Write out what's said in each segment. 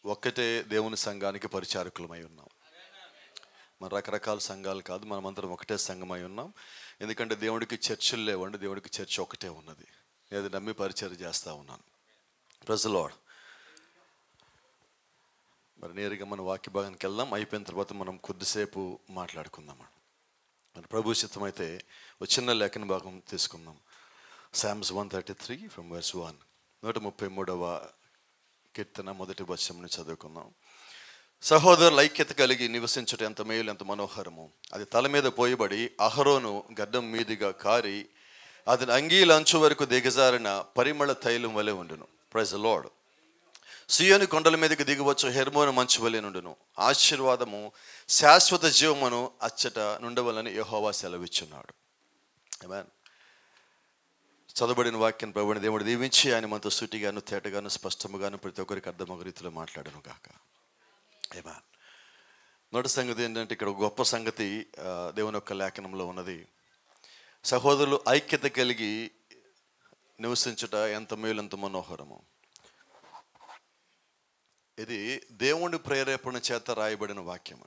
ఒక్కటే దేవుని సంఘానికి పరిచారకులమై ఉన్నాం. మన రకరకాల సంఘాలు కాదు, మనమందరం ఒకటే సంఘమై ఉన్నాం. ఎందుకంటే దేవుడికి చర్చలు లేవండి, దేవుడికి చర్చ ఒకటే ఉన్నది. నేను నమ్మి పరిచయం చేస్తూ ఉన్నాను. Praise the Lord. మరి నేరుగా మన వాక్య భాగానికి వెళ్దాం. అయిపోయిన తర్వాత మనం కొద్దిసేపు మాట్లాడుకుందాం. మన ప్రభు చిత్తం అయితే ఒక చిన్న లేఖన భాగం తీసుకుందాం. Psalms 133 from verse 1. 133వ కీర్తన మొదటి వచనం చదువుకుందాం. సహోదరుల ఐక్యత కలిగి నివసించుట ఎంత మేలు, ఎంత మనోహరము. అది తల మీద పోయబడి అహరోను గడ్డం మీదుగా కారి అది అంగీల అంచు వరకు దిగజారిన పరిమళ తైలం వలె ఉండును. Praise the lord. సియోను కొండల మీదకి దిగవచ్చు హెర్మోను మంచు వలె నుండును. ఆశీర్వాదము శాశ్వత జీవమును అచ్చట నుండవలని యెహోవా సెలవిచ్చున్నాడు. ఆమేన్. చదవబడిన వాక్యం ప్రభువుని దేవుడు దీవించి ఆయన మనతో సూటిగాను తేటగాను స్పష్టముగాను ప్రతి ఒక్కరికి అర్థమగు రీతిలో మాట్లాడను గాక. ఆమేన్. మొదటి సంగతి ఏంటంటే, ఇక్కడ గొప్ప సంగతి దేవుని యొక్క లేఖనంలో ఉన్నది. సహోదరులు ఐక్యత కలిగి నివసించుట ఎంత మేలు, ఎంత మనోహరము. ఇది దేవుని ప్రేరేపణ చేత రాయబడిన వాక్యము.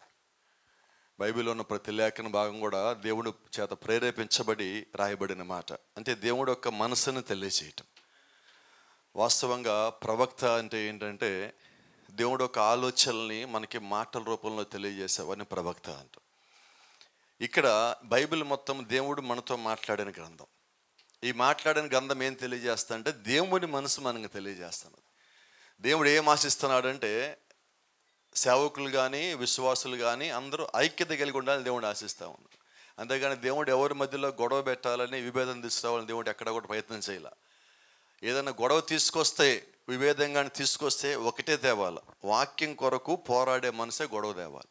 బైబిల్లో ఉన్న ప్రతి లేఖన భాగం కూడా దేవుడు చేత ప్రేరేపించబడి రాయబడిన మాట. అంటే దేవుడు యొక్క మనసును తెలియజేయటం. వాస్తవంగా ప్రవక్త అంటే ఏంటంటే, దేవుడు యొక్క ఆలోచనల్ని మనకి మాటల రూపంలో తెలియజేసేవాడిని ప్రవక్త అంట. ఇక్కడ బైబిల్ మొత్తం దేవుడు మనతో మాట్లాడిన గ్రంథం. ఈ మాట్లాడిన గ్రంథం ఏం తెలియజేస్తా అంటే, దేవుని మనసు మనకు తెలియజేస్తున్నది. దేవుడు ఏం ఆశిస్తున్నాడంటే, సేవకులు కానీ విశ్వాసులు కానీ అందరూ ఐక్యత కలిగి ఉండాలని దేవుడు ఆశిస్తూ ఉన్నాడు. అంతేగాని దేవుడు ఎవరి మధ్యలో గొడవ పెట్టాలని, విభేదం తీసుకురావాలని దేవుడు ఎక్కడ కూడా ప్రయత్నం చేయాల. ఏదైనా గొడవ తీసుకొస్తే, విభేదంగా తీసుకొస్తే ఒకటే తేవాలి, వాక్యం కొరకు పోరాడే మనసే గొడవ తేవాలి.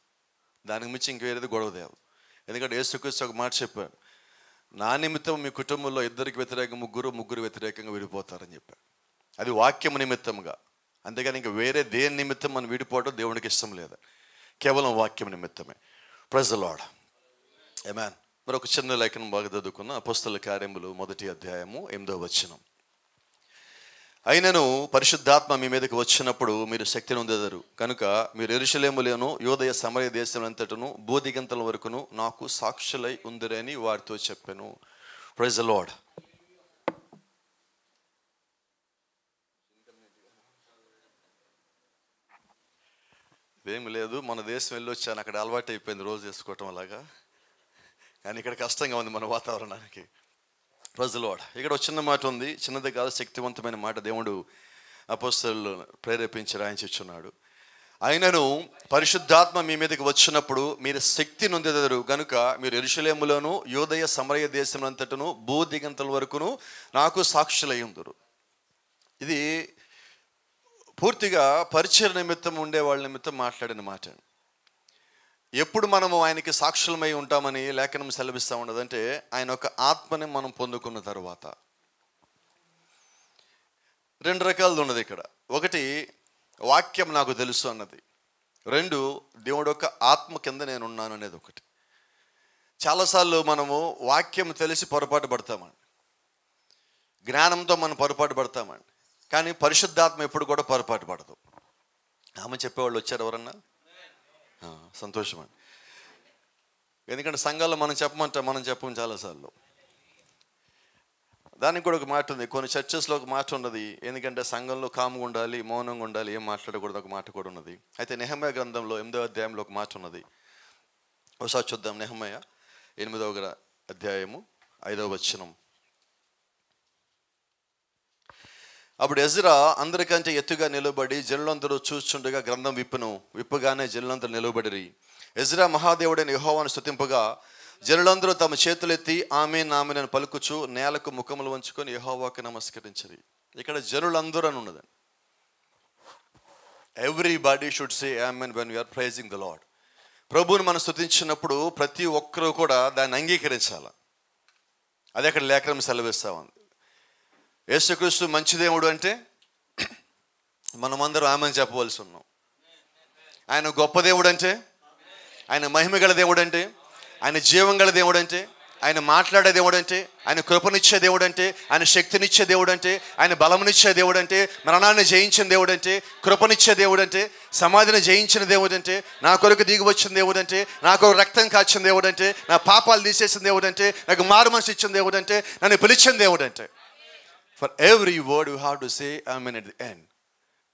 దానికి మించి ఇంకేది గొడవ తేవాలి. ఎందుకంటే యేసుక్రీస్తు ఒక మాట చెప్పాడు, నా నిమిత్తం మీ కుటుంబంలో ఇద్దరికి వ్యతిరేకంగా ముగ్గురు వ్యతిరేకంగా విడిపోతారని చెప్పాడు. అది వాక్యం నిమిత్తంగా. అంతేగాని ఇంకా వేరే దేని నిమిత్తం మనం విడిపోవడం దేవునికి ఇష్టం లేదు. కేవలం వాక్యం నిమిత్తమే. Praise the Lord. ఆమేన్. మరి ఒక చిన్న లేఖనం బాగా చదువుకున్న అపోస్తలుల కార్యములు 1వ అధ్యాయము 8వ వచనం. అయినను పరిశుద్ధాత్మ మీ మీదకి వచ్చినప్పుడు మీరు శక్తిని పొందెదరు కనుక మీరు యెరూషలేములోను యూదయ సమరయ దేశమంతటను భూదిగంతల వరకును నాకు సాక్షులై ఉందిరని వారితో చెప్పాను. Praise the Lord. ఏమి లేదు, మన దేశం వెళ్ళి వచ్చాను, అక్కడ అలవాటు అయిపోయింది రోజు చేసుకోవటం అలాగా. కానీ ఇక్కడ కష్టంగా ఉంది మన వాతావరణానికి. Praise the Lord. ఇక్కడ ఒక చిన్న మాట ఉంది, చిన్నది కాదు, శక్తివంతమైన మాట. దేవుడు అపోస్తలులను ప్రేరేపించి రాయించుచున్నాడు. అయినను పరిశుద్ధాత్మ మీ మీదకి వచ్చినప్పుడు మీరు శక్తి నొందెదరు కనుక మీరు యెరూషలేములోను యూదయ సమరయ దేశమంతటను భూదిగంతల వరకును నాకు సాక్షులై ఉందురు. ఇది పూర్తిగా పరిచయ నిమిత్తం ఉండే వాళ్ళ నిమిత్తం మాట్లాడిన మాట. ఎప్పుడు మనము ఆయనకి సాక్షులమై ఉంటామని లేఖనం సెలవిస్తూ ఉండదంటే, ఆయన ఒక ఆత్మని మనం పొందుకున్న తర్వాత. 2 రకాలది ఉన్నది ఇక్కడ. ఒకటి, వాక్యం నాకు తెలుసు అన్నది. 2, దేవుడు యొక్క ఆత్మ కింద నేను ఉన్నాను అనేది ఒకటి. చాలాసార్లు మనము వాక్యం తెలిసి పొరపాటు పడతామండి, జ్ఞానంతో మనం పొరపాటు పడతామండి. కానీ పరిశుద్ధాత్మ ఎప్పుడు కూడా పొరపాటు పడదు. ఆమె చెప్పేవాళ్ళు వచ్చారు ఎవరన్నా? సంతోషం అండి. ఎందుకంటే సంఘాల్లో మనం చెప్పము చాలాసార్లు. దానికి కూడా ఒక మాట ఉంది. కొన్ని చర్చెస్లో ఒక మాట ఉన్నది. ఎందుకంటే సంఘంలో కాముగా ఉండాలి, మౌనంగా ఉండాలి, ఏం మాట్లాడకూడదు, ఒక మాట కూడా ఉన్నది. అయితే నెహెమ్యా గ్రంథంలో 8వ అధ్యాయంలో ఒక మాట ఉన్నది. ఒకసారి చూద్దాం. నెహెమ్యా 8వ అధ్యాయము 5వ వచనం. అప్పుడు ఎజ్రా అందరికంటే ఎత్తుగా నిలబడి జనులందరూ చూస్తుండగా గ్రంథం విప్పగానే జనులందరూ నిలబడిరి. ఎజ్రా మహాదేవుడైన యెహోవాను స్తుతింపగా జనులందరూ తమ చేతులెత్తి ఆమేన్ ఆమేన్ అని పలుకుచు నేలకు ముఖములు వంచుకొని యెహోవాకు నమస్కరించిరి. ఇక్కడ జనులందరూ అని ఉన్నదండి. Everybody should say amen when we are praising the Lord. ప్రభువుని మనం స్తుతించినప్పుడు ప్రతి ఒక్కరూ కూడా దాన్ని అంగీకరించాలి. అదే అక్కడ లేఖనం సెలవిస్తా ఉంది. యేసుక్రీస్తు మంచి దేవుడు అంటే మనమందరం ఆమేన్ చెప్పవలసి ఉన్నాం. ఆయన గొప్ప దేవుడు అంటే, ఆయన మహిమ గల దేవుడు అంటే, ఆయన జీవం గల దేవుడు అంటే, ఆయన మాట్లాడే దేవుడు అంటే, ఆయన కృపనిచ్చే దేవుడు అంటే, ఆయన శక్తినిచ్చే దేవుడు అంటే, ఆయన బలమునిచ్చే దేవుడు అంటే, మరణాన్ని జయించిన దేవుడు అంటే, కృపనిచ్చే దేవుడు అంటే, సమాధిని జయించిన దేవుడు అంటే, నా కొరకు దిగి వచ్చిన దేవుడు అంటే, నా కొరకు రక్తం కాచిన దేవుడు అంటే, నా పాపాలు తీసేసిన దేవుడు అంటే, నాకు మారు మనసు ఇచ్చిన దేవుడు అంటే, నన్ను పిలిచిన దేవుడు అంటే. For every word you have to say amen at the end.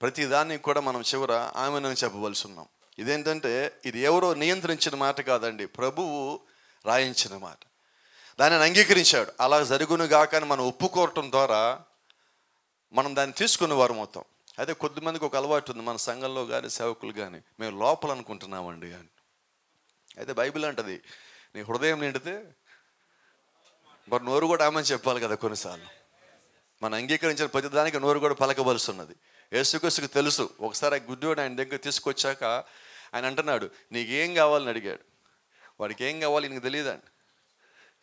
ప్రతి దానికి కూడా మనం చివర ఆమెన్ అని చెప్పవలసి ఉన్నాం. ఇదేంటంటే ఇది ఎవరో నియంత్రించిన మాట కాదండి, ప్రభువు రాయించిన మాట. దానిని అంగీకరించాడు. అలా జరుగునుగాక అని మనం ఒప్పుకోవటం ద్వారా మనం దాన్ని తీసుకున్న వారు మొత్తం. అయితే కొద్దిమందికి ఒక అలవాటు ఉంది, మన సంఘంలో కానీ సేవకులు కానీ, మేము లోపల అనుకుంటున్నామండి అని. అయితే బైబిల్ అంటది, నీ హృదయం నిండితే మరి నోరు కూడా ఆమెను చెప్పాలి కదా. కొన్నిసార్లు మనం అంగీకరించిన ప్రతిదానికి నోరు కూడా పలకవలసి ఉన్నది. యేసుక్రీస్తుకు తెలుసు. ఒకసారి ఆ గుడ్డివాడు ఆయన దగ్గర తీసుకొచ్చాక ఆయన అంటున్నాడు, నీకేం కావాలని అడిగాడు. వాడికి ఏం కావాలి నీకు తెలియదండి,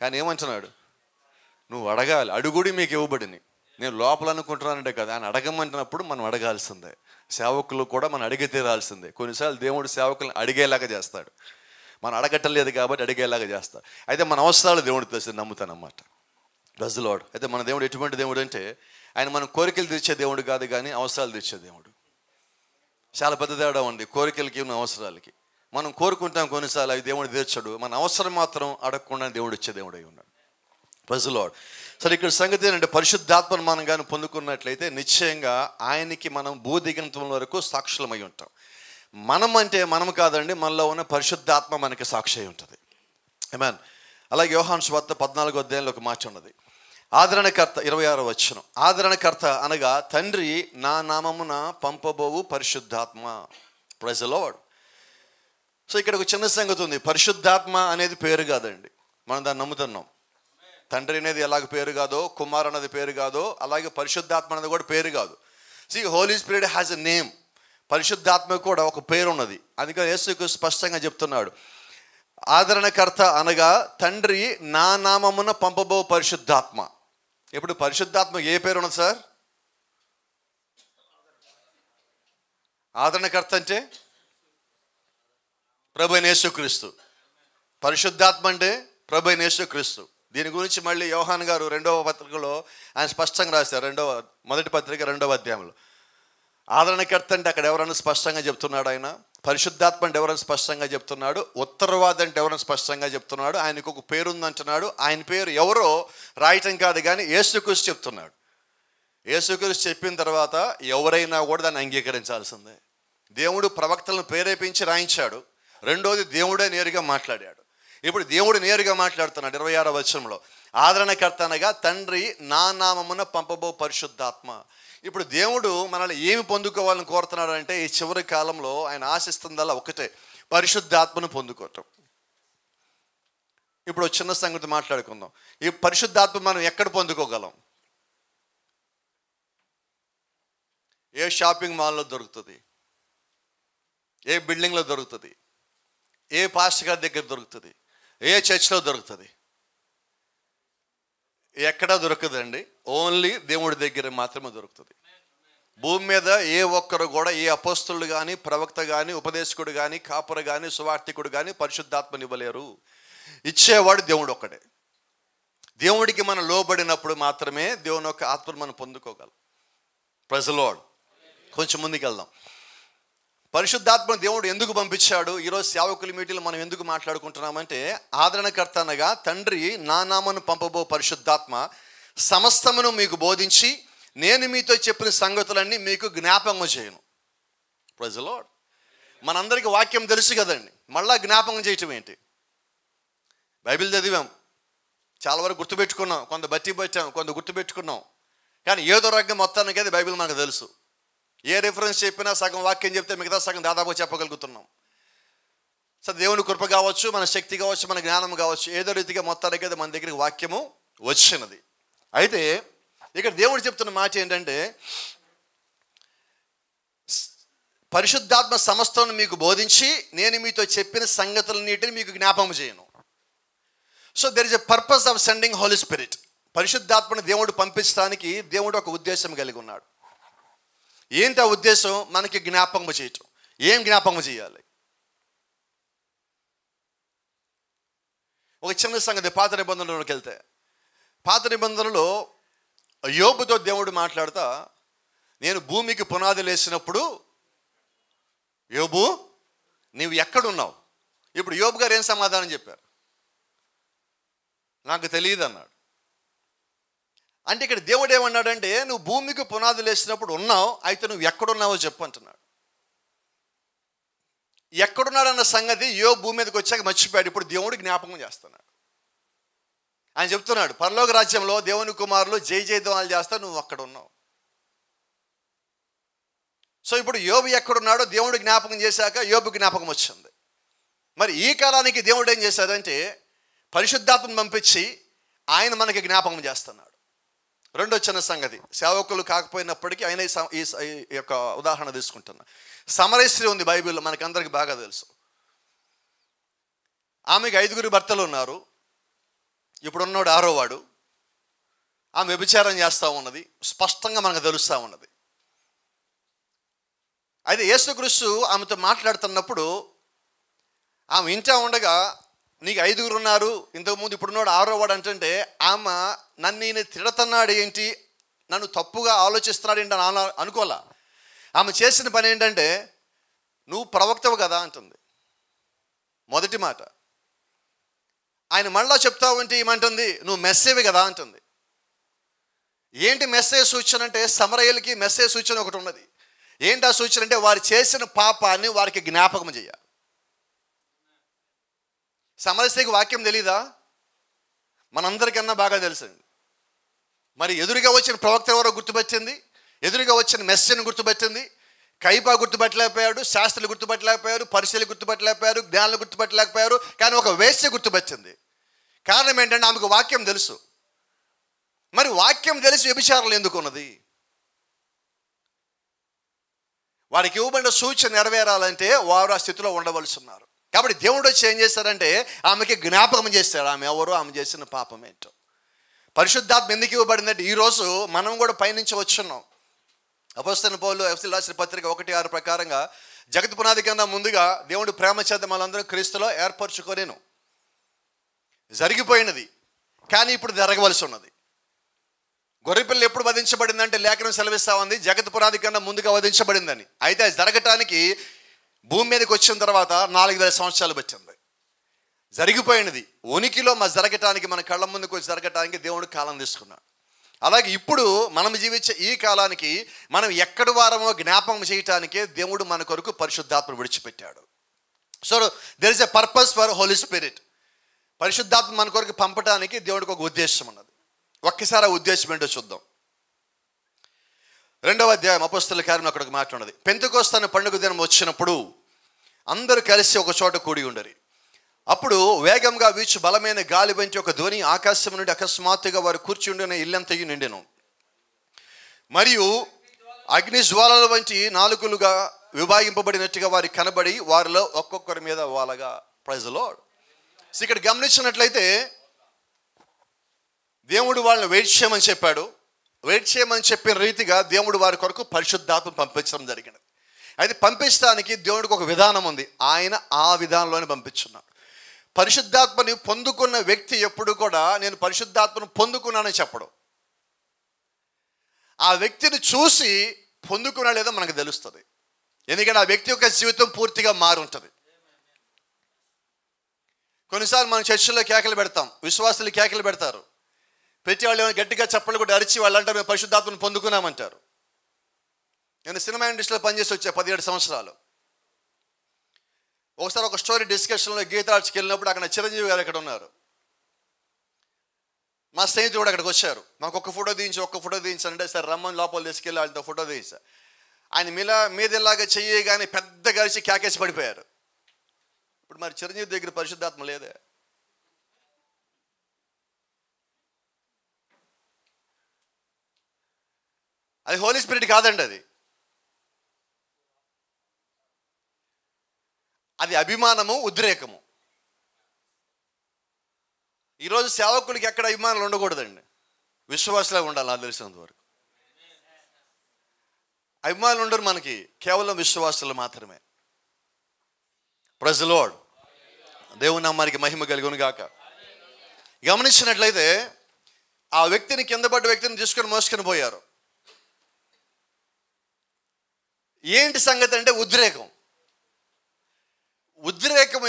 కానీ ఏమంటున్నాడు, నువ్వు అడగాలి, అడుగుడి మీకు ఇవ్వబడిని. నేను లోపల అనుకుంటున్నానంటే కదా, ఆయన అడగమంటున్నప్పుడు మనం అడగాల్సిందే. సేవకులు కూడా మనం అడిగి తీరాల్సిందే. కొన్నిసార్లు దేవుడు సేవకులను అడిగేలాగా చేస్తాడు, మనం అడగట్టలేదు కాబట్టి అడిగేలాగా చేస్తాడు. అయితే మన అవసరాలు దేవుడు తెలిసి నమ్ముతానన్నమాట. Praise the lord. అయితే మన దేవుడు ఎటువంటి దేవుడు అంటే, ఆయన మన కోరికలు తీర్చే దేవుడు కాదు, కానీ అవసరాలు తీర్చే దేవుడు. చాలా పెద్ద తేడా ఉంది కోరికలకి ఉన్న అవసరాలకి. మనం కోరుకుంటాం కొన్నిసార్లు, అవి దేవుడు తీర్చడు. మన అవసరం మాత్రం అడగకుండా దేవుడు ఇచ్చే దేవుడు అయి ఉన్నాడు. Praise the Lord. సరే, ఇక్కడ సంగతి ఏంటంటే, పరిశుద్ధాత్మను మనం కానీ పొందుకున్నట్లయితే నిశ్చయంగా ఆయనకి మనం భూదిగంతం వరకు సాక్షులమై ఉంటాం. మనం అంటే మనం కాదండి, మనలో ఉన్న పరిశుద్ధాత్మ మనకి సాక్షి అయి ఉంటుంది. ఆమేన్. అలాగే యోహాను సువార్త 14వ అధ్యాయంలో ఒక మాట ఉన్నది. ఆదరణకర్త 26వ వచనం. ఆదరణకర్త అనగా తండ్రి నా నామమున పంపబోవు పరిశుద్ధాత్మ. Praise the lord. సో ఇక్కడ ఒక చిన్న సంగతి ఉంది. పరిశుద్ధాత్మ అనేది పేరు కాదండి, మనం దాన్ని నమ్ముతున్నాం. తండ్రి అనేది ఎలాగ పేరు కాదో, కుమార్ అనేది పేరు కాదో, అలాగే పరిశుద్ధాత్మ అనేది కూడా పేరు కాదు. See Holy Spirit has a name. పరిశుద్ధాత్మ కూడా ఒక పేరు ఉన్నది. అందుకని యేసు స్పష్టంగా చెప్తున్నాడు, ఆదరణకర్త అనగా తండ్రి నా నామమున పంపబో పరిశుద్ధాత్మ. ఇప్పుడు పరిశుద్ధాత్మ ఏ పేరు ఉన్నది సార్? ఆదరణకర్త అంటే ప్రభువైన యేసుక్రీస్తు. పరిశుద్ధాత్మ అంటే ప్రభువైన యేసుక్రీస్తు. దీని గురించి మళ్ళీ యోహాను గారు 2వ పత్రికలో ఆయన స్పష్టంగా రాశారు. మొదటి పత్రిక 2వ అధ్యాయంలో. ఆదరణకర్త అంటే అక్కడ ఎవరైనా స్పష్టంగా చెప్తున్నాడు ఆయన. పరిశుద్ధాత్మ అంటే ఎవరైనా స్పష్టంగా చెప్తున్నాడు. ఉత్తరవాది అంటే ఎవరైనా స్పష్టంగా చెప్తున్నాడు. ఆయనకు ఒక పేరు ఉందంటున్నాడు. ఆయన పేరు ఎవరో రాయటం కాదు, కానీ యేసుక్రీస్తు చెప్తున్నాడు. యేసుక్రీస్తు చెప్పిన తర్వాత ఎవరైనా కూడా దాన్ని అంగీకరించాల్సిందే. దేవుడు ప్రవక్తలను ప్రేరేపించి రాయించాడు. రెండోది దేవుడే నేరుగా మాట్లాడాడు. ఇప్పుడు దేవుడు నేరుగా మాట్లాడుతున్నాడు 26వ వచనంలో. ఆదరణకర్త అనగా తండ్రి నా నామమున పంపబో పరిశుద్ధాత్మ. ఇప్పుడు దేవుడు మనల్ని ఏమి పొందుకోవాలని కోరుతున్నాడు అంటే, ఈ చివరి కాలంలో ఆయన ఆశిస్తుందల్లా ఒకటే, పరిశుద్ధాత్మను పొందుకోవటం. ఇప్పుడు చిన్న సంగతి మాట్లాడుకుందాం. ఈ పరిశుద్ధాత్మ మనం ఎక్కడ పొందుకోగలం? ఏ షాపింగ్ మాల్లో దొరుకుతుంది? ఏ బిల్డింగ్లో దొరుకుతుంది? ఏ పాస్టర్ గారి దగ్గర దొరుకుతుంది? ఏ చర్చ్లో దొరుకుతుంది? ఎక్కడా దొరకదండి. ఓన్లీ దేవుడి దగ్గర మాత్రమే దొరుకుతుంది. భూమి మీద ఏ ఒక్కరు కూడా, ఏ అపోస్తలుడు కానీ, ప్రవక్త కానీ, ఉపదేశకుడు కానీ, కాపుర కానీ, సువార్థికుడు కానీ పరిశుద్ధాత్మని ఇవ్వలేరు. ఇచ్చేవాడు దేవుడు ఒక్కడే. దేవుడికి మనం లోబడినప్పుడు మాత్రమే దేవుని యొక్క ఆత్మను మనం పొందుకోగలం. Praise the Lord. కొంచెం ముందుకు వెళ్దాం. పరిశుద్ధాత్మ దేవుడు ఎందుకు పంపించాడు? ఈరోజు సేవకుల మీటింగ్లో మనం ఎందుకు మాట్లాడుకుంటున్నామంటే, ఆదరణకర్త అనగా తండ్రి నా నామమున పంపబో పరిశుద్ధాత్మ సమస్తమును మీకు బోధించి నేను మీతో చెప్పిన సంగతులన్నీ మీకు జ్ఞాపకం చేయను. Praise the Lord. మనందరికీ వాక్యం తెలుసు కదండి, మళ్ళా జ్ఞాపకం చేయటం ఏంటి? బైబిల్ చదివాం, చాలా వరకు గుర్తుపెట్టుకున్నాం, కొంత బట్టి పట్టాం, కొంత గుర్తుపెట్టుకున్నాం. కానీ ఏదో రకంగా మొత్తానికి అయితే బైబిల్ మనకు తెలుసు. ఏ రిఫరెన్స్ చెప్పినా సగం వాక్యం చెప్తే మిగతా సగం దాదాపు చెప్పగలుగుతున్నాం. సో దేవుని కృప కావచ్చు, మన శక్తి కావచ్చు, మన జ్ఞానం కావచ్చు, ఏదో రీతిగా మొత్తానికి అయితే మన దగ్గరికి వాక్యము వచ్చినది. అయితే ఇక్కడ దేవుడు చెప్తున్న మాట ఏంటంటే, పరిశుద్ధాత్మ సమస్తను మీకు బోధించి నేను మీతో చెప్పిన సంగతులన్నిటిని మీకు జ్ఞాపకం చేయను. So there is a purpose of sending Holy Spirit. పరిశుద్ధాత్మను దేవుడు పంపించడానికి దేవుడు ఒక ఉద్దేశం కలిగి ఉన్నాడు. ఏంటి ఆ ఉద్దేశం? మనకి జ్ఞాపకం చేయటం. ఏం జ్ఞాపకం చేయాలి? ఒక చిన్న సంగతి, పాత నిబంధనలోకి వెళ్తే, పాత నిబంధనలో యోబుతో దేవుడు మాట్లాడుతా, నేను భూమికి పునాదులు వేసినప్పుడు యోబు నీవు ఎక్కడున్నావు? ఇప్పుడు యోబు గారు ఏం సమాధానం చెప్పారు? నాకు తెలియదు అన్నాడు. అంటే ఇక్కడ దేవుడు ఏమన్నాడంటే, నువ్వు భూమికి పునాదులు వేసినప్పుడు ఉన్నావు, అయితే నువ్వు ఎక్కడున్నావో చెప్పు అంటున్నాడు. ఎక్కడున్నాడన్న సంగతి యోబు భూమి మీదకి వచ్చాక మర్చిపోయాడు. ఇప్పుడు దేవుడు జ్ఞాపకం చేస్తున్నాడు. ఆయన చెప్తున్నాడు, పరలోక రాజ్యంలో దేవుని కుమారులు జై జయధ్వానాలు చేస్తా, నువ్వు అక్కడ ఉన్నావు. సో ఇప్పుడు యోబు ఎక్కడున్నాడో దేవుడు జ్ఞాపకం చేశాక యోబు జ్ఞాపకం వచ్చింది. మరి ఈ కాలానికి దేవుడు ఏం చేశాడంటే, పరిశుద్ధాత్మను పంపించి ఆయన మనకి జ్ఞాపకం చేస్తున్నాడు. రెండో చిన్న సంగతి, సేవకులు కాకపోయినప్పటికీ ఆయన ఈ యొక్క ఉదాహరణ తీసుకుంటున్నా. సమరయ స్త్రీ ఉంది బైబిల్లో, మనకందరికి బాగా తెలుసు. ఆమెకి 5 భర్తలు ఉన్నారు. ఇప్పుడున్నాడు 6వ వాడు. ఆమె వ్యభిచారం చేస్తూ ఉన్నది, స్పష్టంగా మనకు తెలుస్తూ ఉన్నది. అయితే యేసుక్రీస్తు ఆమెతో మాట్లాడుతున్నప్పుడు ఆమె ఇంటా ఉండగా, నీకు 5 ఉన్నారు, ఇంతకుముందు ఇప్పుడున్నాడు 6వ వాడు అంటుంటే, ఆమె నన్ను ఈయన తిడుతున్నాడు ఏంటి, నన్ను తప్పుగా ఆలోచిస్తున్నాడు ఏంటి అని అనుకోలే. ఆమె చేసిన పని ఏంటంటే, నువ్వు ప్రవక్తవు కదా అంటుంది మొదటి మాట. ఆయన మళ్ళా చెప్తావు అంటే ఏమంటుంది, నువ్వు మెస్సేవి కదా అంటుంది. ఏంటి మెస్సే సూచన అంటే, సమరయులకి మెస్సే సూచన ఒకటి ఉన్నది. ఏంటి ఆ సూచన అంటే, వారు చేసిన పాపాన్ని వారికి జ్ఞాపకం చేయాలి. సమరస్యకి వాక్యం తెలీదా? మనందరికన్నా బాగా తెలిసింది. మరి ఎదురుగా వచ్చిన ప్రవక్త ఎవరో గుర్తుపట్టింది, ఎదురుగా వచ్చిన మెస్సేని గుర్తుపట్టింది. కైపా గుర్తుపట్టలేకపోయాడు, శాస్త్రులు గుర్తుపట్టలేకపోయారు, పరిశీలు గుర్తుపట్టలేకపోయారు, జ్ఞానులు గుర్తుపట్టలేకపోయారు. కానీ ఒక వేశ్య గుర్తుపట్టింది. కారణం ఏంటంటే ఆమెకు వాక్యం తెలుసు. మరి వాక్యం తెలిసి వ్యభిచారాలు ఎందుకున్నది? వారికి ఇవ్వబడిన సూచన నెరవేరాలంటే వారు ఆ స్థితిలో ఉండవలసి ఉన్నారు. కాబట్టి దేవుడు వచ్చి ఏం చేస్తాడంటే, ఆమెకి జ్ఞాపకం చేస్తాడు ఆమె ఎవరో, ఆమె చేసిన పాపం ఏంటో. పరిశుద్ధాత్మ ఎందుకు ఇవ్వబడిందంటే, ఈరోజు మనం కూడా పైనుంచి వచ్చున్నాం. అపోస్తలుడైన పౌలు ఎఫెసీయులకు రాసిన పత్రిక 1:6 ప్రకారంగా, జగత్ పునాది కన్నా ముందుగా దేవుడు ప్రేమ చేత మనందరం క్రీస్తులో ఏర్పరచుకోలేను. జరిగిపోయినది, కానీ ఇప్పుడు జరగవలసి ఉన్నది. గొర్రెపిల్ల ఎప్పుడు వధించబడిందంటే లేఖనం సెలవిస్తా ఉంది, జగత్ పునాది కన్నా ముందుగా వధించబడిందని. అయితే అది జరగటానికి భూమి మీదకి వచ్చిన తర్వాత 4000 సంవత్సరాలు వచ్చింది. జరిగిపోయినది ఉనికిలో జరగటానికి, మన కళ్ళ ముందుకు వచ్చి జరగటానికి దేవుడు కాలం తీసుకున్నాడు. అలాగే ఇప్పుడు మనం జీవించే ఈ కాలానికి మనం ఎక్కడి వారమో జ్ఞాపకం చేయటానికే దేవుడు మన కొరకు పరిశుద్ధాత్మ విడిచిపెట్టాడు. So there is a purpose for Holy Spirit. పరిశుద్ధాత్మ మన కొరకు పంపడానికి దేవుడికి ఒక ఉద్దేశం ఉన్నది. ఒక్కసారి ఆ ఉద్దేశం ఏంటో చూద్దాం. 2వ అధ్యాయం అపోస్తలుల కార్యం అక్కడికి మాట్లాడినది. పెంతెకొస్తు పండుగ దినం వచ్చినప్పుడు అందరూ కలిసి ఒక చోట కూడి ఉండరు. అప్పుడు వేగంగా వీచు బలమైన గాలి వంటి ఒక ధ్వని ఆకాశం నుండి అకస్మాత్తుగా వారు కూర్చుండిన ఇల్లంతయు నిండెను. మరియు అగ్ని జ్వాలల వంటి నాలుకలుగా విభాగింపబడినట్టుగా వారికి కనబడి వారిలో ఒక్కొక్కరి మీద వాలగా. Praise the Lord. ఇక్కడ గమనించినట్లయితే దేవుడు వాళ్ళని వెయిట్ చేయమని చెప్పాడు. వెయిట్ చేయమని చెప్పిన రీతిగా దేవుడు వారి కొరకు పరిశుద్ధాత్మ పంపించడం జరిగినది. అయితే పంపించడానికి దేవుడికి ఒక విధానం ఉంది. ఆయన ఆ విధానంలోనే పంపించున్నాడు. పరిశుద్ధాత్మని పొందుకున్న వ్యక్తి ఎప్పుడు కూడా నేను పరిశుద్ధాత్మను పొందుకున్నానని చెప్పడు. ఆ వ్యక్తిని చూసి పొందుకున్నా లేదో మనకు తెలుస్తుంది. ఎందుకంటే ఆ వ్యక్తి యొక్క జీవితం పూర్తిగా మారి ఉంటుంది. కొన్నిసార్లు మనం చర్చిలో కేకలు పెడతాం, విశ్వాసులు కేకలు పెడతారు. ప్రతి వాళ్ళు ఏమైనా గట్టిగా చప్పలు కూడా అరిచి వాళ్ళు అంటారు మేము పరిశుద్ధాత్మను పొందుకున్నామంటారు. నేను సినిమా ఇండస్ట్రీలో పనిచేసి వచ్చా 17 సంవత్సరాలు. ఒకసారి ఒక స్టోరీ డిస్కషన్లో గీతార్చికి వెళ్ళినప్పుడు అక్కడ చిరంజీవి గారు అక్కడ ఉన్నారు. మా స్నేహితుడు కూడా అక్కడికి వచ్చారు. మాకు ఒక్క ఫోటో తీయించంటే సరే రమ్మని లోపల తీసుకెళ్ళి వాళ్ళతో ఫోటో తీయించా. ఆయన మీదలాగా చెయ్యగానే పెద్దగా అరిచి కేకేసి పడిపోయారు. ఇప్పుడు మరి చిరంజీవి దగ్గర పరిశుద్ధాత్మ లేదే. అది హోలీ స్పిరిట్ కాదండి, అది అభిమానము, ఉద్రేకము. ఈరోజు సేవకులకి ఎక్కడ అభిమానాలు ఉండకూడదండి, విశ్వాసంగా ఉండాలి. నాకు తెలిసినంత వరకు అభిమానులు ఉండరు మనకి, కేవలం విశ్వాసాలు మాత్రమే. Praise the Lord. దేవుని నామానికి మహిమ కలుగును గాక. గమనించినట్లయితే ఆ వ్యక్తిని, కింద పడ్డ వ్యక్తిని తీసుకొని మోసుకొని పోయారు. ఏంటి సంగతి అంటే ఉద్రేకం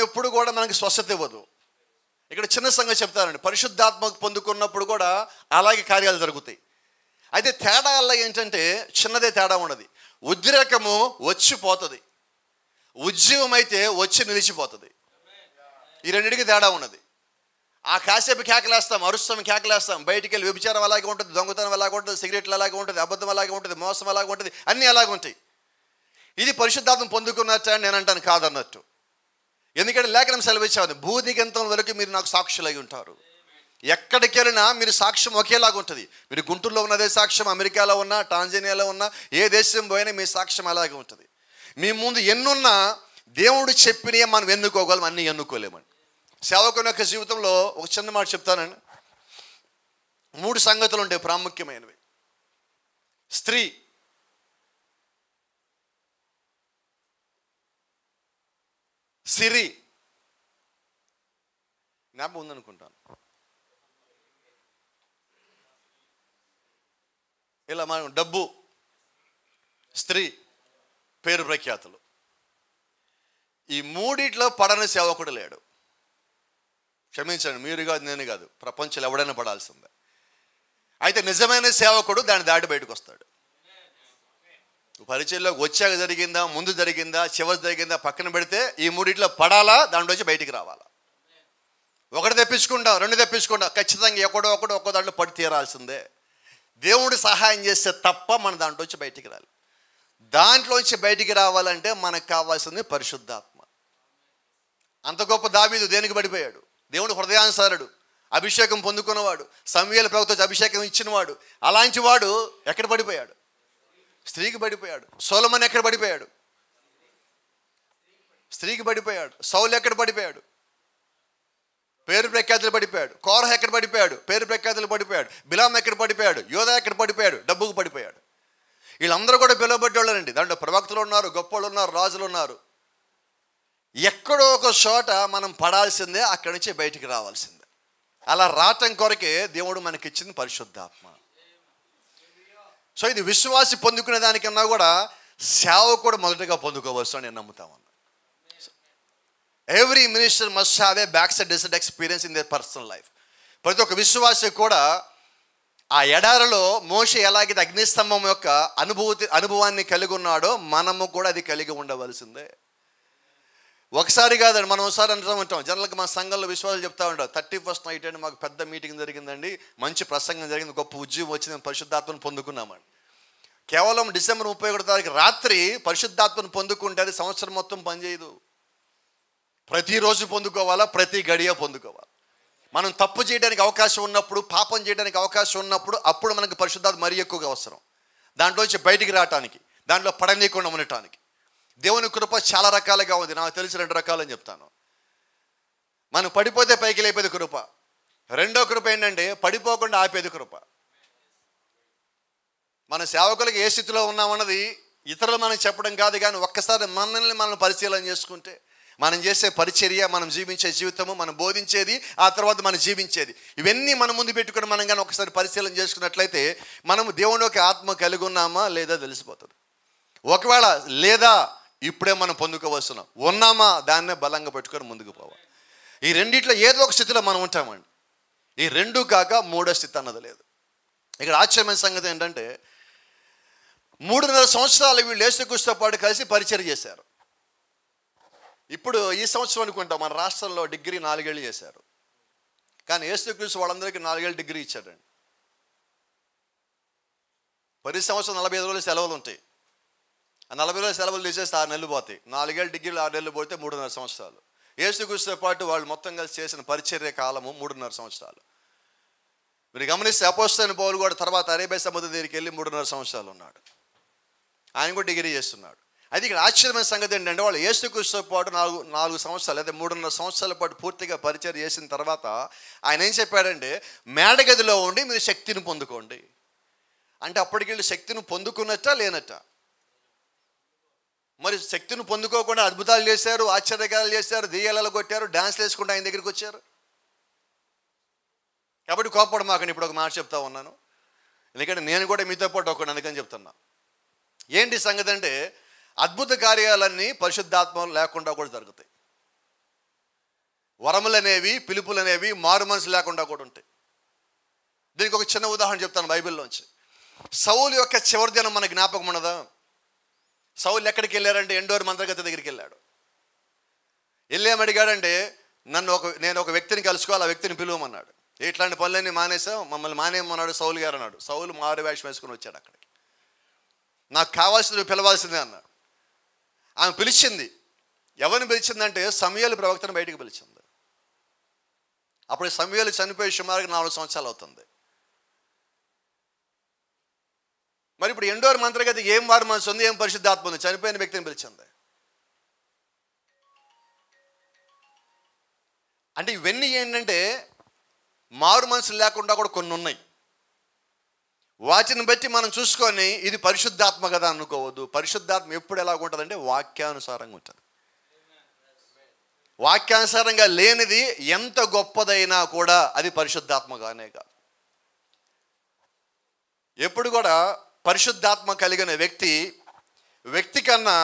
ఎప్పుడు కూడా మనకి స్వస్థత ఇవ్వదు. ఇక్కడ చిన్న సంగతి చెప్తానండి. పరిశుద్ధాత్మ పొందుకున్నప్పుడు కూడా అలాగే కార్యాలు జరుగుతాయి. అయితే తేడా వల్ల ఏంటంటే చిన్నదే తేడా ఉన్నది. ఉద్రేకము వచ్చిపోతుంది, ఉజ్జీవం అయితే వచ్చి నిలిచిపోతుంది. ఈ రెండింటికి తేడా ఉన్నది. ఆ కాసేపు కేకలేస్తాం, అరుస్తాం, కేకలేస్తాం, బయటికి వెళ్ళి వ్యభిచారం అలాగే ఉంటుంది, దొంగతనం అలాగే ఉంటుంది, సిగరెట్లు అలాగే ఉంటుంది, అబద్ధం అలాగే ఉంటుంది, మోసం అలాగే ఉంటుంది, అన్నీ అలాగే ఉంటాయి. ఇది పరిశుద్ధాత్మ పొందుకున్నట్టు అని నేను అంటాను, కాదన్నట్టు. ఎందుకంటే లేఖనం సెలవిచ్చాను, భూదిగంతం వరకు మీరు నాకు సాక్షులై ఉంటారు. ఎక్కడికి వెళ్ళినా మీరు సాక్ష్యం ఒకేలాగా ఉంటుంది. మీరు గుంటూరులో ఉన్నదే సాక్ష్యం, అమెరికాలో ఉన్నా, టాంజానియాలో ఉన్నా, ఏ దేశం పోయినా మీ సాక్ష్యం అలాగే ఉంటుంది. మీ ముందు ఎన్నున్నా దేవుడు చెప్పినవి మనం ఎన్నుకోగలం, అన్నీ ఎన్నుకోలేమండి. సేవకుని యొక్క జీవితంలో ఒక చిన్న మాట చెప్తానండి. 3 సంగతులు ఉంటాయి ప్రాముఖ్యమైనవి. స్త్రీ, సిరి, జ్ఞాపకం ఉందనుకుంటాను, ఇలా మనం డబ్బు, స్త్రీ, పేరు ప్రఖ్యాతులు. ఈ మూడిట్లో పడని సేవకుడు లేడు. క్షమించండి, మీరు కాదు, నేను కాదు, ప్రపంచంలో ఎవడైనా పడాల్సిందే. అయితే నిజమైన సేవకుడు దాన్ని దాటి బయటకు వస్తాడు. పరిచయంలోకి వచ్చాక జరిగిందా, ముందు జరిగిందా, చివరి జరిగిందా పక్కన పెడితే ఈ మూడిట్లో పడాలా, దాంట్లోంచి బయటికి రావాలా. ఒకటి తెప్పించుకుంటాం, 2 తెప్పించుకుంటాం, ఖచ్చితంగా ఎక్కడో ఒక్కో దాంట్లో పడి తీరాల్సిందే. దేవుడు సహాయం చేస్తే తప్ప మన దాంట్లోంచి బయటికి రాలి. దాంట్లోంచి బయటికి రావాలంటే మనకు కావాల్సింది పరిశుద్ధాత్మ. అంత గొప్ప దావీదు దేనికి పడిపోయాడు? దేవుడు హృదయానుసారుడు, అభిషేకం పొందుకున్నవాడు, సమూయేలు ప్రవక్తకు అభిషేకం ఇచ్చినవాడు. అలాంటి వాడు ఎక్కడ పడిపోయాడు? స్త్రీకి పడిపోయాడు. సొలొమోను ఎక్కడ పడిపోయాడు? స్త్రీకి పడిపోయాడు. సౌలు ఎక్కడ పడిపోయాడు? పేరు ప్రఖ్యాతులు పడిపోయాడు. కోరహ ఎక్కడ పడిపోయాడు? పేరు ప్రఖ్యాతులు పడిపోయాడు. బిలాం ఎక్కడ పడిపోయాడు? యోధా ఎక్కడ పడిపోయాడు? డబ్బుకు పడిపోయాడు. వీళ్ళందరూ కూడా పిలువబడ్డోళ్ళండి. దాంట్లో ప్రవక్తలు ఉన్నారు, గొప్పలు ఉన్నారు, రాజులు ఉన్నారు. ఎక్కడో ఒక చోట మనం పడాల్సిందే, అక్కడి నుంచి బయటికి రావాల్సిందే. అలా రావటం కొరకే దేవుడు మనకిచ్చింది పరిశుద్ధాత్మ. సో ఇది విశ్వాసి పొందుకునే దానికన్నా కూడా సేవకుడు మొదటగా పొందుకోవచ్చు అని నేను నమ్ముతాను. Every minister must have a back side decent experience in their personal life. ప్రతి ఒక్క విశ్వాసి కూడా ఆ ఎడారిలో మోషే ఎలాగైతే అగ్నిస్తంభం యొక్క అనుభవాన్ని కలిగి ఉన్నాడో మనము కూడా అది కలిగి ఉండవలసిందే. ఒకసారి కాదండి, మనం ఒకసారి అంటూ ఉంటాం. జనరల్గా మన సంఘంలో విశ్వాసాలు చెప్తా ఉంటారు, 31st నైట్ అండి మాకు పెద్ద మీటింగ్ జరిగిందండి, మంచి ప్రసంగం జరిగింది, గొప్ప ఉద్యోగం వచ్చింది, పరిశుద్ధాత్మను పొందుకున్నామండి. కేవలం డిసెంబర్ 31 తారీఖు రాత్రి పరిశుద్ధాత్మను పొందుకుంటే అది సంవత్సరం మొత్తం పనిచేయదు. ప్రతిరోజు పొందుకోవాలా, ప్రతి గడియ పొందుకోవాలి. మనం తప్పు చేయడానికి అవకాశం ఉన్నప్పుడు, పాపం చేయడానికి అవకాశం ఉన్నప్పుడు, అప్పుడు మనకు పరిశుద్ధాత్మ మరీ ఎక్కువగా అవసరం. దాంట్లోంచి బయటికి రావటానికి, దాంట్లో పడనీయకుండా ఉండటానికి. దేవుని కృప చాలా రకాలుగా ఉంది. నాకు తెలిసి 2 రకాలని చెప్తాను. మనం పడిపోతే పైకి లేపేది కృప. రెండో కృప ఏంటంటే పడిపోకుండా ఆపేది కృప. మన సేవకులకు ఏ స్థితిలో ఉన్నామన్నది ఇతరులు మనకు చెప్పడం కాదు, కానీ ఒక్కసారి మనల్ని మనం పరిశీలన చేసుకుంటే, మనం చేసే పరిచర్య, మనం జీవించే జీవితము, మనం బోధించేది, ఆ తర్వాత మనం జీవించేది, ఇవన్నీ మన ముందు పెట్టుకుని మనం కానీ ఒకసారి పరిశీలన చేసుకున్నట్లయితే మనము దేవునికి ఆత్మ కలిగి ఉన్నామా లేదా తెలిసిపోతుంది. ఒకవేళ లేదా ఇప్పుడే మనం పొందుకోవస్తున్నాం, ఉన్నామా దాన్నే బలంగా పెట్టుకొని ముందుకు పోవాలి. ఈ రెండిట్లో ఏదో ఒక స్థితిలో మనం ఉంటామండి. ఈ 2 కాక 3వ స్థితి అన్నది లేదు. ఇక్కడ ఆశ్చర్యమైన సంగతి ఏంటంటే 3.5 సంవత్సరాలు వీళ్ళు యేసుక్రీస్తుతో పాటు కలిసి పరిచర్య చేశారు. ఇప్పుడు ఈ సంవత్సరం అనుకుంటాం మన రాష్ట్రంలో డిగ్రీ 4 ఏళ్ళు చేశారు, కానీ యేసుక్రీస్తు వాళ్ళందరికీ 4 ఏళ్ళు డిగ్రీ ఇచ్చాడండి. 10 సంవత్సరం 45 రోజులు సెలవులు ఉంటాయి. ఆ 40 రోజులు సెలవులు తీసేస్తే 6 నెలలు పోతాయి. 4 ఏళ్ళు డిగ్రీలు 6 నెలలు పోతే 3.5 సంవత్సరాలు. యేసుక్రీస్తుతో పాటు వాళ్ళు మొత్తం కలిసి చేసిన పరిచర్య కాలము 3.5 సంవత్సరాలు. మీరు గమనిస్తే అపోస్తలుడైన పౌలు కూడా తర్వాత అరేబియా సముద్రం దగ్గరికి వెళ్ళి 3.5 సంవత్సరాలు ఉన్నాడు. ఆయన కూడా డిగ్రీ చేస్తున్నాడు. అయితే ఇక్కడ ఆశ్చర్యమైన సంగతి ఏంటంటే వాళ్ళు యేసుక్రీస్తుతో పాటు 4 సంవత్సరాలు లేదా 3.5 సంవత్సరాల పాటు పూర్తిగా పరిచర్య చేసిన తర్వాత ఆయన ఏం చెప్పాడంటే మేడగదిలో ఉండి మీరు శక్తిని పొందుకోండి అంటే అప్పటికి వీళ్ళు శక్తిని పొందుకున్నట్టా లేనట్టా? మరి శక్తిని పొందుకోకుండా అద్భుతాలు చేశారు, ఆశ్చర్యకాలు చేశారు, దెయ్యాలలో కొట్టారు, డాన్స్లు వేసుకుంటూ ఆయన దగ్గరికి వచ్చారు. కాబట్టి కోపపడ మాకండి. ఇప్పుడు ఒక మాట చెప్తా ఉన్నాను, ఎందుకంటే నేను కూడా మీతో పాటు ఒకటి అందుకని చెప్తున్నా. ఏంటి సంగతి అంటే, అద్భుత కార్యాలన్నీ పరిశుద్ధాత్మ లేకుండా కూడా జరుగుతాయి. వరములు అనేవి, పిలుపులు అనేవి మారు మనసు లేకుండా కూడా ఉంటాయి. దీనికి ఒక చిన్న ఉదాహరణ చెప్తాను బైబిల్లోంచి. సౌలు యొక్క చివరి దినం మన జ్ఞాపకం ఉన్నదా? సౌలు ఎక్కడికి వెళ్ళారంటే ఎండోర్ మంత్రగతి దగ్గరికి వెళ్ళాడు. వెళ్ళేమడిగాడంటే, నేను ఒక వ్యక్తిని కలుసుకోవాలి, ఆ వ్యక్తిని పిలువమన్నాడు. ఇట్లాంటి పనులన్నీ మానేసావు, మమ్మల్ని మానేయమన్నాడు సౌలు గారు అన్నాడు. సౌలు మారు వేషం వేసుకుని వచ్చాడు అక్కడికి. నాకు కావాల్సింది పిలవాల్సిందే అన్నాడు. ఆమె పిలిచింది. ఎవరిని పిలిచిందంటే సమూయేలు ప్రవక్తను బయటికి పిలిచింది. అప్పుడు సమూయేలు చనిపోయి సుమారుగా 4 సంవత్సరాలు అవుతుంది. మరి ఇప్పుడు ఎండోర్ మంత్రగతి ఏం మారు మనసు ఉంది, ఏం పరిశుద్ధాత్మ ఉంది? చనిపోయిన వ్యక్తిని పిలిచింది. అంటే ఇవన్నీ ఏంటంటే మారు మనసు లేకుండా కూడా కొన్ని ఉన్నాయి. వాటిని బట్టి మనం చూసుకొని ఇది పరిశుద్ధాత్మ కదా అనుకోవద్దు. పరిశుద్ధాత్మ ఎప్పుడు ఎలాగ ఉంటుందంటే వాక్యానుసారంగా ఉంటుంది. వాక్యానుసారంగా లేనిది ఎంత గొప్పదైనా కూడా అది పరిశుద్ధాత్మగానే కాదు. ఎప్పుడు కూడా పరిశుద్ధాత్మ కలిగిన వ్యక్తి కన్నా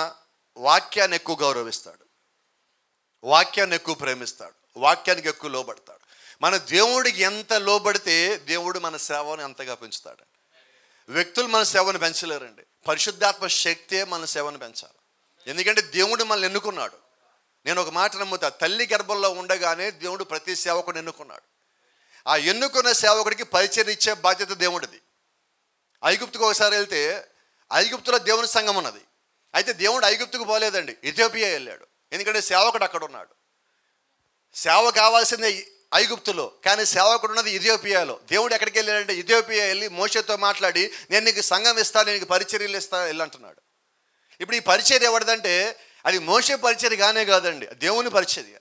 వాక్యాన్ని ఎక్కువ గౌరవిస్తాడు, వాక్యాన్ని ఎక్కువ ప్రేమిస్తాడు, వాక్యానికి ఎక్కువ లోబడతాడు. మన దేవుడికి ఎంత లోబడితే దేవుడు మన సేవను అంతగా పెంచుతాడు. వ్యక్తులు మన సేవను పెంచలేరండి. పరిశుద్ధాత్మ శక్తే మన సేవను పెంచాలి. ఎందుకంటే దేవుడు మనల్ని ఎన్నుకున్నాడు. నేను ఒక మాట నమ్ముతా, తల్లి గర్భంలో ఉండగానే దేవుడు ప్రతి సేవకుని ఎన్నుకున్నాడు. ఆ ఎన్నుకున్న సేవకుడికి పరిచయం ఇచ్చే బాధ్యత దేవుడిది. ఐగుప్తుకు ఒకసారి వెళ్తే ఐగుప్తులో దేవుని సంఘం ఉన్నది. అయితే దేవుడు ఐగుప్తుకు పోలేదండి, ఇథియోపియా వెళ్ళాడు. ఎందుకంటే సేవకుడు అక్కడ ఉన్నాడు. సేవ కావాల్సిందే ఐగుప్తులో, కానీ సేవకుడు ఉన్నది ఇథియోపియాలో. దేవుడు ఎక్కడికి వెళ్ళాడంటే ఇథియోపియా వెళ్ళి మోషేతో మాట్లాడి, నేను నీకు సంఘం ఇస్తాను, నీకు పరిచర్యలు ఇస్తాను వెళ్ళంటున్నాడు. ఇప్పుడు ఈ పరిచర్య ఎవరిదంటే అది మోషే పరిచర్య కానే కాదండి, దేవుని పరిచర్య.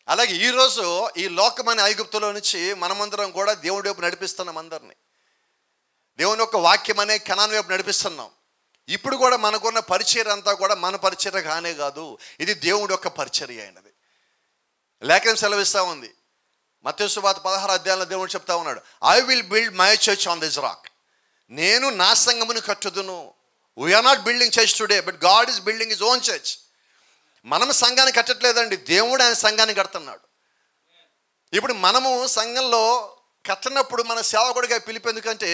అలాగే ఈరోజు ఈ లోకమైన ఐగుప్తులో నుంచి మనమందరం కూడా దేవుడి వైపు నడిపిస్తున్నాం. అందరినీ దేవుని యొక్క వాక్యం అనే కణాన్ని వైపు నడిపిస్తున్నాం. ఇప్పుడు కూడా మనకున్న పరిచర్య అంతా కూడా మన పరిచర్య కానే కాదు, ఇది దేవుడి యొక్క పరిచర్య అయినది. లేఖనం సెలవిస్తూ ఉంది. మత్తయి సువార్త 16వ అధ్యాయంలో దేవుడు చెప్తా ఉన్నాడు, I will build my church on this rock. నేను నా సంఘమును కట్టుదును. We are not building church today, but God is building his own church. మనం సంఘాన్ని కట్టట్లేదండి, దేవుడు ఆయన సంఘాన్ని కడుతున్నాడు. ఇప్పుడు మనము సంఘంలో కట్టనప్పుడు మన సేవకుడిగా పిలిపి, ఎందుకంటే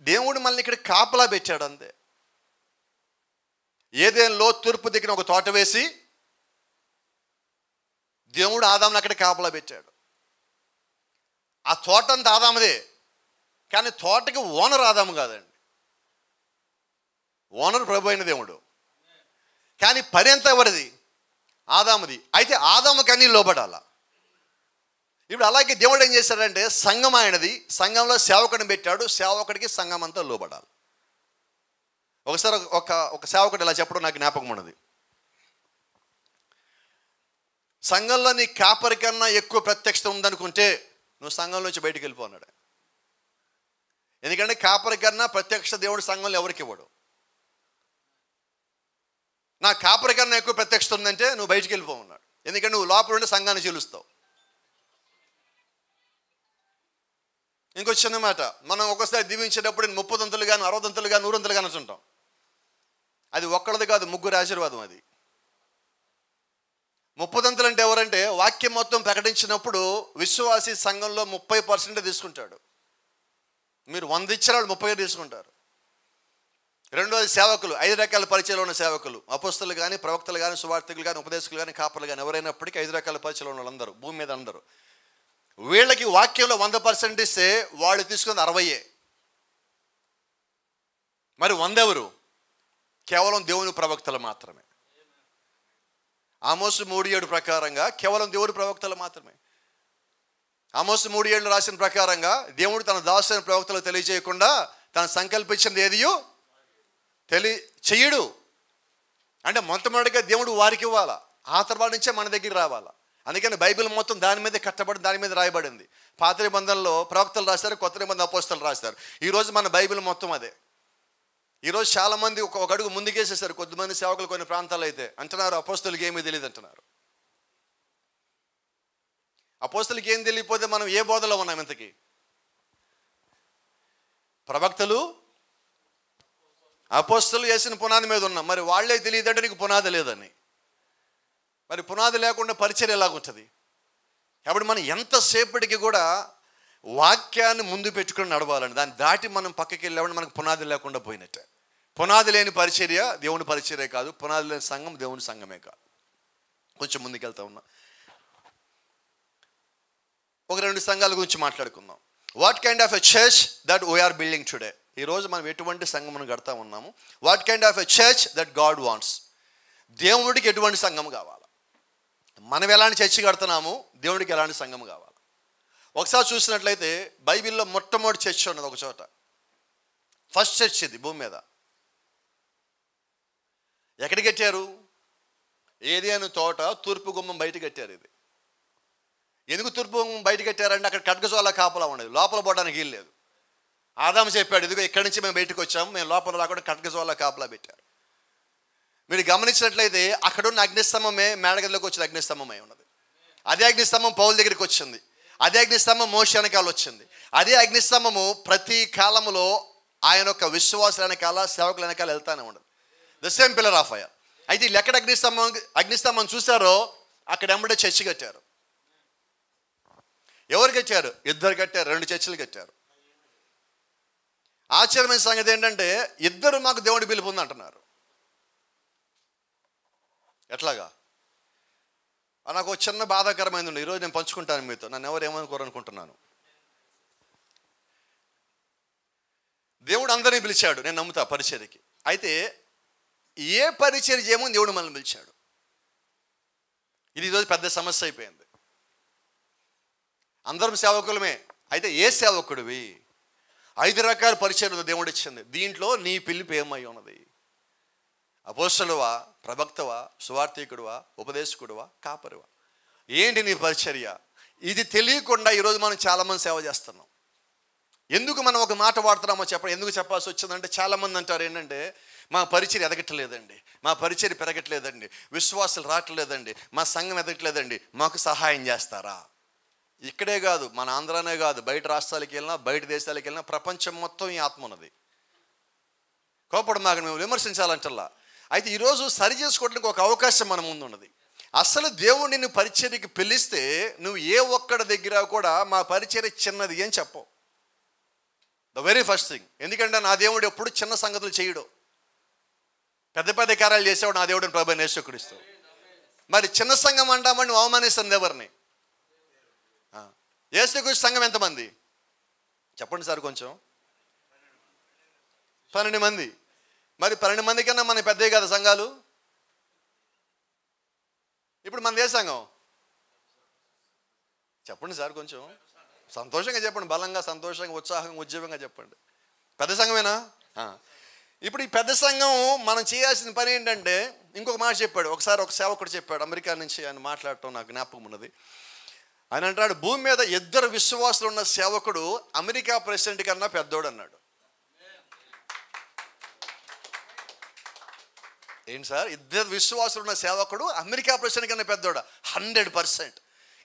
దేవుడు మనల్ని ఇక్కడ కాపలా పెట్టాడు అంతే. ఏదేన్లో తూర్పు దిక్కున ఒక తోట వేసి దేవుడు ఆదాముని అక్కడ కాపలా పెట్టాడు. ఆ తోట అంతా ఆదాముదే, కానీ తోటకి ఓనర్ ఆదాము కాదండి, ఓనర్ ప్రభు అయిన దేవుడు. కానీ పని అంతా ఎవరిది? ఆదాముది. అయితే ఆదాముకి అన్నీ లోబడాల. ఇప్పుడు అలాగే దేవుడు ఏం చేశాడంటే సంఘం ఆయనది, సంఘంలో సేవకుడిని పెట్టాడు, సేవకుడికి సంఘం అంతా లోబడాలి. ఒకసారి ఒక సేవకుడు ఇలా చెప్పడం నాకు జ్ఞాపకం ఉన్నది. సంఘంలో నీ కాపరి కన్నా ఎక్కువ ప్రత్యక్షత ఉందనుకుంటే నువ్వు సంఘంలో నుంచి బయటికి వెళ్ళిపోన్నాడు. ఎందుకంటే కాపరి కన్నా ప్రత్యక్ష దేవుడు సంఘంలో ఎవరికి ఇవ్వడు. నా కాపరి కన్నా ఎక్కువ ప్రత్యక్షత ఉందంటే నువ్వు బయటికి వెళ్ళిపోమన్నాడు. ఎందుకంటే నువ్వు లోపల ఉండి సంఘాన్ని చీలుస్తావు. ఇంకో చిన్న మాట, మనం ఒకసారి దీవించేటప్పుడు 30 దంతులు కానీ 60 దంతులు కానీ 100 దంతులు కానీ అంటుంటాం. అది ఒక్కళ్ళది కాదు, ముగ్గురు ఆశీర్వాదం. అది 30 దంతులు అంటే ఎవరంటే వాక్యం మొత్తం ప్రకటించినప్పుడు విశ్వాసి సంఘంలో 30% తీసుకుంటాడు. మీరు 100 ఇచ్చిన వాళ్ళు 30 తీసుకుంటారు. రెండోది సేవకులు, 5 రకాల పరిచయంలో ఉన్న సేవకులు, అపోస్తలు కానీ, ప్రవక్తలు కానీ, సువార్థికులు కానీ, ఉపదేశకులు కానీ, కాపర్లు కానీ, ఎవరైనప్పటికీ 5 రకాల పరిచయంలో ఉన్న వాళ్ళందరూ భూమి మీద అందరూ. వీళ్ళకి వాక్యంలో 100% ఇస్తే వాళ్ళు తీసుకుంది 60. మరి 100 ఎవరు? కేవలం దేవుని ప్రవక్తలు మాత్రమే. ఆమోసు 3:7 ప్రకారంగా కేవలం దేవుని ప్రవక్తలు మాత్రమే. ఆమోసు 3:7 రాసిన ప్రకారంగా దేవుడు తన దాసుని ప్రవక్తలకు తెలియజేయకుండా తను సంకల్పించింది ఏదియో చెయ్యడు. అంటే మొట్టమొదటిగా దేవుడు వారికి ఇవ్వాలా, ఆ తర్వాత నుంచే మన దగ్గరికి రావాలా. అందుకని బైబిల్ మొత్తం దాని మీద కట్టబడి దాని మీద రాయబడింది. పాత నిబంధనలో ప్రవక్తలు రాశారు, కొత్త నిబంధన అపోస్తలు రాశారు. ఈరోజు మన బైబిల్ మొత్తం అదే. ఈరోజు చాలామంది ఒక అడుగు ముందుకేసేసారు. కొద్దిమంది సేవకులు కొన్ని ప్రాంతాలు అయితే అంటున్నారు అపోస్తలుకి ఏమీ తెలియదు అంటున్నారు. అపోస్తలుకి ఏం తెలియకపోతే మనం ఏ బోధలో ఉన్నాం ఇంతకీ? ప్రవక్తలు, అపోస్తలు వేసిన పునాది మీద ఉన్నాం. మరి వాళ్ళే తెలియదంటే నీకు పునాది లేదని. మరి పునాది లేకుండా పరిచర్య ఎలాగుంటుంది? కాబట్టి మనం ఎంతసేపటికి కూడా వాక్యాన్ని ముందు పెట్టుకుని నడవాలని, దాన్ని దాటి మనం పక్కకి వెళ్ళామని మనకు పునాది లేకుండా పోయినట్టే. పునాది లేని పరిచర్య దేవుని పరిచర్య కాదు, పునాది లేని సంఘం దేవుని సంఘమే కాదు. కొంచెం ముందుకెళ్తా ఉన్నా. ఒక 2 సంఘాల గురించి మాట్లాడుకుందాం. What kind of a church that we are building today? ఈరోజు మనం ఎటువంటి సంఘమును కడతా ఉన్నాము? What kind of a church that God wants? దేవుడికి ఎటువంటి సంఘం కావాలి? మనం ఎలాంటి చర్చి కడుతున్నాము, దేవుడికి ఎలాంటి సంఘం కావాలి? ఒకసారి చూసినట్లయితే బైబిల్లో మొట్టమొదటి చర్చ్ ఉన్నది ఒక చోట. ఫస్ట్ చర్చ్ ఇది భూమి మీద. ఎక్కడ కట్టారు? ఏదేను తోట తూర్పు గుమ్మం బయట కట్టారు. ఇది ఎందుకు తూర్పు గుమ్మం బయట కట్టారంటే అక్కడ ఖడ్గజోల కాపలా ఉండేది, లోపల పోవడానికి వీలు లేదు. ఆదాము చెప్పాడు, ఇదిగో ఇక్కడి నుంచి మేము బయటకు వచ్చాము, మేము లోపల రాకుండా ఖడ్గజోల కాపలా పెట్టారు. మీరు గమనించినట్లయితే అక్కడున్న అగ్నిస్తంభమే మేడగదిలోకి వచ్చిన అగ్నిస్తంభమై ఉన్నది. అదే అగ్నిస్తంభం పౌలు దగ్గరికి వచ్చింది. అదే అగ్నిస్తంభం మోషే వెనకాల వచ్చింది. అదే అగ్నిస్తంభము ప్రతి కాలంలో ఆయన యొక్క విశ్వాసుల వెనకాల, సేవకుల వెనకాల వెళ్తానే ఉండదు. The same pillar of fire. అయితే వీళ్ళు ఎక్కడ అగ్నిస్తంభం చూసారో అక్కడ ఎంబడే చర్చి కట్టారు. ఎవరు కట్టారు? 2 కట్టారు, 2 చర్చిలు కట్టారు. ఆశ్చర్యమైన సంగతి ఏంటంటే 2 మాకు దేవుడి పిలుపు ఉంది అంటున్నారు. ఎట్లాగా? నాకు ఒక చిన్న బాధాకరమైంది ఉంది. ఈరోజు నేను పంచుకుంటాను మీతో. నన్ను ఎవరు ఏమనుకోరనుకుంటున్నాను. దేవుడు అందరినీ పిలిచాడు, నేను నమ్ముతా పరిచర్యకి. అయితే ఏ పరిచర్య చేయమని దేవుడు మనల్ని పిలిచాడు? ఇది ఈరోజు పెద్ద సమస్య అయిపోయింది. అందరం సేవకులమే. అయితే ఏ సేవకుడివి? 5 రకాల పరిచర్యలు దేవుడు ఇచ్చింది. దీంట్లో నీ పిలుపు ఏమై ఉన్నది? అపోస్తలువా, ప్రవక్తవా, సువార్థికుడువా, ఉపదేశకుడువా, కాపరివా? ఏంటి నీ పరిచర్య? ఇది తెలియకుండా ఈరోజు మనం చాలామంది సేవ చేస్తున్నాం. ఎందుకు మనం ఒక మాట వాడుతున్నామో చెప్పండి. ఎందుకు చెప్పాల్సి వచ్చిందంటే చాలామంది అంటారు ఏంటంటే, మా పరిచర్య ఎదగట్లేదండి, మా పరిచర్య పెరగట్లేదండి, విశ్వాసాలు రావట్లేదండి, మా సంఘం ఎదగట్లేదండి, మాకు సహాయం చేస్తారా? ఇక్కడే కాదు, మన ఆంధ్రానే కాదు, బయట రాష్ట్రాలకు వెళ్ళినా, బయట దేశాలకు వెళ్ళినా, ప్రపంచం మొత్తం ఈ ఆత్మ ఉన్నది. కోపడు మాకు మేము విమర్శించాలంటల్లా. అయితే ఈరోజు సరి చేసుకోవడానికి ఒక అవకాశం మన ముందు ఉన్నది. అసలు దేవుడు నిన్ను పరిచర్యకి పిలిస్తే నువ్వు ఏ ఒక్కడి దగ్గర కూడా మా పరిచర్య చిన్నది అని చెప్పవు. The very first thing. ఎందుకంటే నా దేవుడు ఎప్పుడు చిన్న సంగతులు చేయడు. పెద్ద పెద్ద కార్యాలు చేసేవాడు నా దేవుడిని ప్రభువైన యేసుక్రీస్తు. మరి చిన్న సంఘం అంటామని నువ్వు అవమానిస్తుంది ఎవరిని? యేసుక్రీస్తు సంఘం ఎంతమంది చెప్పండి సార్? కొంచెం 12 మంది. మరి 12 మంది కన్నా మన పెద్దవి కదా సంఘాలు. ఇప్పుడు మనది ఏ సంఘం చెప్పండి సార్? కొంచెం సంతోషంగా చెప్పండి, బలంగా, సంతోషంగా, ఉత్సాహంగా, ఉద్యోగంగా చెప్పండి. పెద్ద సంఘమేనా? ఇప్పుడు ఈ పెద్ద సంఘం మనం చేయాల్సిన పని ఏంటంటే, ఇంకొక మాట చెప్పాడు. ఒకసారి ఒక సేవకుడు చెప్పాడు, అమెరికా నుంచి ఆయన మాట్లాడటం నాకు జ్ఞాపకం ఉన్నది. ఆయన అంటాడు, భూమి మీద 2 విశ్వాసులు ఉన్న సేవకుడు అమెరికా ప్రెసిడెంట్ కన్నా పెద్దోడు అన్నాడు. ఏంటి సార్? 2 విశ్వాసులు ఉన్న సేవకుడు అమెరికా ప్రెసిడెంట్ కన్నా పెద్దోడా? 100%.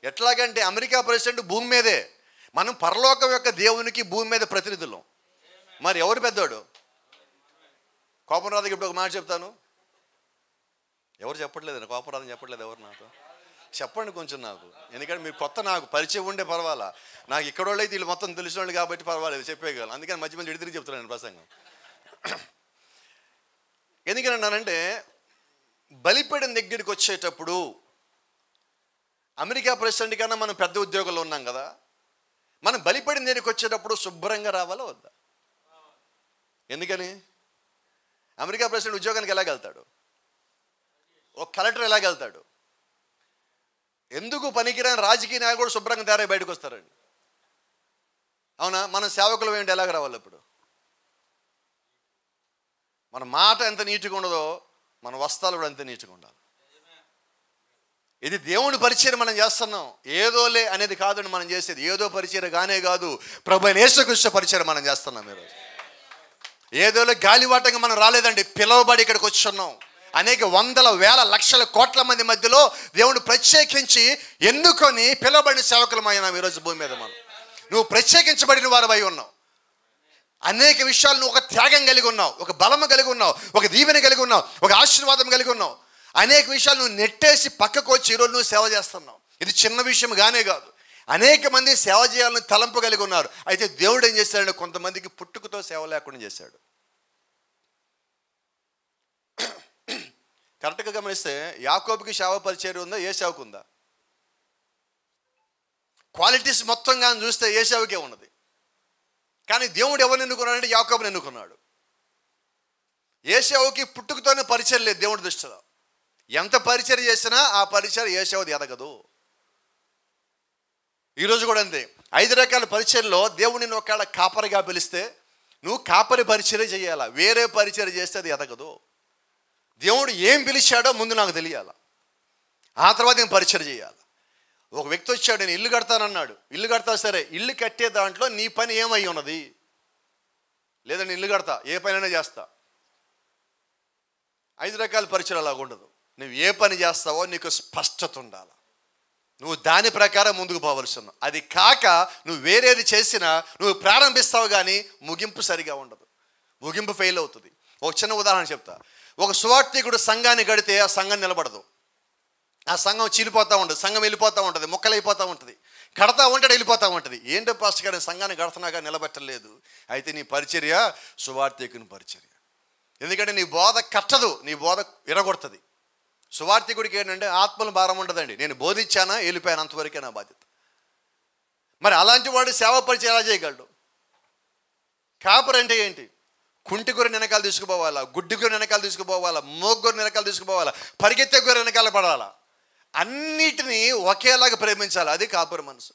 ఎట్లాగంటే అమెరికా ప్రెసిడెంట్ భూమి మీదే, మనం పరలోకం యొక్క దేవునికి భూమి మీద ప్రతినిధులం. మరి ఎవరు పెద్దోడు? కోపం రాధకి ఇప్పుడు ఒక మాట చెప్తాను. ఎవరు చెప్పట్లేదు, కోపం రాధని చెప్పట్లేదు ఎవరు నాతో? చెప్పండి కొంచెం నాకు, ఎందుకంటే మీరు కొత్త, నాకు పరిచయం ఉండే పర్వాలా. నాకు ఇక్కడ వాళ్ళు అయితే వీళ్ళు మొత్తం తెలిసిన వాళ్ళు కాబట్టి పర్వాలేదు, చెప్పేయగలను. అందుకని మధ్య మధ్య తిరిగి చెప్తున్నాను ప్రసంగం. ఎందుకన్నానంటే, బలిపీఠం దగ్గరికి వచ్చేటప్పుడు అమెరికా ప్రెసిడెంట్ కన్నా మనం పెద్ద ఉద్యోగంలో ఉన్నాం కదా, మనం బలిపీఠం దగ్గరికి వచ్చేటప్పుడు శుభ్రంగా రావాలా వద్దా? ఎందుకని? అమెరికా ప్రెసిడెంట్ ఉద్యోగానికి ఎలాగెళ్తాడు? ఒక కలెక్టర్ ఎలాగెళ్తాడు? ఎందుకు పనికిరాని రాజకీయ నాయకులు కూడా శుభ్రంగా తయారై బయటకు వస్తారండి. అవునా? మన సేవకులు ఏంటి ఎలాగ రావాలి? ఇప్పుడు మన మాట ఎంత నీట్గా ఉండదో మన వస్త్రాలు కూడా అంతే నీట్గా ఉండాలి. ఇది దేవుని పరిచయం మనం చేస్తున్నాం. ఏదోలే అనేది కాదండి మనం చేసేది. ఏదో పరిచయం గానే కాదు, ప్రభువైన యేసుక్రీస్తు పరిచయం మనం చేస్తున్నాం ఈరోజు. ఏదోలే గాలివాటంగా మనం రాలేదండి, పిలవబడి ఇక్కడికి వచ్చున్నాం. అనేక వందల వేల లక్షల కోట్ల మంది మధ్యలో దేవుడు ప్రత్యేకించి ఎన్నుకొని పిలవబడిన సేవకులమైనాం ఈరోజు భూమి మీద. మనం నువ్వు ప్రత్యేకించబడిన వారు అయి ఉన్నావు. అనేక విషయాలు నువ్వు ఒక త్యాగం కలిగి ఉన్నావు, ఒక బలము కలిగి ఉన్నావు, ఒక దీవెన కలిగి ఉన్నావు, ఒక ఆశీర్వాదం కలిగి ఉన్నావు. అనేక విషయాలు నువ్వు నెట్టేసి పక్కకు వచ్చి ఈరోజు నువ్వు సేవ చేస్తున్నావు. ఇది చిన్న విషయం గానే కాదు. అనేక మంది సేవ చేయాలని తలంపు కలిగి ఉన్నారు. అయితే దేవుడు ఏం చేశాడంటే కొంతమందికి పుట్టుకతో సేవ లేకుండా చేశాడు. కరెక్ట్గా గమనిస్తే యాకోబుకి సేవ పరిచర్య ఉందా, ఏశావుకు ఉందా? క్వాలిటీస్ మొత్తంగా చూస్తే ఏశావుకే ఉన్నది. కానీ దేవుడు ఎవరిని ఎన్నుకున్నాడంటే యాకోబుని ఎన్నుకున్నాడు. ఏశావుకి పుట్టుకతోనే పరిచయం లేదు దేవుడి దృష్టిలో. ఎంత పరిచయం చేసినా ఆ పరిచయం ఏశావుది ఎదగదు. ఈరోజు కూడా అంతే. 5 రకాల పరిచయంలో దేవుడు నిన్ను ఒకవేళ కాపరిగా పిలిస్తే నువ్వు కాపరి పరిచయం చేయాలా, వేరే పరిచయం చేస్తే అది ఎదగదు. దేవుడు ఏం పిలిచాడో ముందు నాకు తెలియాలి, ఆ తర్వాత నేను పరిచయం చేయాలి. ఒక వ్యక్తి వచ్చాడు, నేను ఇల్లు కడతానన్నాడు. ఇల్లు కడతా, సరే, ఇల్లు కట్టే దాంట్లో నీ పని ఏమై ఉన్నది? లేదా నేను ఇల్లు కడతా, ఏ పనైనా చేస్తా. 5 రకాల పరిచయం అలాగ ఉండదు. నువ్వు ఏ పని చేస్తావో నీకు స్పష్టత ఉండాలి. నువ్వు దాని ప్రకారం ముందుకు పోవలసి ఉన్నావు. అది కాక నువ్వు వేరేది చేసినా నువ్వు ప్రారంభిస్తావు కానీ ముగింపు సరిగా ఉండదు, ముగింపు ఫెయిల్ అవుతుంది. ఒక చిన్న ఉదాహరణ చెప్తా. ఒక సువార్థికుడు సంఘాన్ని కడితే ఆ సంఘం నిలబడదు. ఆ సంఘం చీలిపోతూ ఉంటుంది, సంఘం వెళ్ళిపోతూ ఉంటుంది, ముక్కలైపోతూ ఉంటుంది. కడతా ఉంటాడు, వెళ్ళిపోతూ ఉంటుంది. ఏంటో పాస్టర్ గారు సంఘాన్ని కడుతున్నాగా నిలబెట్టలేదు. అయితే నీ పరిచర్య సువార్థికుని పరిచర్య. ఎందుకంటే నీ బోధ కట్టదు, నీ బోధ విరగొడుతుంది. సువార్థికుడికి ఏంటంటే ఆత్మల భారం ఉండదండి. నేను బోధించానా, వెళ్ళిపోయాను, అంతవరకే నా బాధ్యత. మరి అలాంటి వాడు సేవ పరిచయం ఎలా చేయగలడు? కాపరి అంటే ఏంటి? కుంటి గొర్రె వెనకాల తీసుకుపోవాలా, గుడ్డి గొర్రె వెనకాల తీసుకుపోవాలా, మోగ్గొర్రె వెనకాల తీసుకుపోవాలా, పరిగెత్తే గొర్రె వెనకాల పడాలా, అన్నిటినీ ఒకేలాగా ప్రేమించాలి. అది కాపరి మనసు.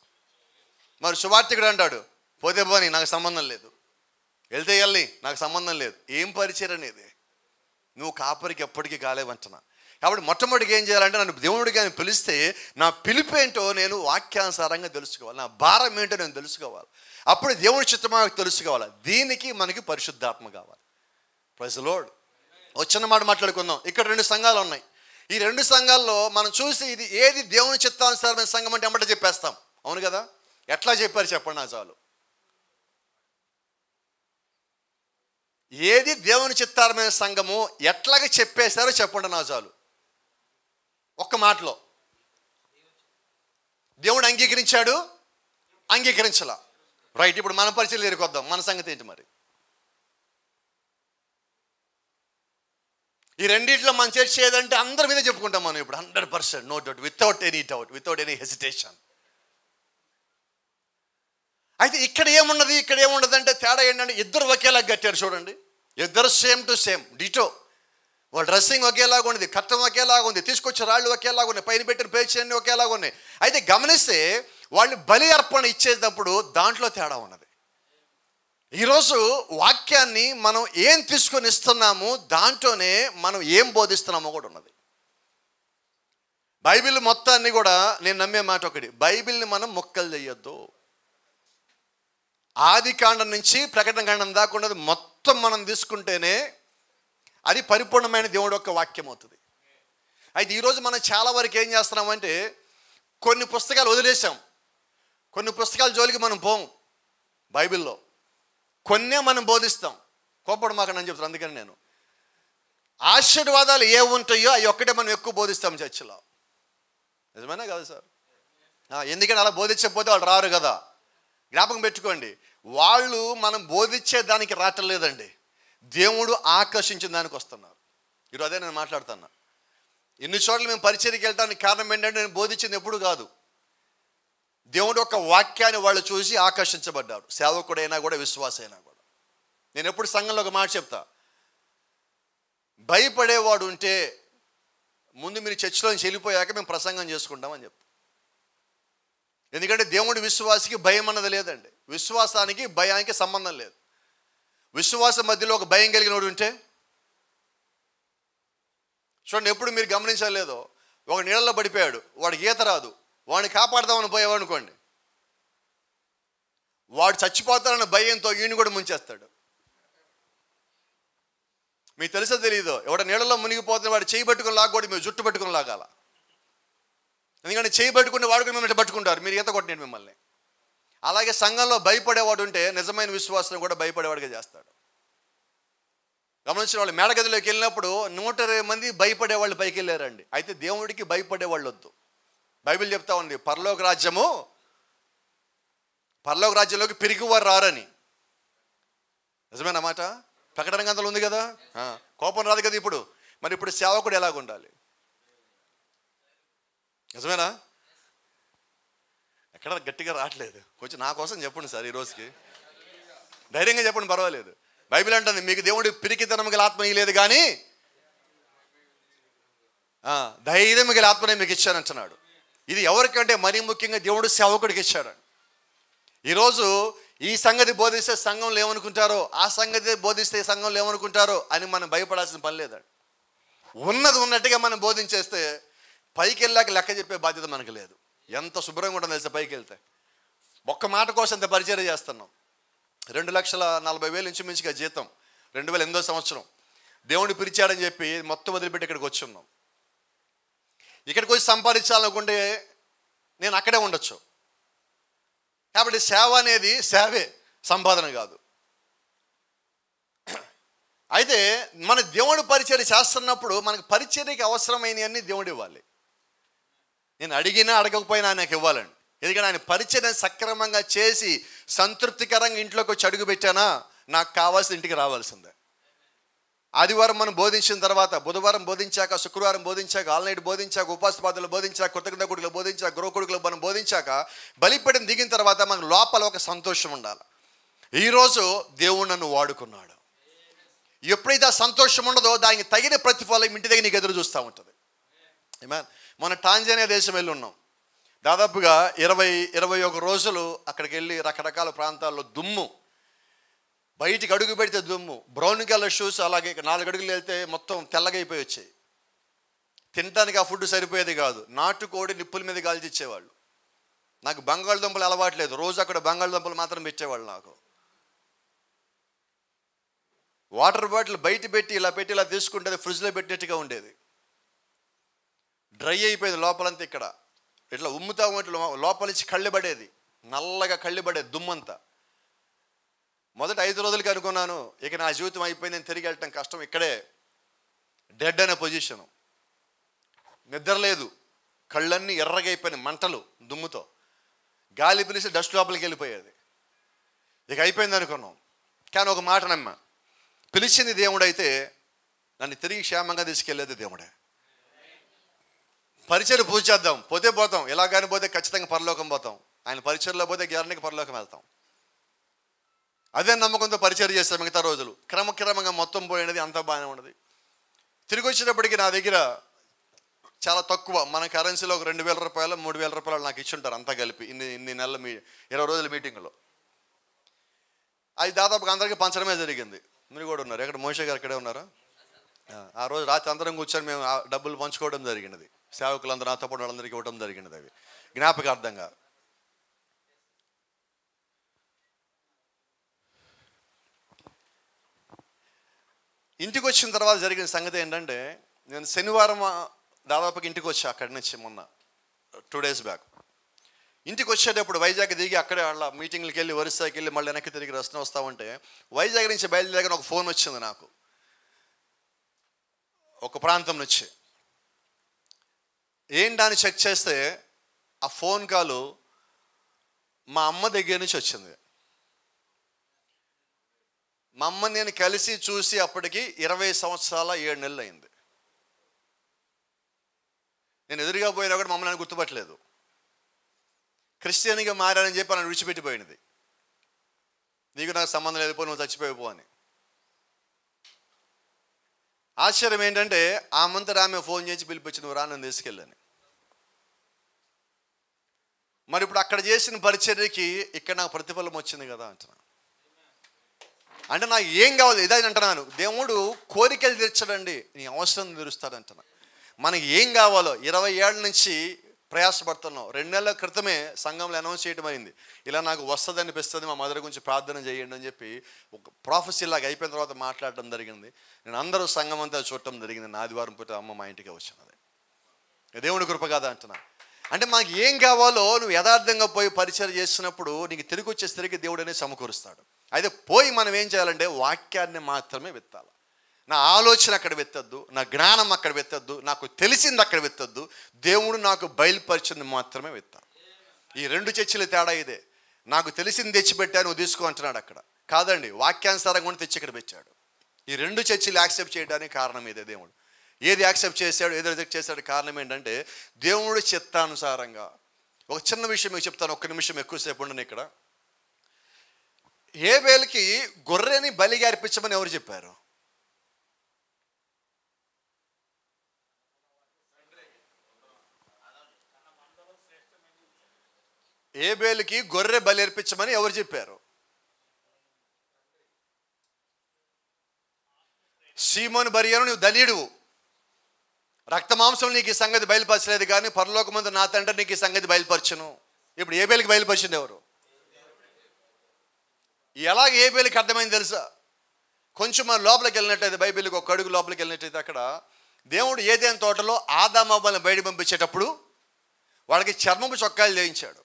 మరి సువార్థికుడు అంటాడు, పోతే పోని నాకు సంబంధం లేదు, వెళ్తే వెళ్ళి నాకు సంబంధం లేదు. ఏం పరిచయం అనేది? నువ్వు కాపరికి ఎప్పటికీ కాలేవంటున్నా. కాబట్టి మొట్టమొదటిగా ఏం చేయాలంటే, నన్ను దేవుడికి అని పిలిస్తే నా పిలుపు ఏంటో నేను వాక్యానుసారంగా తెలుసుకోవాలి, నా భారం ఏంటో నేను తెలుసుకోవాలి. అప్పుడు దేవుడి చిత్తమో తెలుసుకోవాలి. దీనికి మనకి పరిశుద్ధాత్మ కావాలి. Praise the Lord. వచ్చిన మాట మాట్లాడుకుందాం. ఇక్కడ 2 సంఘాలు ఉన్నాయి. ఈ 2 సంఘాల్లో మనం చూసి ఇది ఏది దేవుని చిత్తానుసారమైన సంఘం అంటే అమ్మట చెప్పేస్తాం. అవును కదా? ఎట్లా చెప్పారు చెప్పండి నా చాలు. ఏది దేవుని చిత్తారమైన సంఘము ఎట్లాగా చెప్పేశారో చెప్పండి నా చాలు. ఒక్క మాటలో. దేవుడు అంగీకరించాడు, అంగీకరించలా. రైట్. ఇప్పుడు మన పరిచయం ఎరుకొద్దాం. మన సంగతి ఏంటి మరి? ఈ రెండిట్లో మన చర్చ ఏదంటే అందరి మీద చెప్పుకుంటాం మనం ఇప్పుడు 100%, no doubt, without any doubt, without any hesitation. అయితే ఇక్కడ ఏమున్నది, ఇక్కడ ఏముండదు అంటే తేడా ఏంటంటే ఇద్దరు ఒకేలాగా కట్టారు. చూడండి, ఇద్దరు సేమ్ టు సేమ్ డిటో. వాళ్ళ డ్రెస్సింగ్ ఒకేలాగా ఉంది, కట్టం ఒకేలాగా ఉంది, తీసుకొచ్చే రాళ్ళు ఒకేలాగా ఉన్నాయి, పైన పెట్టిన పేచీ అన్నీ ఒకేలాగా ఉన్నాయి. అయితే గమనిస్తే వాళ్ళు బలి అర్పణ ఇచ్చేటప్పుడు దాంట్లో తేడా ఉన్నది. ఈరోజు వాక్యాన్ని మనం ఏం తీసుకొని ఇస్తున్నాము, దాంట్లోనే మనం ఏం బోధిస్తున్నామో కూడా ఉన్నది. బైబిల్ మొత్తాన్ని కూడా నేను నమ్మే మాట ఒకటి, బైబిల్ని మనం మొక్కలు చేయొద్దు. ఆది కాండం నుంచి ప్రకటన కాండం దాకా ఉన్నది మొత్తం మనం తీసుకుంటేనే అది పరిపూర్ణమైన దేవుడు యొక్క వాక్యం అవుతుంది. అయితే ఈరోజు మనం చాలా వరకు ఏం చేస్తున్నామంటే కొన్ని పుస్తకాలు వదిలేసాం, కొన్ని పుస్తకాల జోలికి మనం పోము. బైబిల్లో కొన్నే మనం బోధిస్తాం. కోపడు మాకని చెప్తాను. అందుకని నేను ఆశీర్వాదాలు ఏ ఉంటాయో అవి ఒక్కటే మనం ఎక్కువ బోధిస్తాం చర్చిలో. నిజమేనా కదా సార్? ఎందుకంటే అలా బోధించకపోతే వాళ్ళు రారు కదా. జ్ఞాపకం పెట్టుకోండి, వాళ్ళు మనం బోధించే దానికి రావట్లేదండి, దేవుడు ఆకర్షించిన దానికి వస్తున్నారు. ఈరోజు అదే నేను మాట్లాడుతున్నా. ఎన్ని చోట్ల మేము పరిచర్యకి వెళ్ళడానికి కారణం ఏంటంటే నేను బోధించింది ఎప్పుడు కాదు, దేవుడు యొక్క వాక్యాన్ని వాళ్ళు చూసి ఆకర్షించబడ్డారు. సేవకుడైనా కూడా, విశ్వాసైనా కూడా. నేను ఎప్పుడు సంఘంలో ఒక మాట చెప్తా, భయపడేవాడు ఉంటే ముందు మీరు చర్చిలోంచి వెళ్ళిపోయాక మేము ప్రసంగం చేసుకుంటామని చెప్తాం. ఎందుకంటే దేవుడి విశ్వాసికి భయం అన్నది లేదండి, విశ్వాసానికి భయానికి సంబంధం లేదు. విశ్వాసం మధ్యలో ఒక భయం కలిగినోడు ఉంటే చూడండి, ఎప్పుడు మీరు గమనించలేదో, ఒక నీళ్ళలో పడిపోయాడు, వాడికి ఈత రాదు, వాడిని కాపాడదామని పోయావు అనుకోండి, వాడు చచ్చిపోతాడన్న భయంతో ఈయన కూడా ముంచేస్తాడు. మీకు తెలుసో తెలియదో, ఎవడ నీళ్ళలో మునిగిపోతే వాడు చేయి పట్టుకుని లాగకూడదు, మీరు జుట్టు పట్టుకుని లాగాల. ఎందుకంటే చేయి పట్టుకుని వాడు కూడా మిమ్మల్ని పట్టుకుంటారు, మీరు ఈత కొట్టినట్టు మిమ్మల్ని. అలాగే సంఘంలో భయపడేవాడు ఉంటే నిజమైన విశ్వాసం కూడా భయపడేవాడిగా చేస్తాడు. గమనించిన వాళ్ళు మేడగదిలోకి వెళ్ళినప్పుడు 120 మంది భయపడేవాళ్ళు పైకి వెళ్ళారండి. అయితే దేవుడికి భయపడేవాళ్ళు వద్దు. బైబిల్ చెప్తా ఉంది పరలోక రాజ్యంలోకి పిరికివారు రారని. నిజమేనమాట? ప్రకటన గ్రంథంలో ఉంది కదా. కోపం రాదు కదా ఇప్పుడు. మరి ఇప్పుడు సేవకుడు ఎలాగ ఉండాలి? నిజమేనా? ఎక్కడ గట్టిగా రావట్లేదు. కొంచెం నా కోసం చెప్పండి సార్. ఈ రోజుకి ధైర్యంగా చెప్పండి, పర్వాలేదు. బైబిల్ అంటుంది మీకు దేవుడు పిరికితనం గల ఆత్మ ఇవ్వలేదు కానీ ధైర్యం గల ఆత్మనే మీకు ఇచ్చానంటున్నాడు. ఇది ఎవరికంటే మరీ ముఖ్యంగా దేవుడు సేవకుడికి ఇచ్చాడు. ఈరోజు ఈ సంగతి బోధిస్తే సంఘంలో ఏమనుకుంటారో, ఆ సంగతి బోధిస్తే సంఘంలో ఏమనుకుంటారో అని మనం భయపడాల్సిన పని లేదండి. ఉన్నది ఉన్నట్టుగా మనం బోధించేస్తే పైకి వెళ్ళాక లెక్క చెప్పే బాధ్యత మనకు లేదు. ఎంత శుభ్రంగా ఉంటుంది తెలిసి పైకి వెళ్తే. ఒక్క మాట కోసం ఎంత పరిచయం చేస్తున్నాం. 2,40,000 ఇంచుమించుగా జీతం. 2008వ సంవత్సరం దేవుడు పిలిచాడని చెప్పి మొత్తం వదిలిపెట్టి ఇక్కడికి వచ్చి ఉన్నాం. ఇక్కడికి వచ్చి సంపాదించాలనుకుంటే నేను అక్కడే ఉండొచ్చు. కాబట్టి సేవ అనేది సేవే, సంపాదన కాదు. అయితే మన దేవుడు పరిచర్య చేస్తున్నప్పుడు మనకు పరిచర్యకి అవసరమైనవన్నీ దేవుడు ఇవ్వాలి. నేను అడిగినా అడగకపోయినా ఆయనకు ఇవ్వాలండి. ఎందుకంటే ఆయన పరిచర్య సక్రమంగా చేసి సంతృప్తికరంగా ఇంట్లోకి వచ్చి అడుగు పెట్టానా నాకు కావాల్సిన ఇంటికి రావాల్సిందే. ఆదివారం మనం బోధించిన తర్వాత, బుధవారం బోధించాక, శుక్రవారం బోధించాక, ఆల్నైట్ బోధించాక, ఉపాస పాదలు బోధించాక, కృతజ్ఞత కొడుకులు బోధించాక, గృహ కొడుకులు మనం బోధించాక, బలిపీఠం దిగిన తర్వాత మనకు లోపల ఒక సంతోషం ఉండాలి. ఈరోజు దేవుడు నన్ను వాడుకున్నాడు. ఎప్పుడైతే ఆ సంతోషం ఉండదో దానికి తగిన ప్రతిఫలం ఇంటి దగ్గర నీకు ఎదురు చూస్తూ ఉంటుంది. మన టాంజానియా దేశం వెళ్ళి ఉన్నాం. దాదాపుగా 21 రోజులు అక్కడికి వెళ్ళి రకరకాల ప్రాంతాల్లో దుమ్ము, బయటికి అడుగు పెడితే దుమ్ము, బ్రౌన్ కలర్ షూస్, అలాగే 4 అడుగులు వెళ్తే మొత్తం తెల్లగా అయిపోయి వచ్చాయి. తినడానికి ఆ ఫుడ్ సరిపోయేది కాదు. నాటుకోడి నిప్పుల మీద కాల్చి ఇచ్చేవాళ్ళు. నాకు బంగాళదుంపలు అలవాట్లేదు, రోజు అక్కడ బంగాళదుంపలు మాత్రం పెట్టేవాళ్ళు. నాకు వాటర్ బాటిల్ బయట పెట్టి ఇలా తీసుకుంటే ఫ్రిడ్జ్లో పెట్టినట్టుగా ఉండేది. డ్రై అయిపోయేది లోపలంతా. ఇక్కడ ఇట్లా ఉమ్ముతా లోపల నుంచి కళ్ళిపడేది, నల్లగా కళ్ళిపడేది దుమ్మంతా. మొదట 5 రోజులకి అనుకున్నాను ఇక నా జీవితం అయిపోయింది, నేను తిరిగి వెళ్ళటం కష్టం, ఇక్కడే డెడ్ అనే పొజిషను. నిద్ర లేదు, కళ్ళన్నీ ఎర్రగా అయిపోయినాయి, మంటలు దుమ్ముతో, గాలి పిలిచి డస్ట్ లోపలికి వెళ్ళిపోయేది. ఇక అయిపోయింది అనుకున్నాం. కానీ ఒక మాట నమ్మ, పిలిచింది దేవుడు అయితే నన్ను తిరిగి క్షేమంగా తీసుకెళ్ళేది దేవుడే. పరిచయం పూజ చేద్దాం, పోతే పోతాం, ఎలాగని పోతే ఖచ్చితంగా పరలోకం పోతాం. ఆయన పరిచయంలో పోతే గ్యారంటీకి పరలోకం వెళ్తాం. అదే నమ్మకంతో పరిచయం చేస్తాం. మిగతా రోజులు క్రమక్రమంగా మొత్తం పోయినది, అంతా బాగానే ఉన్నది. తిరిగి వచ్చేటప్పటికి నా దగ్గర చాలా తక్కువ, మన కరెన్సీలో ఒక 2,000 రూపాయలు 3,000 రూపాయలు నాకు ఇచ్చుంటారు అంతా కలిపి ఇన్ని నెలల 20 రోజుల మీటింగ్లో. అది దాదాపుగా అందరికీ పంచడమే జరిగింది. మీరు కూడా ఉన్నారు, ఎక్కడ మోషే గారు ఇక్కడే ఉన్నారా? ఆ రోజు రాత్రి అందరం కూర్చొని మేము డబ్బులు పంచుకోవడం జరిగినది. సేవకులందరూ నాతో పాటు వాళ్ళందరికీ ఇవ్వడం జరిగినది. అవి జ్ఞాపకార్థంగా. ఇంటికి వచ్చిన తర్వాత జరిగిన సంగతి ఏంటంటే, నేను శనివారం దాదాపుగా ఇంటికి వచ్చా. అక్కడి నుంచి మొన్న 2 days బ్యాక్ ఇంటికి వచ్చేటప్పుడు వైజాగ్ దిగి అక్కడే వాళ్ళ మీటింగ్లకి వెళ్ళి ఒరిస్సాకి వెళ్ళి మళ్ళీ వెనక్కి తిరిగి రసన వస్తూ ఉంటే వైజాగ్ నుంచి బయలుదేరగానే ఒక ఫోన్ వచ్చింది నాకు, ఒక ప్రాంతం నుంచి. ఏంటని చెక్ చేస్తే ఆ ఫోన్ కాలు మా అమ్మ దగ్గర నుంచి వచ్చింది. మా అమ్మ నేను కలిసి చూసి అప్పటికి 20 సంవత్సరాల 7 నెలలు అయింది. నేను ఎదురుగా పోయినా కూడా మమ్మల్ని గుర్తుపట్టలేదు. క్రిస్టియన్గా మారానని చెప్పి నన్ను విడిచిపెట్టిపోయినది. నీకు నాకు సంబంధం లేదు, పో, నువ్వు చచ్చిపోయిపో అని. ఆశ్చర్యం ఏంటంటే ఆమంతటా ఆమె ఫోన్ చేసి పిలిపించి నువ్వు రా, నన్ను తీసుకెళ్ళని. మరి ఇప్పుడు అక్కడ చేసిన పరిచర్యకి ఇక్కడ నాకు ప్రతిఫలం వచ్చింది కదా అంటున్నా. అంటే నాకు ఏం కావాలి ఇదే అంటున్నాను. దేవుడు కోరికలు తీర్చడండి, నీ అవసరం తీరుస్తాడు అంటున్నా. మనకి ఏం కావాలో 20 ఏళ్ళ నుంచి ప్రయాసపడుతున్నాం. 2 నెలల క్రితమే సంఘంలో అనౌన్స్ చేయడం అయింది, ఇలా నాకు వస్తుంది అనిపిస్తుంది, మా మదర్ గురించి ప్రార్థన చేయండి అని చెప్పి ఒక ప్రాఫెసీ లాగా అయిపోయిన తర్వాత మాట్లాడటం జరిగింది. నేను అందరూ సంఘం అంతా చూడటం జరిగింది. నా ఆదివారం పూట అమ్మ మా ఇంటికి వచ్చినది. దేవుడి కృప కాదా అంటున్నా. అంటే మాకు ఏం కావాలో నువ్వు యథార్థంగా పోయి పరిచయం చేస్తున్నప్పుడు నీకు తిరిగి వచ్చేసరికి దేవుడు అనేది సమకూరుస్తాడు. అయితే పోయి మనం ఏం చేయాలంటే వాక్యాన్ని మాత్రమే విత్తాలి. నా ఆలోచన అక్కడ విత్తద్దు, నా జ్ఞానం అక్కడ విత్తద్దు, నాకు తెలిసింది అక్కడ విత్తద్దు, దేవుడు నాకు బయలుపరిచింది మాత్రమే విత్తాలి. ఈ రెండు చర్చల తేడా ఇదే. నాకు తెలిసింది తెచ్చిపెట్టాను నువ్వు తీసుకో అంటున్నాడు అక్కడ. కాదండి, వాక్యానుసారంగా కూడా తెచ్చి ఇక్కడ పెట్టాడు. ఈ రెండు చర్చలు యాక్సెప్ట్ చేయడానికి కారణం ఇదే. దేవుడు ఏది యాక్సెప్ట్ చేశాడు, ఏది రిజెక్ట్ చేశాడు, కారణం ఏంటంటే దేవుడు చిత్తానుసారంగా. ఒక చిన్న విషయం మీకు చెప్తాను, ఒక్క నిమిషం ఎక్కువసేపు ఉండను ఇక్కడ. హేబెలుకి గొర్రెని బలిగా అర్పించమని ఎవరు చెప్పారు? హేబెలుకి గొర్రె బలి అర్పించమని ఎవరు చెప్పారు? సీమోను బరియను, నువ్వు ధన్యుడు, రక్త మాంసం నీకు ఈ సంగతి బయలుపరచలేదు, కానీ పరలోకమందు నా తండ్రి నీకు ఈ సంగతి బయలుపరచును. ఇప్పుడు హేబెలుకి బయలుపరిచింది ఎవరు? ఎలాగ హేబెలుకి అర్థమైంది తెలుసా? కొంచెం మన లోపలికి వెళ్ళినట్టయితే, బైబిల్కి ఒక అడుగు లోపలికి వెళ్ళినట్టయితే, అక్కడ దేవుడు ఏదైనా తోటలో ఆదాము అవ్వలను బయట పంపించేటప్పుడు వాళ్ళకి చర్మపు చొక్కాలు చేయించాడు.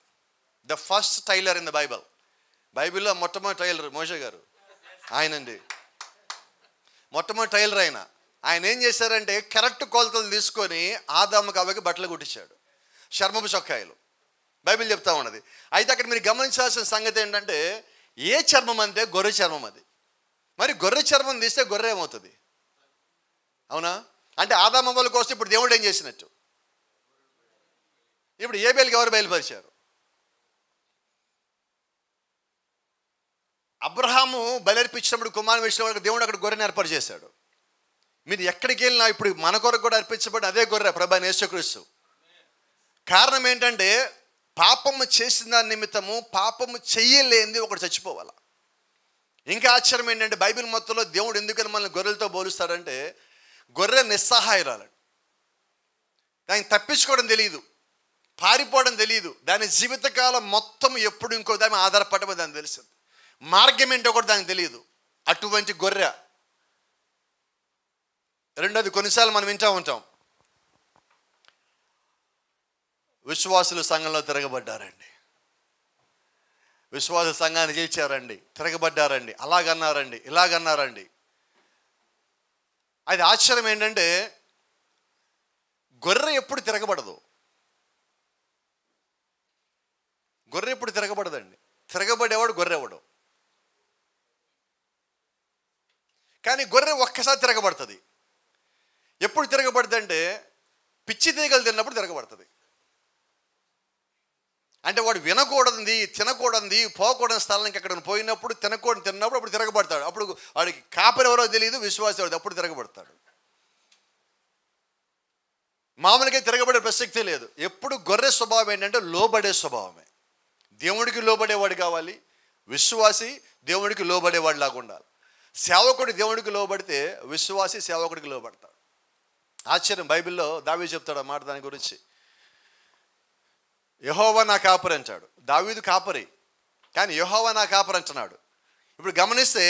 The first tailor in the బైబిల్లో మొట్టమొదటి టైలర్ మోషే గారు ఆయనండి. మొట్టమొదటి టైలర్ ఆయన ఏం చేశారంటే కరెక్ట్ కొలతలు తీసుకొని ఆదాముకి అవ్వకి బట్టలు కుట్టించాడు, చర్మపు చొక్కాయలు. బైబిల్ చెప్తా ఉన్నది. అయితే అక్కడ మీరు గమనించాల్సిన సంగతి ఏంటంటే, ఏ చర్మం అంటే గొర్రె చర్మం అది. మరి గొర్రె చర్మం తీస్తే గొర్రె ఏమవుతుంది? అవునా? అంటే ఆదాము అవ్వల కోసం ఇప్పుడు దేవుడు ఏం చేసినట్టు? ఇప్పుడు హేబెలుకి ఎవరు బయలుపరిచారు? అబ్రహాము బలర్పించినప్పుడు కుమారుని విషయంలో దేవుడు అక్కడ గొర్రెని ఏర్పాటు చేశాడు. మీరు ఎక్కడికి వెళ్ళినా ఇప్పుడు మన కొరకు కూడా అర్పించబడి అదే గొర్రె, ప్రభువైన యేసుక్రీస్తు. కారణం ఏంటంటే పాపము చేసిన దాని నిమిత్తము పాపము చెయ్యలేంది ఒకటి చచ్చిపోవాలి. ఇంకా ఆశ్చర్యం ఏంటంటే బైబిల్ మొత్తంలో దేవుడు ఎందుకని మనల్ని గొర్రెలతో పోలుస్తాడంటే, గొర్రె నిస్సహాయురాలు, దానికి తప్పించుకోవడం తెలియదు, పారిపోవడం తెలియదు, దాని జీవితకాలం మొత్తం ఎప్పుడు ఇంకో దాని ఆధారపడమని దానికి తెలుసు, మార్గం ఏంటో కూడా దానికి తెలియదు. అటువంటి గొర్రె. రెండోది, కొన్నిసార్లు మనం వింటూ ఉంటాం, విశ్వాసులు సంఘంలో తిరగబడ్డారండి, విశ్వాసుల సంఘాన్ని చేర్చారండి, తిరగబడ్డారండి, అలాగన్నారండి, ఇలాగన్నారండి. అది ఆశ్చర్యం ఏంటంటే గొర్రె ఎప్పుడు తిరగబడదు. గొర్రె ఎప్పుడు తిరగబడదండి. తిరగబడేవాడు గొర్రెవాడు. కానీ గొర్రె ఒక్కసారి తిరగబడుతుంది. ఎప్పుడు తిరగబడుతుంది అంటే పిచ్చి తీగలు తిన్నప్పుడు తిరగబడుతుంది. అంటే వాడు వినకూడదు, తినకూడదు, పోకూడని స్థలానికి ఎక్కడ పోయినప్పుడు తిన్నప్పుడు అప్పుడు తిరగబడతాడు. అప్పుడు వాడికి కాపరి ఎవరో తెలియదు, విశ్వాసం ఎవరో, అప్పుడు తిరగబడతాడు. మామూలుగా తిరగబడే ప్రసక్తి లేదు. ఎప్పుడు గొర్రె స్వభావం ఏంటంటే లోబడే స్వభావమే. దేవుడికి లోబడేవాడు కావాలి, విశ్వాసి దేవుడికి లోబడేవాడు లాగా ఉండాలి. సేవకుడు దేవుడికి లోబడితే విశ్వాసి సేవకుడికి లోబడతాడు. ఆశ్చర్యం, బైబిల్లో దావీదు చెప్తాడు ఆ మాట దాని గురించి. యెహోవా నా కాపరి అంటాడు. దావీదు కాపరి, కానీ యెహోవా నా కాపరి అంటున్నాడు. ఇప్పుడు గమనిస్తే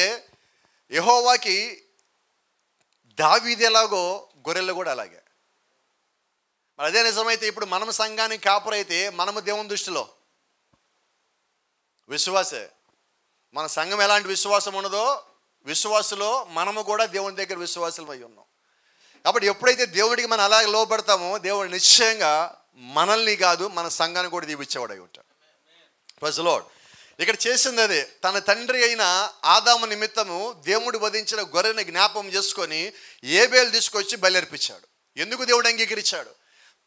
యెహోవాకి దావీదు ఎలాగో గొర్రెలు కూడా అలాగే. మరి అదే నిజమైతే ఇప్పుడు మనం సంఘానికి కాపరి అయితే మనము దేవుని దృష్టిలో విశ్వాసే. మన సంఘం ఎలాంటి విశ్వాసం ఉన్నదో విశ్వాసులో మనము కూడా దేవుని దగ్గర విశ్వాసులు అయి ఉన్నాం. కాబట్టి ఎప్పుడైతే దేవుడికి మనం అలాగే లోబడతామో దేవుడు నిశ్చయంగా మనల్ని కాదు మన సంఘాన్ని కూడా దీవించేవాడు అయి ఉంటాడు. Praise the Lord. ఇక్కడ చేసింది అదే. తన తండ్రి అయిన ఆదాము నిమిత్తము దేవుడు వధించిన గొర్రెని జ్ఞాపకం చేసుకొని హేబెలు తీసుకొచ్చి బలి. ఎందుకు దేవుడు అంగీకరించాడు?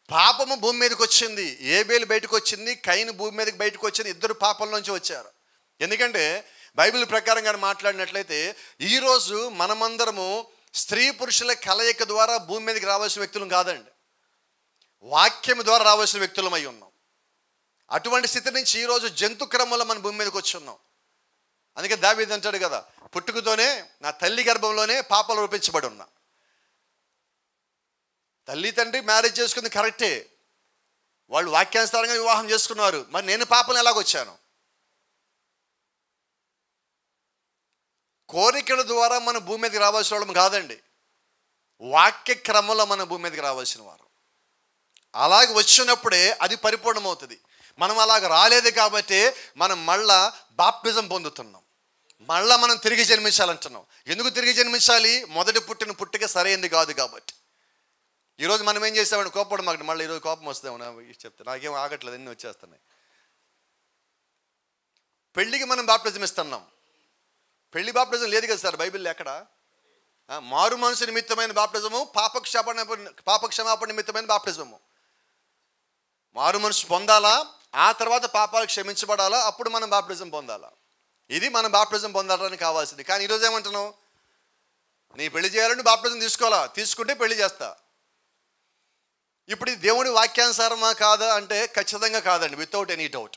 పాపము భూమి మీదకి వచ్చింది, హేబెలు బయటకు వచ్చింది, కయీను భూమి మీదకి బయటకు వచ్చింది. ఇద్దరు పాపం నుంచి వచ్చారు. ఎందుకంటే బైబిల్ ప్రకారంగా మాట్లాడినట్లయితే ఈరోజు మనమందరము స్త్రీ పురుషుల కలయిక ద్వారా భూమి మీదకి రావాల్సిన వ్యక్తులం కాదండి, వాక్యం ద్వారా రావాల్సిన వ్యక్తులం అయి ఉన్నాం. అటువంటి స్థితి నుంచి ఈరోజు జంతు క్రమంలో మన భూమి మీదకి వచ్చి ఉన్నాం. అందుకే దావీదు అంటాడు కదా, పుట్టుకతోనే నా తల్లి గర్భంలోనే పాపాలు రూపించబడి ఉన్నా. తల్లి తండ్రి మ్యారేజ్ చేసుకుంది కరెక్టే, వాళ్ళు వాక్యానుసారంగా వివాహం చేసుకున్నారు. మరి నేను పాపం ఎలాగొచ్చాను? కోరికల ద్వారా మన భూమి మీదకి రావాల్సిన వాళ్ళం కాదండి, వాక్య క్రమంలో మన భూమి మీదకి రావాల్సిన వారు. అలాగ వచ్చినప్పుడే అది పరిపూర్ణమవుతుంది. మనం అలాగ రాలేదు కాబట్టి మనం మళ్ళా బాప్టిజం పొందుతున్నాం. మళ్ళా మనం తిరిగి జన్మించాలంటున్నాం. ఎందుకు తిరిగి జన్మించాలి? మొదటి పుట్టిన పుట్టిక సరైనది కాదు కాబట్టి. ఈరోజు మనం ఏం చేసామండి, కోపడం మాకు మళ్ళీ ఈరోజు కోపం వస్తాము చెప్తే నాకేం ఆగట్లేదు, అన్నీ వచ్చేస్తున్నాయి. పెళ్ళికి మనం బాప్టిజం ఇస్తున్నాం. పెళ్లి బాప్టిజం లేదు కదా సార్ బైబిల్లో ఎక్కడ? మారు మనసు నిమిత్తమైన బాప్టిజము, పాపక్షమాపణ నిమిత్తమైన బాప్టిజము. మారు మనసు పొందాలా, ఆ తర్వాత పాపాలు క్షమించబడాలా, అప్పుడు మనం బాప్టిజం పొందాలా. ఇది మనం బాప్టిజం పొందాలని కావాల్సింది. కానీ ఈరోజు ఏమంటున్నావు, నీ పెళ్లి చేయాలని బాప్టిజం తీసుకోవాలా, తీసుకుంటే పెళ్లి చేస్తా. ఇప్పుడు ఇది దేవుడి వాక్యానుసారమా కాదా అంటే ఖచ్చితంగా కాదండి, వితౌట్ ఎనీ డౌట్.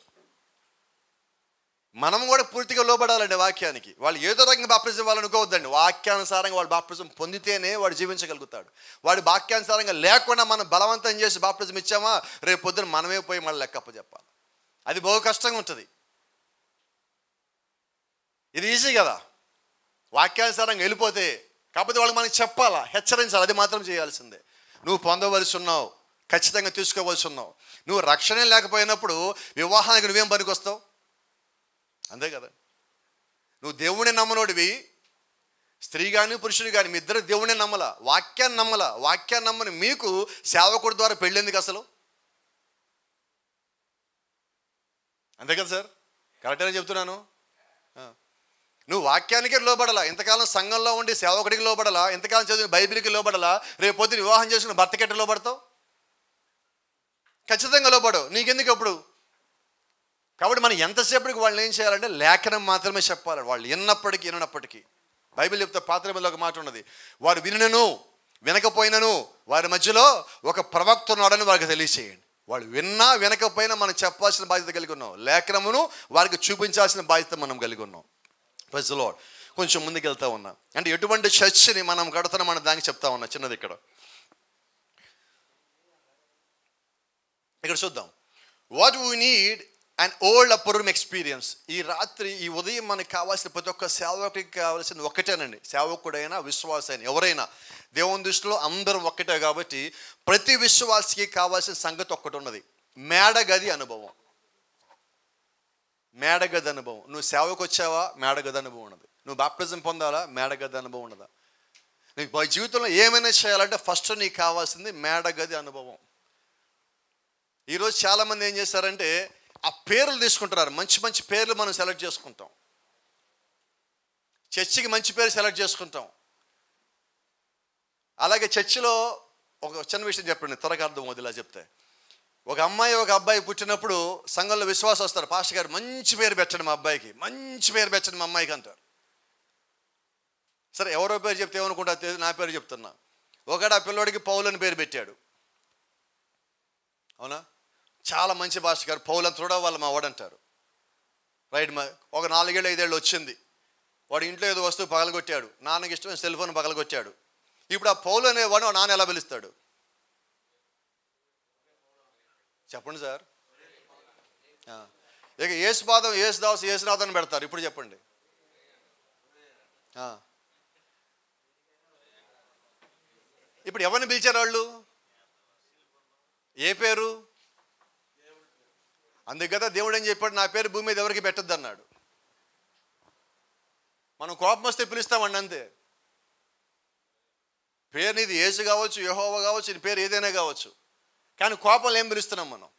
మనం కూడా పూర్తిగా లోబడాలండి వాక్యానికి. వాళ్ళు ఏదో రకంగా బాప్టిజం ఇవ్వాలనుకోవద్దండి. వాక్యానుసారంగా వాడు బాప్టిజం పొందితేనే వాడు జీవించగలుగుతాడు. వాడు వాక్యానుసారంగా లేకుండా మనం బలవంతం చేసి బాప్టిజం ఇచ్చామా, రేపు పొద్దున మనమే పోయి మళ్ళీ లెక్కప్ప చెప్పాలి. అది బహు కష్టంగా ఉంటుంది. ఇది ఈజీ కదా వాక్యానుసారంగా వెళ్ళిపోతే. కాకపోతే వాళ్ళకి మనకి చెప్పాలా, హెచ్చరించాలి. అది మాత్రం చేయాల్సిందే. నువ్వు పొందవలసి ఉన్నావు, ఖచ్చితంగా తీసుకోవలసి ఉన్నావు. నువ్వు రక్షణ లేకపోయినప్పుడు వివాహానికి నువ్వేం పనికొస్తావు? అంతే కదా. నువ్వు దేవుడిని నమ్మనోడివి, స్త్రీ కానీ పురుషుడు కానీ మీ ఇద్దరు దేవుడిని నమ్మలా, వాక్యాన్ని నమ్మలా. వాక్యాన్ని నమ్మని మీకు సేవకుడి ద్వారా పెళ్ళేందుకు అసలు? అంతే కదా సార్, కరెక్ట్గా చెప్తున్నాను. నువ్వు వాక్యానికే లోబడాలా, ఇంతకాలం సంఘంలో ఉండి సేవకుడికి లోబడాలా, ఇంతకాలం చదివిన బైబిల్కి లోబడాలా. రేపు పొద్దున వివాహం చేసుకుని భర్తకెట్ట లోబడతావు? ఖచ్చితంగా లోబడవు. నీకెందుకు అప్పుడు? కాబట్టి మనం ఎంతసేపటికి వాళ్ళని ఏం చేయాలంటే లేఖనం మాత్రమే చెప్పాలి. వాళ్ళు విన్నప్పటికీ. బైబిల్ చెప్తే పాత నిబంధనలో ఒక మాట ఉన్నది, వారు వినను వినకపోయినను వారి మధ్యలో ఒక ప్రవక్త ఉన్నాడని వారికి తెలియచేయండి. వాళ్ళు విన్నా వినకపోయినా మనం చెప్పాల్సిన బాధ్యత కలిగి ఉన్నాం. లేఖనమును వారికి చూపించాల్సిన బాధ్యత మనం కలిగి ఉన్నాం. Praise the Lord. కొంచెం ముందుకు వెళ్తా ఉన్నా అంటే ఎటువంటి చర్చిని మనం కడుతున్నాం అన్న దానికి చెప్తా ఉన్నా. చిన్నది ఇక్కడ చూద్దాం. What we need and old upper room experience. ఈ రాత్రి ఈ ఉదయం మనకు కావాల్సిన ప్రతి ఒక్క సేవకుడికి కావాల్సింది ఒక్కటేనండి. సేవకుడైనా విశ్వాసైనా ఎవరైనా దేవుని దృష్టిలో అందరూ ఒక్కటే కాబట్టి ప్రతి విశ్వాసికి కావాల్సిన సంగతి ఒక్కటి ఉన్నది, మేడగది అనుభవం. మేడగది అనుభవం. నువ్వు సేవకు వచ్చావా, మేడగది అనుభవం ఉన్నది. నువ్వు బాప్టిజం పొందాలా, మేడగది అనుభవం ఉన్నదా. నీకు జీవితంలో ఏమైనా చేయాలంటే ఫస్ట్ నీకు కావాల్సింది మేడగది అనుభవం. ఈరోజు చాలామంది ఏం చేస్తారంటే ఆ పేర్లు తీసుకుంటున్నారు. మంచి మంచి పేర్లు మనం సెలెక్ట్ చేసుకుంటాం. చర్చికి మంచి పేరు సెలెక్ట్ చేసుకుంటాం. అలాగే చర్చిలో ఒక చిన్న విషయం చెప్పండి, త్వరగా అర్థం అవుతుంది ఇలా చెప్తే. ఒక అమ్మాయి ఒక అబ్బాయి పుట్టినప్పుడు సంఘంలో విశ్వాసం వస్తారు, పాస్టర్ గారు మంచి పేరు పెట్టండి మా అబ్బాయికి, మంచి పేరు పెట్టండి మా అమ్మాయికి అంటారు. సరే ఎవరో పేరు చెప్తే ఏమనుకుంటా, నా పేరు చెప్తున్నా. ఒకడు ఆ పిల్లోడికి పౌలు అని పేరు పెట్టాడు. అవునా, చాలా మంచి పాస్టర్ గారు, పౌలు అని చూడ వాళ్ళు మా వాడంటారు. రైట్. ఒక 4 ఏళ్ళు 5 ఏళ్ళు వచ్చింది, వాడు ఇంట్లో ఏదో వస్తువు పగలగొట్టాడు, నాన్నకి ఇష్టమైన సెల్ ఫోన్ పగలగొట్టాడు. ఇప్పుడు ఆ పౌలు అనేవాడు నాన్న ఎలా పిలుస్తాడు చెప్పండి సార్? ఇక యేసుపాదం యేసుదాసు యేసునాథన్ పెడతారు. ఇప్పుడు చెప్పండి. ఇప్పుడు ఎవరిని పిలిచారు వాళ్ళు? ఏ పేరు? అందుకు కదా దేవుడు ఏం చెప్పాడు, నా పేరు భూమి మీద ఎవరికి పెట్టద్దు అన్నాడు. మనం కోపం వస్తే పిలుస్తామండి అంతే. పేరు నీది యేసు కావచ్చు, యెహోవా కావచ్చు, నీ పేరు ఏదైనా కావచ్చు, కానీ కోపంలో ఏం పిలుస్తున్నాం మనం?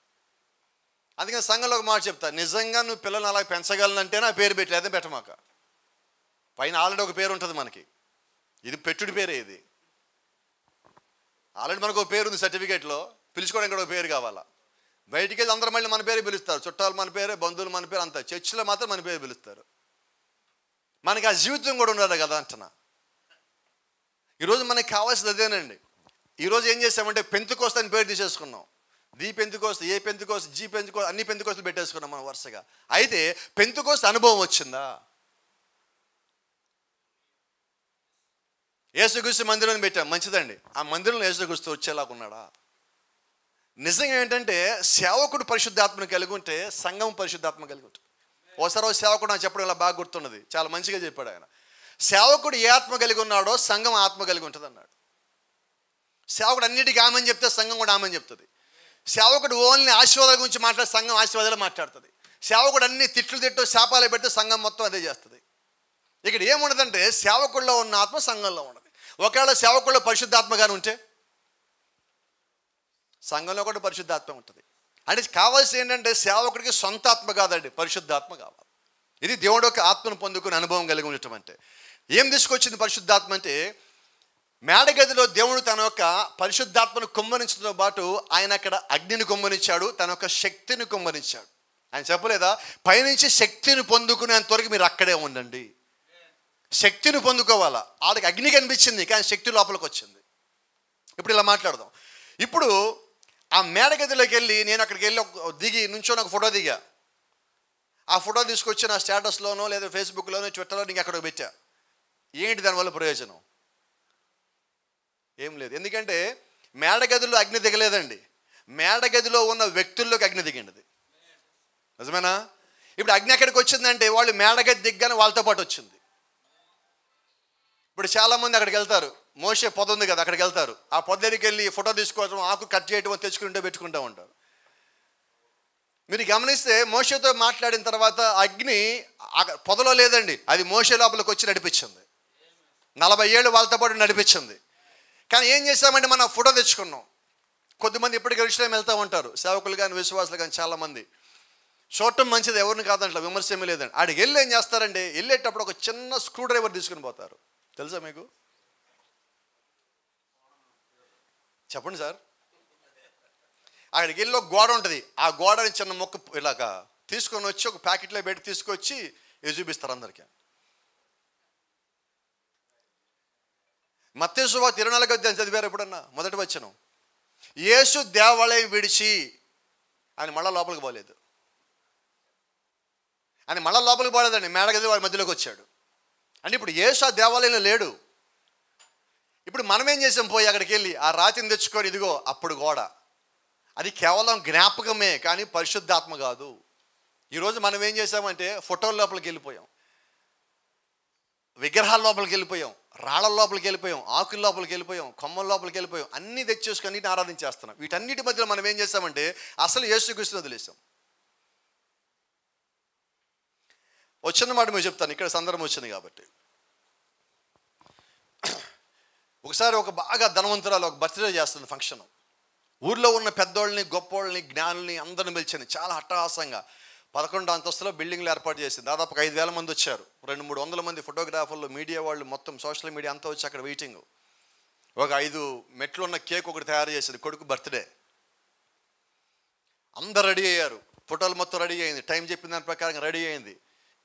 అందుకని సంఘంలో ఒక మాట చెప్తా, నిజంగా నువ్వు పిల్లల్ని అలా పెంచగలనంటే నా పేరు పెట్టి అదే పెట్టమాక. పైన ఆల్రెడీ ఒక పేరు ఉంటుంది మనకి, ఇది పెట్టుడి పేరే. ఇది ఆల్రెడీ మనకు ఒక పేరు ఉంది సర్టిఫికేట్లో, పిలుచుకోవడానికి కూడా ఒక పేరు కావాలా. బయటికి వెళ్ళి అందరూ మళ్ళీ మన పేరు పిలుస్తారు, చుట్టాలు మన పేరే, బంధువులు మన పేరు, అంతా. చర్చిలో మాత్రం మన పేరు పిలుస్తారు. మనకి ఆ జీవితం కూడా ఉండదు కదా అంటున్నా. ఈరోజు మనకి కావాల్సింది అదేనండి. ఈరోజు ఏం చేస్తామంటే పెంతుకోస్తు అని పేరు తీసేసుకున్నాం. ది పెంతుకోస్తు, ఏ పెంతుకోస్తు, జీ పెంతుకోస్తు, అన్ని పెంతుకోస్తులు పెట్టేసుకున్నాం మనం వరుసగా. అయితే పెంతుకోస్తు అనుభవం వచ్చిందా? యేసుక్రీస్తు మందిరం పెట్టాం, మంచిదండి. ఆ మందిరంలో యేసుక్రీస్తు వచ్చేలాగా ఉన్నాడా? నిజంగా ఏంటంటే సేవకుడు పరిశుద్ధాత్మను కలిగి ఉంటే సంఘం పరిశుద్ధాత్మ కలిగి ఉంటుంది. ఓసారి సేవకుడు నాకు చెప్పడం ఇలా బాగా గుర్తున్నది, చాలా మంచిగా చెప్పాడు ఆయన. సేవకుడు ఏ ఆత్మ కలిగి ఉన్నాడో సంఘం ఆత్మ కలిగి ఉంటుంది అన్నాడు. సేవకుడు అన్నిటికీ ఆమెని చెప్తే సంఘం కూడా ఆమెని చెప్తుంది. సేవకుడు ఓన్లీ ఆశీర్వాదాల గురించి మాట్లాడే సంఘం ఆశీర్వాదాలు మాట్లాడుతుంది. సేవకుడు అన్ని తిట్టు శాపాలు పెడితే సంఘం మొత్తం అదే చేస్తుంది. ఇక్కడ ఏముండదంటే సేవకుల్లో ఉన్న ఆత్మ సంఘంలో ఉండదు. ఒకవేళ సేవకుల్లో పరిశుద్ధాత్మగానే ఉంటే సంఘంలో కూడా పరిశుద్ధాత్మ ఉంటుంది. అంటే కావాల్సింది ఏంటంటే సేవకుడికి సొంత ఆత్మ కాదండి, పరిశుద్ధాత్మ కావాలి. ఇది దేవుడు యొక్క ఆత్మను పొందుకునే అనుభవం కలిగి ఉండటం. అంటే ఏం తీసుకొచ్చింది పరిశుద్ధాత్మ అంటే, మేడగదిలో దేవుడు తన యొక్క పరిశుద్ధాత్మను కుమ్మరించడంతో పాటు ఆయన అక్కడ అగ్నిని కుమ్మరించాడు, తన యొక్క శక్తిని కుమ్మరించాడు. ఆయన చెప్పలేదా, పైనుంచి శక్తిని పొందుకునేంతవరకు మీరు అక్కడే ఉండండి. శక్తిని పొందుకోవాలా. వాళ్ళకి అగ్ని కనిపించింది కానీ శక్తి లోపలికి వచ్చింది. ఇప్పుడు ఇలా మాట్లాడదాం. ఇప్పుడు ఆ మేడగదిలోకి వెళ్ళి నేను అక్కడికి వెళ్ళి దిగి నుంచో నాకు ఫోటో దిగా. ఆ ఫోటో తీసుకొచ్చి నా స్టేటస్లోనో లేదా ఫేస్బుక్లోనో ట్విట్టర్లో నీకు అక్కడికి పెట్టా. ఏంటి దానివల్ల ప్రయోజనం? ఏం లేదు. ఎందుకంటే మేడగదిలో అగ్ని దిగలేదండి, మేడగదిలో ఉన్న వ్యక్తుల్లోకి అగ్ని దిగింది. నిజమేనా? ఇప్పుడు అగ్ని ఎక్కడికి వచ్చిందంటే వాళ్ళు మేడగది దిగ్గానే వాళ్ళతో పాటు వచ్చింది. ఇప్పుడు చాలామంది అక్కడికి వెళ్తారు, మోషే పొద ఉంది కదా, అక్కడికి వెళ్తారు. ఆ పొద దగ్గరికి వెళ్ళి ఫోటో తీసుకోవడం, ఆకు కట్ చేయడం, తెచ్చుకుంటూ పెట్టుకుంటూ ఉంటారు. మీరు గమనిస్తే మోషేతో మాట్లాడిన తర్వాత అగ్ని పొదలో లేదండి, అది మోషే లోపలికి వచ్చి నడిపించింది. 40 ఏళ్ళు వాళ్ళతో పాటు నడిపించింది. కానీ ఏం చేసామంటే మనం ఫోటో తెచ్చుకున్నాం. కొద్దిమంది ఇప్పటికీ ఎరుషలేము వెళ్తూ ఉంటారు, సేవకులు కానీ విశ్వాసులు కానీ చాలామంది. చూడటం మంచిది, ఎవరిని కాదంటే విమర్శ ఏమీ లేదండి. ఆడికి వెళ్ళి ఏం చేస్తారంటే, వెళ్ళేటప్పుడు ఒక చిన్న స్క్రూ డ్రైవర్ తీసుకుని పోతారు. తెలుసా మీకు? చెప్పండి సార్. అక్కడికి వెళ్ళి ఒక గోడ ఉంటుంది, ఆ గోడని చిన్న మొక్క ఇలాగా తీసుకొని వచ్చి ఒక ప్యాకెట్లో పెట్టి తీసుకొచ్చి ఇవి చూపిస్తారు అందరికీ. మత్తయి సువార్త 24వ అధ్యాయం చదివారు ఎప్పుడన్నా? మొదటి వచనం, యేసు దేవాలయం విడిచి ఆయన మళ్ళా లోపలికి పోలేదు. ఆయన మళ్ళా లోపలికి పోలేదండి, మేడగది వారి మధ్యలోకి వచ్చాడు. అంటే ఇప్పుడు యేసు ఆ దేవాలయంలో లేడు. ఇప్పుడు మనం ఏం చేసాం, పోయి అక్కడికి వెళ్ళి ఆ రాతిని తెచ్చుకొని ఇదిగో అప్పుడు గోడ, అది కేవలం జ్ఞాపకమే కానీ పరిశుద్ధాత్మ కాదు. ఈరోజు మనం ఏం చేసామంటే ఫోటోల లోపలికి వెళ్ళిపోయాం, విగ్రహాల లోపలికి వెళ్ళిపోయాం, రాళ్ళ లోపలికి వెళ్ళిపోయాం, ఆకుల లోపలికి వెళ్ళిపోయాం, కొమ్మల లోపలికి వెళ్ళిపోయాం, అన్నీ తెచ్చేసుకొని అన్నిటిని ఆరాధించేస్తున్నాం. వీటన్నిటి మధ్యలో మనం ఏం చేస్తామంటే అసలు యేసుక్రీస్తుని వదిలేసాం. వచ్చిన మాట మీరు చెప్తాను, ఇక్కడ సందర్భం వచ్చింది కాబట్టి. ఒకసారి ఒక బాగా ధనవంతురాలు ఒక బర్త్డే చేస్తుంది ఫంక్షన్. ఊర్లో ఉన్న పెద్దోళ్ళని, గొప్పోళ్ళని, జ్ఞానుల్ని అందరిని పిలిచింది. చాలా అట్టహాసంగా 11 అంతస్తులో బిల్డింగ్లు ఏర్పాటు చేసింది. దాదాపు 5,000 మంది వచ్చారు. 200-300 మంది ఫోటోగ్రాఫర్లు, మీడియా వాళ్ళు, మొత్తం సోషల్ మీడియా అంతా వచ్చి అక్కడ వెయిటింగ్. ఒక 5 మెట్లు ఉన్న కేక్ ఒకటి తయారు చేసింది, కొడుకు బర్త్డే. అందరు రెడీ అయ్యారు, ఫోటోలు మొత్తం రెడీ అయింది, టైం చెప్పిన దాని ప్రకారంగా రెడీ అయింది.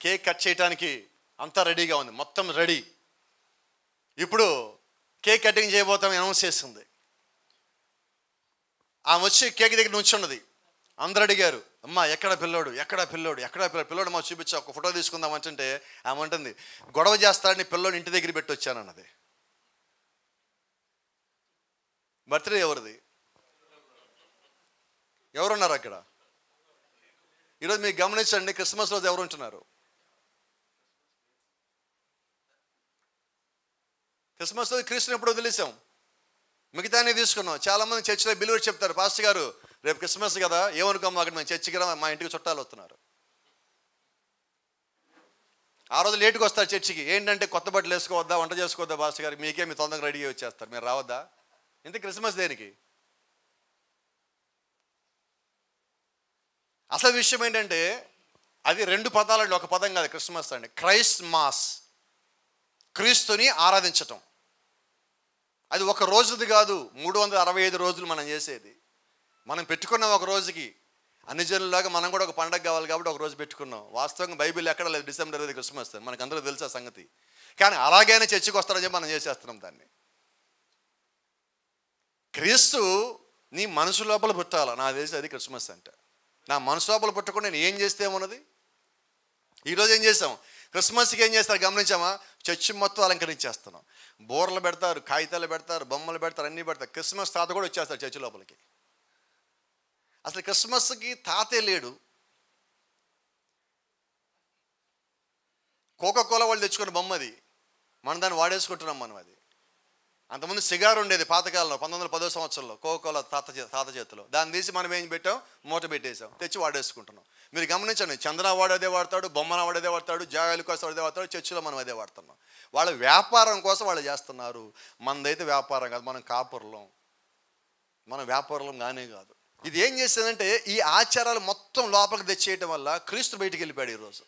కేక్ కట్ చేయడానికి అంతా రెడీగా ఉంది, మొత్తం రెడీ. ఇప్పుడు కేక్ కటింగ్ చేయబోతామని అనౌన్స్ చేస్తుంది. ఆమె వచ్చి కేక్ దగ్గర నుంచున్నది. అందరు అడిగారు, అమ్మ ఎక్కడ పిల్లోడు, ఎక్కడ పిల్లోడు, ఎక్కడ పిల్లోడు మా చూపించా, ఒక ఫోటో తీసుకుందాం అంటుంటే ఆమె అంటుంది, గొడవ చేస్తాడని పిల్లోని ఇంటి దగ్గర పెట్టి వచ్చానన్నది. బర్త్డే ఎవరిది? ఎవరున్నారు అక్కడ? ఈరోజు మీకు గమనించండి, క్రిస్మస్ రోజు ఎవరు ఉంటున్నారు? క్రిస్మస్ రోజు క్రీస్తుని ఎప్పుడు వదిలేసాం, మిగతానే తీసుకున్నాం. చాలామంది చర్చిలో బిలీవర్స్ చెప్తారు, పాస్టర్ గారు రేపు క్రిస్మస్ కదా, ఏమనుకోము అక్కడ మేము చర్చికి రా, మా ఇంటికి చుట్టాలు వస్తున్నారు. ఆ రోజు లేటుగా వస్తారు చర్చికి. ఏంటంటే కొత్త బట్టలు వేసుకోవద్దా, వంట చేసుకోవద్దా పాస్టర్ గారు, మీకే మీ తొందరగా రెడీ వచ్చేస్తారు, మీరు రావద్దా? ఇంత క్రిస్మస్ దేనికి? అసలు విషయం ఏంటంటే అది 2 పదాలండి, ఒక పదం కాదు. క్రిస్మస్ అండి క్రైస్ట్ మాస్, క్రీస్తుని ఆరాధించటం. అది ఒక రోజుది కాదు, 365 రోజులు మనం చేసేది. మనం పెట్టుకున్నాం ఒక రోజుకి, అన్ని జనులాగా మనం కూడా ఒక పండగ కావాలి కాబట్టి ఒక రోజు పెట్టుకున్నాం. వాస్తవంగా బైబిల్ ఎక్కడ లేదు డిసెంబర్ 20 క్రిస్మస్, మనకు అందరూ తెలుసా సంగతి. కానీ అలాగైనా చర్చికి వస్తారని చెప్పి మనం చేసేస్తున్నాం దాన్ని. క్రీస్తు నీ మనసు లోపల పుట్టాలా, నాకు తెలిసి అది క్రిస్మస్ అంటే. నా మనసు లోపల పుట్టకుండా నేను ఏం చేస్తే ఏమన్నది. ఈరోజు ఏం చేసాం, క్రిస్మస్కి ఏం చేస్తారు గమనించామా? చర్చి మొత్తం అలంకరించేస్తున్నాం, బోర్లు పెడతారు, కాగితాలు పెడతారు, బొమ్మలు పెడతారు, అన్నీ పెడతారు. క్రిస్మస్ తాత కూడా వచ్చేస్తారు చర్చి లోపలికి. అసలు క్రిస్మస్కి తాతే లేడు. కోకా కోలా వాళ్ళు తెచ్చుకున్న బొమ్మది, మనం దాన్ని వాడేసుకుంటున్నాం మనం. అది అంతకుముందు సిగార్ ఉండేది పాతకాలంలో 1910 సంవత్సరంలో కోకోలా తాత చేతిలో. దాన్ని తీసి మనం ఏం పెట్టాం, మూట పెట్టేసాం, తెచ్చి వాడేసుకుంటున్నాం. మీరు గమనించండి, చందన వాడు అదే వాడతాడు, బొమ్మన వాడు అదే వాడతాడు, జాగాయల కోసం అదే వాడతాడు, చర్చిలో మనం అదే వాడుతున్నాం. వాళ్ళ వ్యాపారం కోసం వాళ్ళు చేస్తున్నారు. మనదైతే వ్యాపారం కాదు, మనం కాపురలం, మనం వ్యాపారం కానే కాదు. ఇది ఏం చేస్తుందంటే ఈ ఆచారాలు మొత్తం లోపలికి తెచ్చేయటం వల్ల క్రీస్తు బయటికి వెళ్ళిపోయాడు ఈరోజు.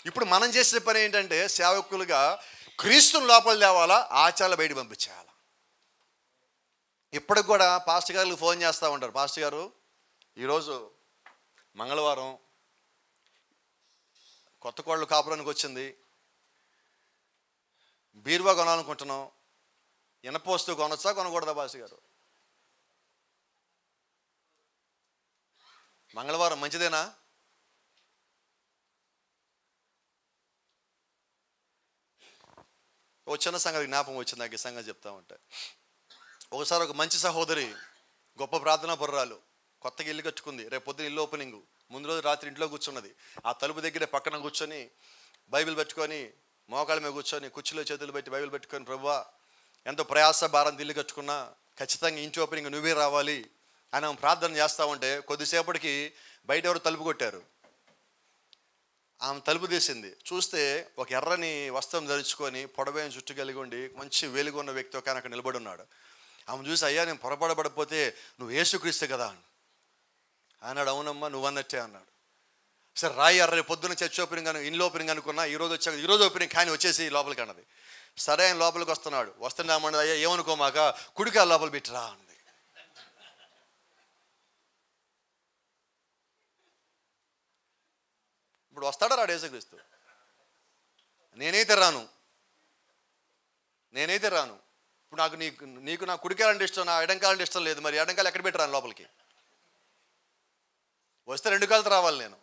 ఇప్పుడు మనం చేసే పని ఏంటంటే సేవకులుగా క్రీస్తుని లోపల తేవాలా, ఆచారాలు బయట పంపించేయాలి. ఇప్పటికి కూడా పాస్టర్ గారికి ఫోన్ చేస్తూ ఉంటారు, పాస్టర్ గారు ఈరోజు మంగళవారం కొత్త కోళ్ళు కాపురానికి వచ్చింది, బీరువా కొనాలనుకుంటున్నాం, ఇనప వస్తువు కొనొచ్చా కొనకూడదా పాస్టర్ గారు? మంగళవారం మంచిదేనా? ఓ చిన్న సంగతి జ్ఞాపకం వచ్చింది నాకు, ఈ సంగతి చెప్తా ఉంటే. ఒకసారి ఒక మంచి సహోదరి, గొప్ప ప్రార్థనా పరురాలు, కొత్తగా ఇల్లు కట్టుకుంది. రేపు పొద్దున ఇల్లు ఓపెనింగ్, ముందు రోజు రాత్రి ఇంట్లో కూర్చున్నది. ఆ తలుపు దగ్గరే పక్కన కూర్చొని బైబిల్ పెట్టుకొని, మోకాళ్ళ మీద కూర్చొని, కుర్చీలో చేతులు పెట్టి బైబిల్ పెట్టుకొని, ప్రభువా ఎంతో ప్రయాస భారం ఇల్లు కట్టుకున్నా, ఖచ్చితంగా ఇంటి ఓపెనింగ్ నువ్వే రావాలి అని ఆమె ప్రార్థన చేస్తూ ఉంటే కొద్దిసేపటికి బయట ఎవరు తలుపు కొట్టారు. ఆమె తలుపు తీసింది, చూస్తే ఒక ఎర్రని వస్త్రం ధరించుకొని పొడవైన చుట్టు కలిగి ఉండి మంచి వెలుగున్న వ్యక్తి ఒక అక్కడ నిలబడి ఉన్నాడు. ఆమె చూసి, అయ్యా నేను పొరపడబడిపోతే నువ్వు యేసుక్రీస్తు కదా అన్నాడు. అవునమ్మా నువ్వు అన్నట్టే అన్నాడు. సరే రాయి ఎర్ర పొద్దున్న చర్చ్ ఓపెనింగ్ ఇల్లు ఓపెనింగ్ అనుకున్నా, ఈరోజు వచ్చాక ఈరోజు ఓపెనింగ్ కానీ వచ్చేసి లోపలికి అన్నది. సరే ఆయన లోపలికి వస్తున్నాడు, వస్తున్నామన్నది. అయ్యా ఏమనుకోమాక కుడికా లోపల పెట్టిరా అన్నది. ఇప్పుడు వస్తాడా రాడు యేసుక్రీస్తు? నేనైతే రాను. ఇప్పుడు నీకు నా కుడికాలంటే ఇష్టం, నా ఎడంకాలంటే ఇష్టం లేదు. మరి ఎడంకాలు ఎక్కడ పెట్టరాను లోపలికి? వస్తే 2 కాళ్ళతో రావాలి నేను.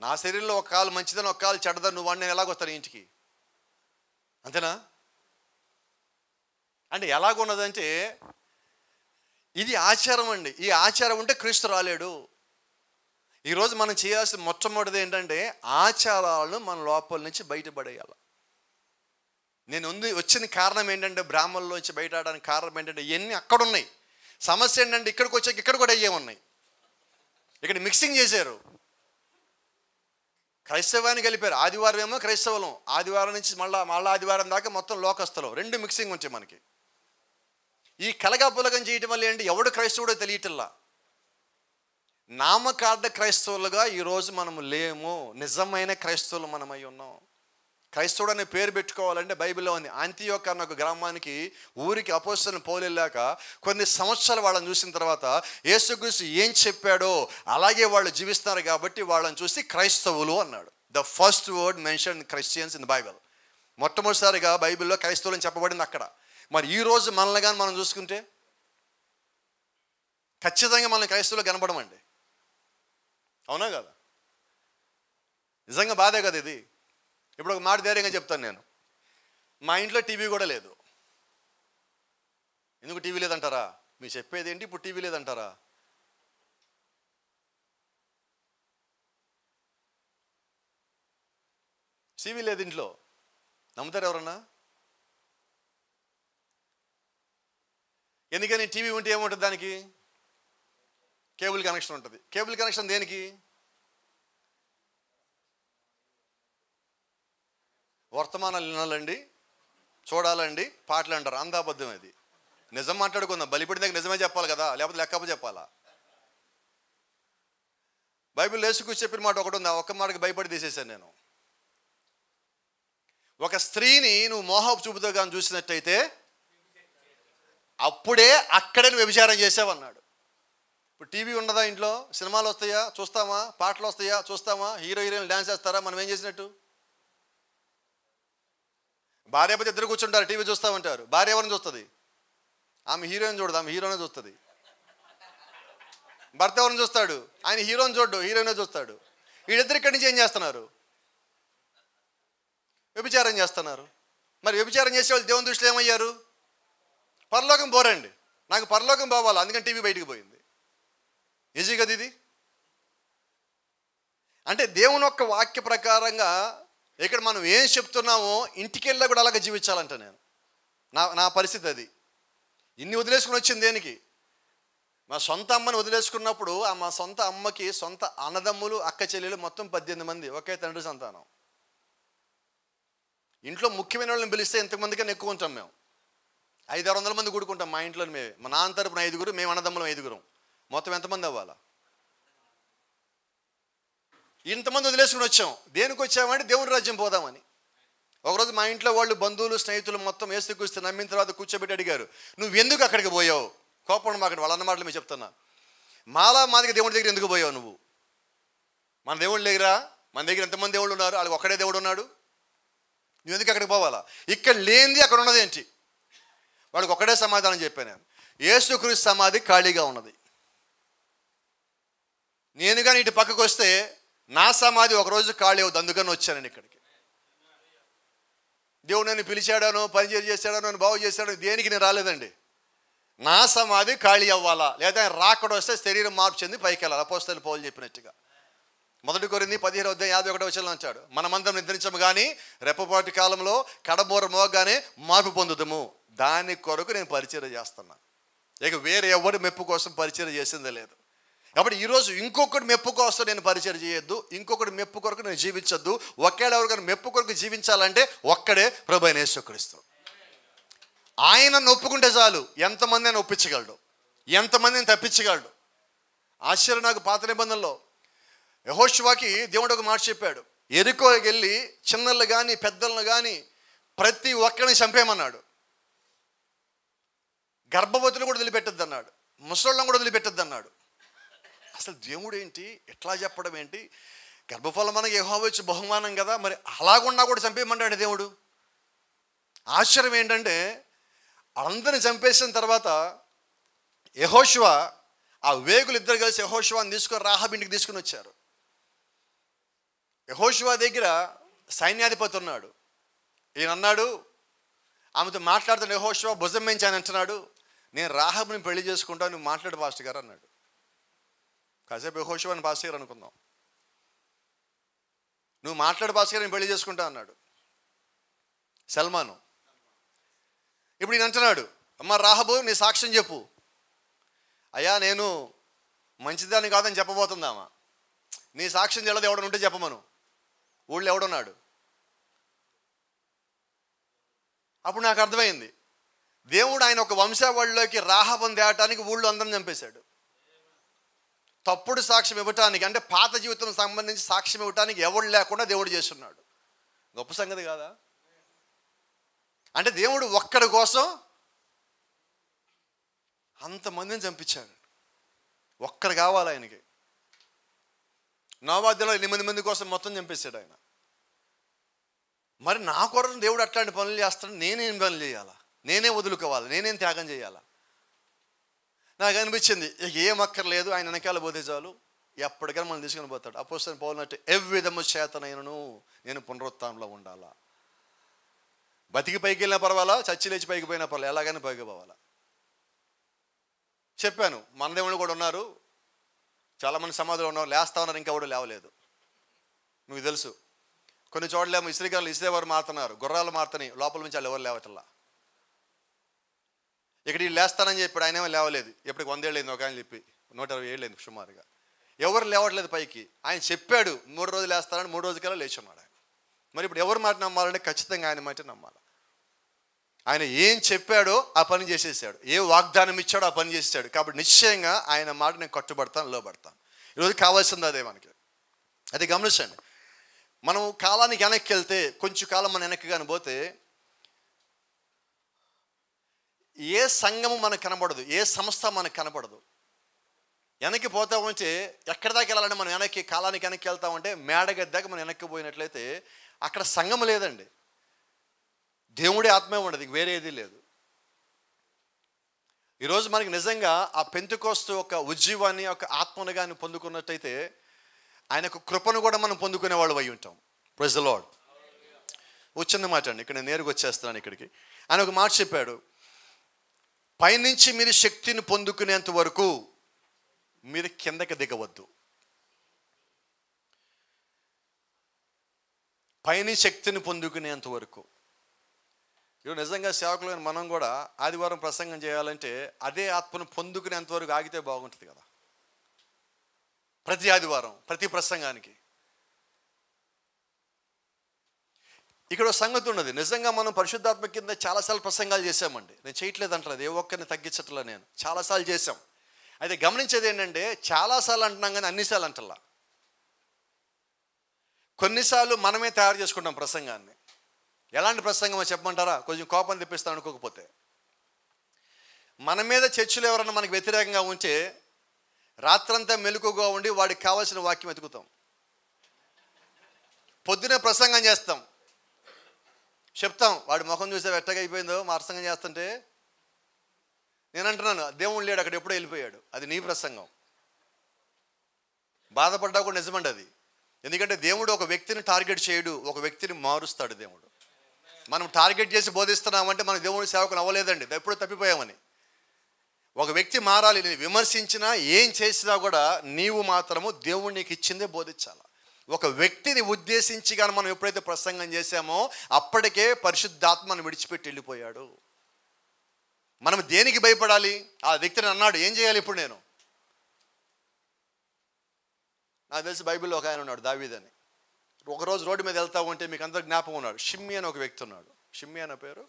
నా శరీరంలో ఒక కాలు మంచిదని ఒక కాలు చెడ్డదని నువ్వు నేను ఎలాగొస్తాను ఇంటికి? అంతేనా? అంటే ఎలాగున్నదంటే ఇది ఆచారం అండి. ఈ ఆచారం ఉంటే క్రీస్తు రాలేడు. ఈరోజు మనం చేయాల్సిన మొట్టమొదటిది ఏంటంటే ఆచారాలను మన లోపల నుంచి బయటపడేయాలి. నేను వచ్చిన కారణం ఏంటంటే బ్రాహ్మణుల నుంచి బయటడానికి కారణం ఏంటంటే ఇవన్నీ అక్కడ ఉన్నాయి. సమస్య ఏంటంటే ఇక్కడికి వచ్చాక ఇక్కడ కూడా అయ్యే ఉన్నాయి. ఇక్కడ మిక్సింగ్ చేశారు, క్రైస్తవాన్ని కలిపారు. ఆదివారం ఏమో క్రైస్తవులం, ఆదివారం నుంచి మళ్ళా ఆదివారం దాకా మొత్తం లోకస్తులు, 2 మిక్సింగ్ ఉంటాయి మనకి. ఈ కలగాపులగం చేయటం వల్ల ఏంటి, ఎవడు క్రైస్తవుడో తెలియటల్లా. నామకార్థ క్రైస్తవులుగా ఈరోజు మనము లేము, నిజమైన క్రైస్తవులు మనమై ఉన్నాం. క్రైస్తవుడు అనే పేరు పెట్టుకోవాలంటే బైబిల్లో ఉంది. అంతియోకు అన్న ఒక గ్రామానికి ఊరికి అపోస్తలుని పౌలు వెళ్ళాక కొన్ని సంవత్సరాలు వాళ్ళని చూసిన తర్వాత యేసుక్రీస్తు ఏం చెప్పాడో అలాగే వాళ్ళు జీవిస్తున్నారు కాబట్టి వాళ్ళని చూసి క్రైస్తవులు అన్నాడు. The first word mention Christians in the Bible. మొట్టమొదటిసారిగా బైబిల్లో క్రైస్తవులు అని చెప్పబడింది అక్కడ. మరి ఈరోజు మనల్ని కానీ మనం చూసుకుంటే ఖచ్చితంగా మనల్ని క్రైస్తవులు కనబడమండి. అవునా కదా? నిజంగా బాధే కదా ఇది. ఇప్పుడు ఒక మాట ధైర్యంగా చెప్తాను నేను, మా ఇంట్లో టీవీ కూడా లేదు. ఎందుకు టీవీ లేదంటారా? మీరు చెప్పేది ఏంటి, ఇప్పుడు టీవీ లేదంటారా? టీవీ లేదు ఇంట్లో, నమ్ముతారు ఎవరన్నా? ఎందుకని? టీవీ ఉంటే ఏముంటుంది దానికి? కేబుల్ కనెక్షన్ ఉంటుంది. కేబుల్ కనెక్షన్ దేనికి? వర్తమానాలు వినాలండి, చూడాలండి, పాటలు అంటారు. అందాబద్ధం అది. నిజం మాట్లాడుకుందాం, బలిపడి దగ్గర నిజమే చెప్పాలి కదా, లేకపోతే లెక్కప్ప చెప్పాలా? బైబిల్ యేసుక్రీస్తు చెప్పిన మాట ఒకటి ఉంది, ఆ ఒక్క మాటకి భయపడి తీసేశాను నేను. ఒక స్త్రీని నువ్వు మోహపు చూపుతో కానీ చూసినట్టయితే అప్పుడే అక్కడే నువ్వు వ్యభిచారం చేసావన్నాడు. ఇప్పుడు టీవీ ఉండదా ఇంట్లో? సినిమాలు వస్తాయా చూస్తామా? పాటలు వస్తాయా చూస్తామా? హీరోయిన్లు డ్యాన్స్ చేస్తారా? మనం ఏం చేసినట్టు? భార్య పతి ఇద్దరు కూర్చుంటారు, టీవీ చూస్తామంటారు. భార్య ఎవరిని చూస్తుంది? ఆమె హీరోయిన్ చూడదు, ఆమె హీరోనే చూస్తుంది. భర్త ఎవరిని చూస్తాడు? ఆయన హీరోని చూడ్డు, హీరోయినే చూస్తాడు. వీళ్ళిద్దరు ఇక్కడి నుంచి ఏం చేస్తున్నారు? వ్యభిచారం చేస్తున్నారు. మరి వ్యభిచారం చేసే వాళ్ళు దేవుని దృష్టిలో ఏమయ్యారు? పరలోకం పోరండి. నాకు పరలోకం పోవాలి, అందుకని టీవీ బయటికి పోయింది. ఈజీ కదా ఇది? అంటే దేవుని యొక్క వాక్య ప్రకారంగా ఇక్కడ మనం ఏం చెప్తున్నామో ఇంటికి వెళ్ళా కూడా అలాగే జీవించాలంట నేను. నా పరిస్థితి అది. ఇన్ని వదిలేసుకుని వచ్చింది దేనికి? మా సొంత అమ్మని వదిలేసుకున్నప్పుడు మా సొంత అమ్మకి సొంత అన్నదమ్ములు అక్క చెల్లెలు మొత్తం 18 మంది, ఒకే తండ్రి సంతానం. ఇంట్లో ముఖ్యమైన వాళ్ళని పిలిస్తే ఎంతమందికన్నా ఎక్కువ ఉంటాం మేము. 500-600 మంది కూడుకుంటాం మా ఇంట్లో. మా నాన్న తరపున 5గురు, మేము అన్నదమ్ములం 5గురం. మొత్తం ఎంతమంది అవ్వాలా? ఇంతమంది వదిలేసుకుని వచ్చాం. దేనికి వచ్చామంటే దేవుని రాజ్యం పోదామని. ఒకరోజు మా ఇంట్లో వాళ్ళు బంధువులు స్నేహితులు మొత్తం యేసుక్రీస్తు నమ్మిన తర్వాత కూర్చోబెట్టి అడిగారు, నువ్వు ఎందుకు అక్కడికి పోయావు? కోపం మాకు వాళ్ళ అన్న మాటలు మీరు చెప్తున్నా. మాదిగా దేవుడి దగ్గర ఎందుకు పోయావు నువ్వు? మన దేవుడి దగ్గర, మన దగ్గర ఎంతమంది దేవుళ్ళు ఉన్నారు? వాళ్ళకి ఒక్కడే దేవుడు ఉన్నాడు. నువ్వు ఎందుకు అక్కడికి పోవాలా? ఇక్కడ లేనిది అక్కడ ఉన్నది ఏంటి? వాడికి ఒక్కడే సమాధానం చెప్పాను నేను. యేసుక్రీస్తు సమాధి ఖాళీగా ఉన్నది. నేను కానీ ఇటు పక్కకు వస్తే నా సమాధి ఒకరోజు ఖాళీ అవుతుంది. అందుకని వచ్చాను నేను ఇక్కడికి. దేవుడు నన్ను పిలిచాడానో, పనిచేసి చేశాడానో, నన్ను బాగు చేశాడో దేనికి నేను రాలేదండి. నా సమాధి ఖాళీ అవ్వాలా, లేదా రాకడ వస్తే శరీరం మార్పు చెంది పైకి వెళ్ళాలి. అపోస్తలులు పౌలు చెప్పినట్టుగా 1 కొరింథీ 15:51 అంటాడు, మనమందరం నిద్రించము కానీ రెప్పపాటి కాలంలో కడబోర మోగానే మార్పు పొందుదము. దాని కొరకు నేను పరిచర్య చేస్తున్నా. ఇక వేరే ఎవరు మెప్పు కోసం పరిచర్య చేసిందే లేదు. కాబట్టి ఈరోజు ఇంకొకటి మెప్పు కోసం నేను పరిచయం చేయొద్దు, ఇంకొకటి మెప్పు కొరకు నేను జీవించొద్దు. ఒకేలా ఎవరికైనా మెప్పు కొరకు జీవించాలంటే ఒక్కడే ప్రభువైన యేసుక్రీస్తు. ఆయన ఒప్పుకుంటే చాలు, ఎంతమందిని ఒప్పించగలడు, ఎంతమందిని తప్పించగలడు. ఆశ్చర్యం నాకు పాత నిబంధనలో యెహోషువకి దేవుడు ఒక మాట చెప్పాడు, యెరికోకి వెళ్ళి చిన్నలు కానీ పెద్దలను కానీ ప్రతి ఒక్కరిని చంపేయమన్నాడు. గర్భవతులు కూడా వదిలిపెట్టద్దు అన్నాడు, ముసళ్ళను కూడా వదిలిపెట్టద్దు అన్నాడు. అసలు దేవుడు ఏంటి, ఎట్లా చెప్పడం ఏంటి? గర్భఫలం మనకి యెహోవా ఇచ్చే బహుమానం కదా, మరి అలాగున్నా కూడా చంపేయమంటాడు దేవుడు. ఆశ్చర్యం ఏంటంటే అందరిని చంపేసిన తర్వాత యెహోషువ, ఆ వేగులు ఇద్దరు కలిసి యెహోషువని తీసుకొని రాహాబు ఇంటికి తీసుకుని వచ్చారు. యెహోషువ దగ్గర సైన్యాధిపతి ఉన్నాడు. ఈయన అన్నాడు, ఆమెతో మాట్లాడుతున్న యెహోషువ భుజం మించి ఆయన అంటున్నాడు, నేను రాహాబుని పెళ్లి చేసుకుంటాను, నువ్వు మాట్లాడు పాస్టర్ గారు అన్నాడు. కాసేపు యెహోషువని పాస్టర్ గారు అనుకుందాం. నువ్వు మాట్లాడు పాస్టర్ గారు, నేను పెళ్లి చేసుకుంటా అన్నాడు సల్మాను. ఇప్పుడు ఈయన అంటున్నాడు, అమ్మ రాహాబు నీ సాక్ష్యం చెప్పు. అయ్యా నేను మంచిదాన్ని కాదని చెప్పబోతుందామా. నీ సాక్ష్యం చెల్లదు, ఎవడని ఉంటే చెప్పమను, ఊళ్ళో ఎవడున్నాడు. అప్పుడు నాకు అర్థమైంది, దేవుడు ఆయన ఒక వంశావళిలోకి రాహాబుని తేవటానికి ఊళ్ళో అందరం చంపేశాడు. తప్పుడు సాక్ష్యం ఇవ్వటానికి, అంటే పాత జీవితం సంబంధించి సాక్ష్యం ఇవ్వటానికి ఎవడు లేకుండా దేవుడు చేస్తున్నాడు. గొప్ప సంగతి కాదా? అంటే దేవుడు ఒక్కడి కోసం అంతమందిని చంపించాడు. ఒక్కడు కావాలి ఆయనకి. నోవాదిలో 8 మంది కోసం మొత్తం చంపేశాడు ఆయన. మరి నా కొరకు దేవుడు అట్లాంటి పనులు చేస్తాడు, నేనేం పనులు చేయాలా, నేనే వదులుకోవాలి, నేనేం త్యాగం చేయాలా? నాకు అనిపించింది ఏం అక్కర్లేదు, ఆయన వెనకాల పోతే చాలు, ఎప్పటికైనా మనం తీసుకుని పోతాడు. అపోస్తలుడైన పౌలు అన్నట్టు ఎవ్విధము చేతనైనను నేను పునరుత్థానంలో ఉండాలా. బతికి పైకి వెళ్ళినా పర్వాలా, చచ్చి లేచి పైకి పోయినా పర్వాలా, ఎలాగైనా పైకి పోవాలా. చెప్పాను, మన దేవుళ్ళు కూడా ఉన్నారు, చాలామంది సమాధులు ఉన్నారు, లేస్తా ఉన్నారు, ఇంకా కూడా లేవలేదు. మీకు తెలుసు కొన్ని చోట్లేమో ఇస్త్రీకారులు ఇస్త్రీవారు మారుతున్నారు, గుర్రాలు మారుతున్నాయి, లోపల నుంచి వాళ్ళు ఎవరు లేవటల్లా. ఇక్కడ వీళ్ళు లేస్తానని చెప్పాడు, ఆయన ఏమో లేవలేదు. ఎప్పటికి 100 ఏళ్ళు అయింది, ఒక ఆయన చెప్పి 120 ఏళ్ళు అయింది సుమారుగా. ఎవరు లేవట్లేదు పైకి. ఆయన చెప్పాడు 3 రోజులు లేస్తానని, 3 రోజులకల్లా లేచి ఉన్నాడు ఆయన. మరి ఇప్పుడు ఎవరు మాట నమ్మాలంటే ఖచ్చితంగా ఆయన మాట నమ్మాలి. ఆయన ఏం చెప్పాడో ఆ పని చేసేసాడు, ఏ వాగ్దానం ఇచ్చాడో ఆ పని చేసేసాడు. కాబట్టి నిశ్చయంగా ఆయన మాట నేను కట్టుబడతాను, లోబడతాను. ఈరోజు కావాల్సింది అదే మనకి. అది గమనించండి, మనం కాలానికి వెనక్కి వెళ్తే, కొంచెం కాలం మనం వెనక్కి కానీ పోతే ఏ సంఘము మనకు కనబడదు, ఏ సంస్థ మనకు కనబడదు. వెనక్కి పోతామంటే ఎక్కడి దాకా వెళ్ళాలంటే మనం వెనక్కి, కాలానికి వెనక్కి వెళ్తామంటే మేడగది దాకా మనం వెనక్కి పోయినట్లయితే అక్కడ సంఘం లేదండి, దేవుడే ఆత్మే ఉండదు, వేరే ఏది లేదు. ఈరోజు మనకి నిజంగా ఆ పెంతెకోస్తు ఒక ఉజ్జీవాన్ని, ఒక ఆత్మను కానీ పొందుకున్నట్టయితే ఆయన ఒక కృపను కూడా మనం పొందుకునే వాళ్ళు అయి ఉంటాం. Praise the Lord. చిన్న మాట అండి, ఇక్కడ నేను నేరుగా వచ్చేస్తున్నాను ఇక్కడికి. ఆయన ఒక మాట చెప్పాడు, పైనుంచి మీరు శక్తిని పొందుకునేంత వరకు మీరు కిందకి దిగవద్దు. పైన శక్తిని పొందుకునేంత వరకు. ఇప్పుడు నిజంగా సేవకులైన మనం కూడా ఆదివారం ప్రసంగం చేయాలంటే అదే ఆత్మను పొందుకునేంతవరకు ఆగితే బాగుంటుంది కదా. ప్రతి ఆదివారం ప్రతి ప్రసంగానికి. ఇక్కడ ఒక సంగతి ఉన్నది. నిజంగా మనం పరిశుద్ధాత్మ కింద చాలాసార్లు ప్రసంగాలు చేశామండి. నేను చేయట్లేదు అంటలేదు, ఏ ఒక్కరిని తగ్గించట్లా, నేను చాలాసార్లు చేశాం. అయితే గమనించేది ఏంటంటే చాలాసార్లు అంటున్నాం కానీ అన్నిసార్లు అంటల్లా. కొన్నిసార్లు మనమే తయారు చేసుకుంటాం ప్రసంగాన్ని. ఎలాంటి ప్రసంగమో చెప్పమంటారా? కొంచెం కోపం తెప్పిస్తాను అనుకోకపోతే. మన మీద చర్చలు ఎవరన్నా మనకు వ్యతిరేకంగా ఉంటే రాత్రంతా మెలకుగా ఉండి వాడికి కావాల్సిన వాక్యం వెతుకుతాం. పొద్దునే ప్రసంగం చేస్తాం, చెప్తాం, వాడి ముఖం చూస్తే వెట్టగా అయిపోయిందో మా ప్రసంగం చేస్తుంటే. నేను అంటున్నాను, దేవుడు లేడు అక్కడ, ఎప్పుడో వెళ్ళిపోయాడు. అది నీ ప్రసంగం. బాధపడ్డా కూడా నిజమండి అది. ఎందుకంటే దేవుడు ఒక వ్యక్తిని టార్గెట్ చేయడు, ఒక వ్యక్తిని మారుస్తాడు దేవుడు. మనం టార్గెట్ చేసి బోధిస్తున్నామంటే మన దేవుడి సేవకులు అవ్వలేదండి, ఎప్పుడూ తప్పిపోయామని. ఒక వ్యక్తి మారాలి. నేను విమర్శించినా ఏం చేసినా కూడా నీవు మాత్రము దేవుడు నీకు ఇచ్చిందే బోధించాలి. ఒక వ్యక్తిని ఉద్దేశించి కానీ మనం ఎప్పుడైతే ప్రసంగం చేశామో అప్పటికే పరిశుద్ధాత్మను విడిచిపెట్టి వెళ్ళిపోయాడు. మనం దేనికి భయపడాలి? ఆ వ్యక్తిని అన్నాడు, ఏం చేయాలి ఇప్పుడు నేను? నాకు తెలిసి బైబిల్లో ఒక ఆయన ఉన్నాడు, దావీదని. ఒకరోజు రోడ్డు మీద వెళ్తా ఉంటే మీకు అందరు జ్ఞాపకం ఉన్నాడు, షిమ్మి అని ఒక వ్యక్తి ఉన్నాడు. షిమ్మి అన్న పేరు,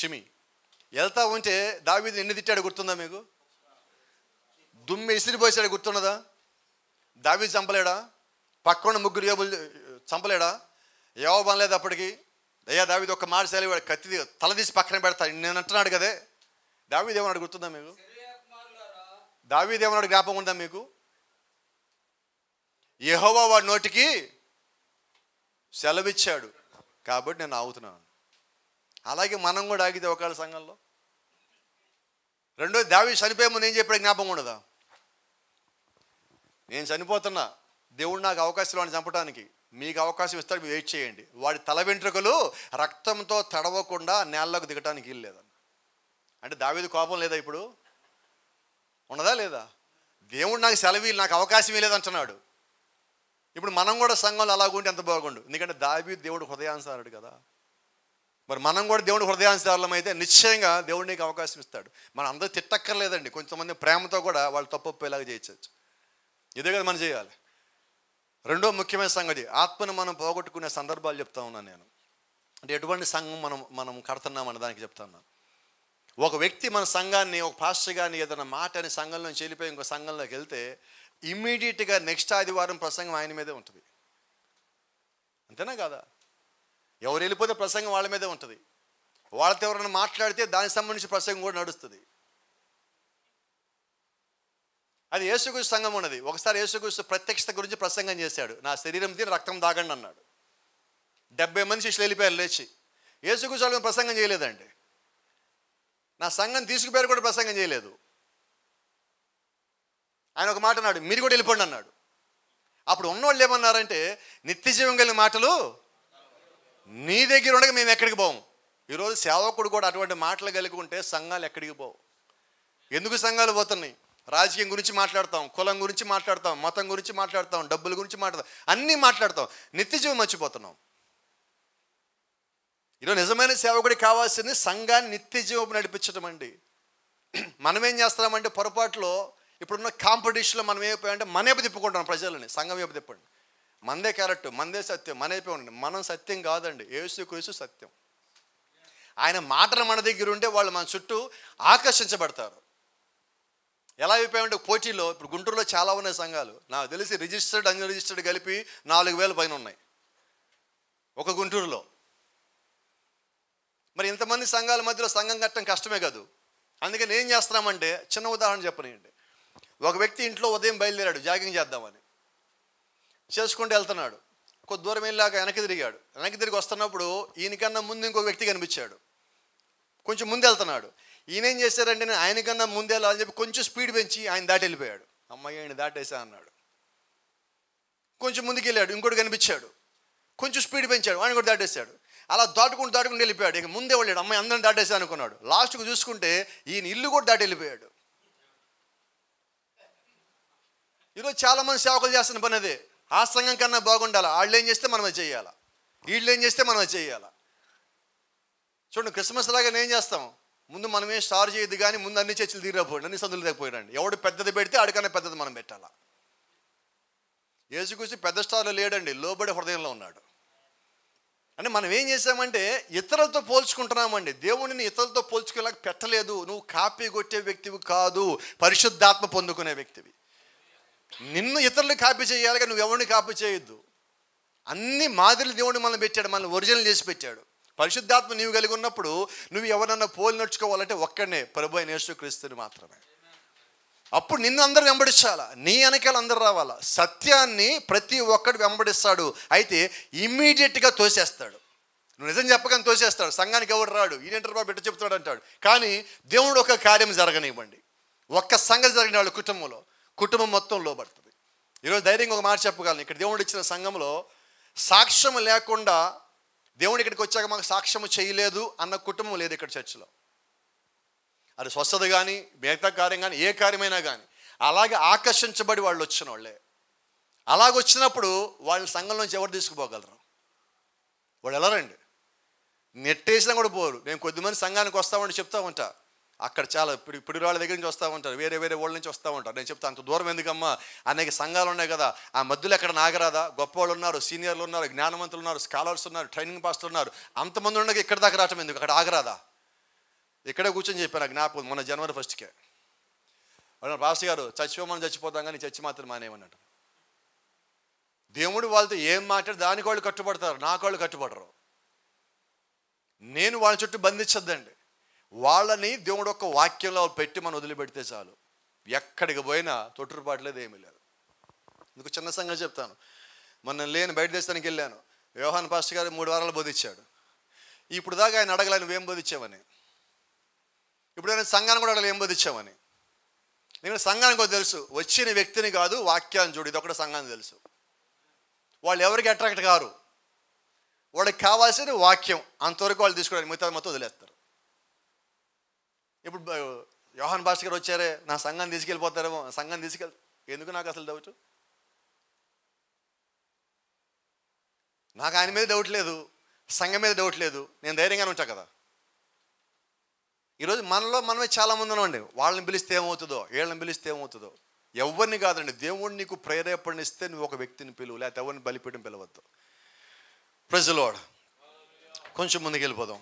షిమి. వెళ్తా ఉంటే దావీదుని ఎన్ని తిట్టాడు గుర్తుందా మీకు? దుమ్మి ఇసిరిపోసాడు, గుర్తున్నదా? దావీదు చంపలేడా? పక్కన ముగ్గురు యోబులు చంపలేడా? యోబు అనలేదు అప్పటికి, అయ్యా దావీదు ఒక్క మాట సేలి, వాడు కత్తి తలదీసి పక్కన పెడతా నేను అంటున్నాడు కదే. దావీదు ఏమన్నాడు గుర్తుందా మీకు? దావీదు ఏమన్నాడు జ్ఞాపకం ఉందా మీకు? యెహోవా వాడి నోటికి సెలవిచ్చాడు కాబట్టి నేను ఆగుతున్నాను. అలాగే మనం కూడా ఆగితే ఒకవేళ సంఘంలో. రెండోది, దావీదు చనిపోయే ముందు ఏం చెప్పాడు జ్ఞాపకం ఉండదా? నేను చనిపోతున్నా, దేవుడు నాకు అవకాశం వాడిని చంపడానికి, మీకు అవకాశం ఇస్తాడు, మీరు వెయిట్ చేయండి. వాడి తల వెంట్రుకలు రక్తంతో తడవకుండా నేలలోకి దిగటానికి వీలు లేదన్న. అంటే దావీదు కోపం లేదా ఇప్పుడు? ఉన్నదా లేదా? దేవుడు నాకు సెలవు, నాకు అవకాశం లేదంటున్నాడు. ఇప్పుడు మనం కూడా సంఘంలో అలాగుంటే ఎంత బాగుండు. ఎందుకంటే దావీదు దేవుడు హృదయానుసారుడు కదా. మరి మనం కూడా దేవుడు హృదయానుసారం అయితే నిశ్చయంగా దేవుడు నీకు అవకాశం ఇస్తాడు. మనం అందరూ తిట్టక్కర్లేదండి, కొంతమంది ప్రేమతో కూడా వాళ్ళు తప్పొప్పేలాగా చేయొచ్చు. ఇదే కదా మనం చేయాలి. రెండో ముఖ్యమైన సంగతి, ఆత్మను మనం పోగొట్టుకునే సందర్భాలు చెప్తా ఉన్నాను నేను. అంటే ఎటువంటి సంఘం మనం కడుతున్నామన్న దానికి చెప్తాను. ఒక వ్యక్తి మన సంఘాన్ని, ఒక పాస్టర్ గారిని ఏదైనా మాట అని సంఘంలో నుంచి వెళ్ళిపోయి ఇంకో సంఘంలోకి వెళ్తే ఇమ్మీడియట్గా నెక్స్ట్ ఆదివారం ప్రసంగం ఆయన మీదే ఉంటుంది. అంతేనా కదా? ఎవరు వెళ్ళిపోతే ప్రసంగం వాళ్ళ మీదే ఉంటుంది. వాళ్ళతో ఎవరైనా మాట్లాడితే దానికి సంబంధించి ప్రసంగం కూడా నడుస్తుంది. అది యేసుక్రీస్తు సంఘం ఉన్నది. ఒకసారి యేసుక్రీస్తు ప్రత్యక్షత గురించి ప్రసంగం చేశాడు. నా శరీరం తిని రక్తం తాగండి అన్నాడు. 70 మంది శిష్యులు వెళ్ళిపోయారు లేచి. యేసుక్రీస్తు వాళ్ళని ప్రసంగం చేయలేదండి. నా సంఘం తీసుకుపోయారు కూడా ప్రసంగం చేయలేదు. ఆయన ఒక మాట అన్నాడు, మీరు కూడా వెళ్ళిపోండి అన్నాడు. అప్పుడు ఉన్నవాళ్ళు ఏమన్నారంటే, నిత్య జీవం కలిగిన మాటలు నీ దగ్గర ఉండగా మేము ఎక్కడికి పోము. ఈరోజు సేవకుడు కూడా అటువంటి మాటలు కలిగి ఉంటే సంఘాలు ఎక్కడికి పోవు. ఎందుకు సంఘాలు పోతున్నాయి? రాజకీయం గురించి మాట్లాడతాం, కులం గురించి మాట్లాడతాం, మతం గురించి మాట్లాడతాం, డబ్బుల గురించి మాట్లాడతాం, అన్నీ మాట్లాడతాం, నిత్య జీవం మర్చిపోతున్నాం. ఈరోజు నిజమైన సేవకుడికి కావాల్సింది సంఘాన్ని నిత్య జీవం నడిపించడం అండి. మనం ఏం చేస్తున్నామంటే పొరపాటులో ఇప్పుడున్న కాంపిటీషన్లో మనం ఏమైపోయామంటే మన వైపు తిప్పుకుంటాం ప్రజలని. సంఘం వైపు తిప్పండి, మందే కరెక్ట్, మందే సత్యం, మన వైపే ఉండండి. మనం సత్యం కాదండి, యేసుక్రీస్తు సత్యం. ఆయన మాటలు మన దగ్గర ఉంటే వాళ్ళు మన చుట్టూ ఆకర్షించబడతారు. ఎలా అయిపోయామంటే పోటీలో, ఇప్పుడు గుంటూరులో చాలా ఉన్నాయి సంఘాలు, నాకు తెలిసి రిజిస్టర్డ్ అన్రిజిస్టర్డ్ కలిపి 4000 పైన ఉన్నాయి ఒక గుంటూరులో. మరి ఇంతమంది సంఘాల మధ్యలో సంఘం కట్టడం కష్టమే కాదు. అందుకని ఏం చేస్తున్నామంటే, చిన్న ఉదాహరణ చెప్పనండి. ఒక వ్యక్తి ఇంట్లో ఉదయం బయలుదేరాడు జాగింగ్ చేద్దామని, చేసుకుంటూ వెళ్తున్నాడు. కొద్ది దూరం వెళ్ళాక వెనక్కి తిరిగాడు. వెనక్కి తిరిగి వస్తున్నప్పుడు ఈయనకన్నా ముందు ఇంకో వ్యక్తి కనిపించాడు. కొంచెం ముందు వెళ్తున్నాడు. ఈయన ఏం చేశారంటే, నేను ఆయనకన్నా ముందు వెళ్ళాలని చెప్పి కొంచెం స్పీడ్ పెంచి ఆయన దాటి వెళ్ళిపోయాడు. అమ్మాయి ఆయన దాటేసా అన్నాడు. కొంచెం ముందుకు వెళ్ళాడు, ఇంకోటి కనిపించాడు, కొంచెం స్పీడ్ పెంచాడు, ఆయన కూడా దాటేశాడు. అలా దాటుకుంటూ వెళ్ళిపోయాడు. ఇక ముందే వెళ్ళాడు, అమ్మాయి అందరిని దాటేసా అనుకున్నాడు. లాస్ట్కు చూసుకుంటే ఈయన ఇల్లు కూడా దాటి వెళ్ళిపోయాడు. ఈరోజు చాలామంది సేవకులు చేస్తున్న పని అదే. ఆ సంఘం కన్నా బాగుండాలి, వాళ్ళు ఏం చేస్తే మనం అది చేయాలా, వీళ్ళు ఏం చేస్తే మనం అది చేయాలా. చూడండి, క్రిస్మస్ లాగా ఏం చేస్తాం, ముందు మనమే స్టార్ చేయొద్దు కానీ ముందు అన్ని చర్చలు తీరపోయాడు, అన్ని సందులు తెగిపోయాడు. ఎవడు పెద్దది పెడితే ఆడికన్నా పెద్దది మనం పెట్టాలా. యేసుక్రీస్తు పెద్ద స్టార్లో లేడండి, లోబడి హృదయంలో ఉన్నాడు. అంటే మనం ఏం చేసామంటే ఇతరులతో పోల్చుకుంటున్నామండి. దేవుడిని ఇతరులతో పోల్చుకునేలాగా పెట్టలేదు. నువ్వు కాపీ కొట్టే వ్యక్తివి కాదు, పరిశుద్ధాత్మ పొందుకునే వ్యక్తివి. నిన్ను ఇతరులు కాపీ చేయాలి కానీ నువ్వు ఎవరిని కాపీ చేయొద్దు. అన్ని మాదిరి దేవుడు మనం పెట్టాడు, మనల్ని ఒరిజినల్ చేసి పెట్టాడు. పరిశుద్ధాత్మ నీవు కలిగి ఉన్నప్పుడు నువ్వు ఎవరన్నా పోలి నడుచుకోవాలంటే ఒక్కడనే, ప్రభు అయిన యేసుక్రీస్తుని మాత్రమే. అప్పుడు నిన్ను అందరూ వెంబడించాలా, నీ వెనకాల అందరూ రావాలా. సత్యాన్ని ప్రతి ఒక్కడు వెంబడిస్తాడు, అయితే ఇమ్మీడియట్గా తోసేస్తాడు. నువ్వు నిజం చెప్పగానే తోసేస్తాడు. సంఘానికి ఎవరు రాడు, ఈయనంటారు బాబు బిడ్డ చెప్తాడు అంటాడు. కానీ దేవుడు ఒక కార్యం జరగనివ్వండి, ఒక్క సంగతి జరిగిన వాళ్ళు కుటుంబం మొత్తం లోబడుతుంది. ఈరోజు ధైర్యంగా ఒక మాట చెప్పగలను, ఇక్కడ దేవుడు ఇచ్చిన సంఘంలో సాక్ష్యం లేకుండా దేవుడు ఇక్కడికి వచ్చాక మాకు సాక్ష్యం చేయలేదు అన్న కుటుంబం లేదు ఇక్కడ చర్చిలో. అది స్వస్థత కానీ మిగతా కార్యం కానీ ఏ కార్యమైనా కానీ అలాగే ఆకర్షించబడి వాళ్ళు వచ్చిన వాళ్ళే. అలాగొచ్చినప్పుడు వాళ్ళ సంఘం నుంచి ఎవరు తీసుకుపోగలరు? వాళ్ళు వెళ్ళరండి, నెట్టేసినా కూడా పోరు. నేను కొద్దిమంది సంఘానికి వస్తామని చెప్తా ఉంటా, అక్కడ చాలా ఇప్పుడు వాళ్ళ దగ్గర నుంచి వస్తూ ఉంటారు, వేరే వాళ్ళ నుంచి వస్తూ ఉంటారు. నేను చెప్తా, అంత దూరం ఎందుకమ్మా, అనేక సంఘాలు ఉన్నాయి కదా, ఆ మధ్యలో ఎక్కడ నాగరాదా? గొప్ప వాళ్ళు ఉన్నారు, సీనియర్లు ఉన్నారు, జ్ఞానవంతులు ఉన్నారు, స్కాలర్స్ ఉన్నారు, ట్రైనింగ్ పాస్టర్లు ఉన్నారు, అంతమంది ఉండగా ఇక్కడ దాకా రావటం ఎందుకు? అక్కడ ఆగరాదా? ఇక్కడే కూర్చొని చెప్పాను, జ్ఞాపకం మొన్న జనవరి 1కే పాస్టర్ గారు చచ్చిపోమని చచ్చిపోతాం కానీ చచ్చి మాత్రం మానేమన్నట్టు. దేవుడు వాళ్ళతో ఏం మాట్లాడి దానికి వాళ్ళు కట్టుబడతారు, నాకు వాళ్ళు కట్టుబడరు. నేను వాళ్ళ చుట్టూ బంధించద్దండి. వాళ్ళని దేవుడు ఒక వాక్యంలో పెట్టి మనం వదిలిపెడితే చాలు, ఎక్కడికి పోయినా తొట్టుపాట్లేదు, ఏమీ లేదు. ఇందుకు చిన్న సంగతి చెప్తాను. మొన్న బయట దేశానికి వెళ్ళాను, యోహాన్ పాస్టర్ గారు 3 వారాలు బోధించాడు. ఇప్పుడు దాకా ఆయన అడగలే నువ్వేం బోధించావని. ఇప్పుడు నేను సంఘాన్ని కూడా అడగలే ఏం బోధించావని. నేను సంఘానికి కూడా తెలుసు, వచ్చిన వ్యక్తిని కాదు వాక్యాన్ని చూడు, ఇది ఒకటి సంఘాన్ని తెలుసు. వాళ్ళు ఎవరికి అట్రాక్ట్ కారు, వాళ్ళకి కావాల్సిన వాక్యం అంతవరకు వాళ్ళు తీసుకోవడానికి, మిగతా మొత్తం వదిలేస్తారు. ఇప్పుడు యోహాన్ పాస్టర్ గారు వచ్చారే, నా సంఘాన్ని తీసుకెళ్ళిపోతారేమో, సంఘాన్ని ఎందుకు నాకు అసలు డౌట్? నాకు ఆయన మీద డౌట్ లేదు, సంఘం మీద డౌట్ లేదు, నేను ధైర్యంగానే ఉంటాను కదా. ఈరోజు మనమే చాలామంది ఉన్నామండి, వాళ్ళని పిలిస్తే ఏమవుతుందో, వీళ్ళని పిలిస్తే ఏమవుతుందో. ఎవరిని కాదండి, దేవుడు నీకు ప్రేరేపణిస్తే నువ్వు ఒక వ్యక్తిని పిలువు, లేకపోతే ఎవరిని బలిపీఠం పిలవద్దు. Praise the Lord. కొంచెం ముందుకు వెళ్ళిపోదాం.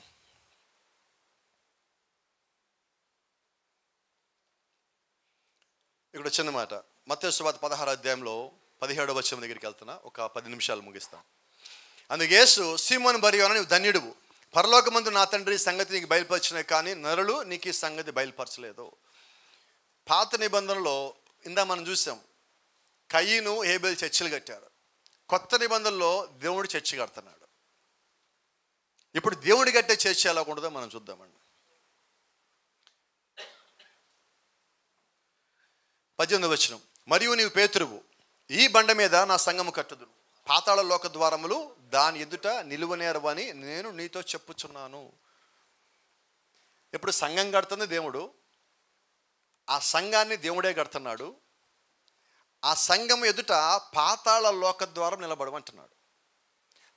ఇక్కడ చిన్న మాట, మత్తయి సువార్త 16వ అధ్యాయంలో 17వ వచనం దగ్గరికి వెళ్తున్నా, ఒక 10 నిమిషాలు ముగిస్తాం. అందుకు యేసు, సీమోను బర్యోనా నీవు ధన్యుడువు, పరలోకమందు నా తండ్రి సంగతి నీకు బయలుపరిచినా కానీ నరులు నీకు ఈ సంగతి బయలుపరచలేదు. పాత నిబంధనలో ఇందా మనం చూసాం, కయీను హేబేలు చర్చిలు కట్టారు. కొత్త నిబంధనలో దేవుడు చర్చి కడుతున్నాడు. ఇప్పుడు దేవుడు కట్టే చర్చి ఎలా ఉంటుందో మనం చూద్దామండి. 18వ వచనం, మరియు నీవు పేతురువు, ఈ బండ మీద నా సంఘము కట్టుదును, పాతాళ లోక ద్వారములు దాని ఎదుట నిలువనేరవని నేను నీతో చెప్పుచున్నాను. ఇప్పుడు సంఘం కడుతుంది దేవుడు, ఆ సంఘాన్ని దేవుడే కడుతున్నాడు. ఆ సంఘం ఎదుట పాతాళ లోక ద్వారం నిలబడమంటున్నాడు.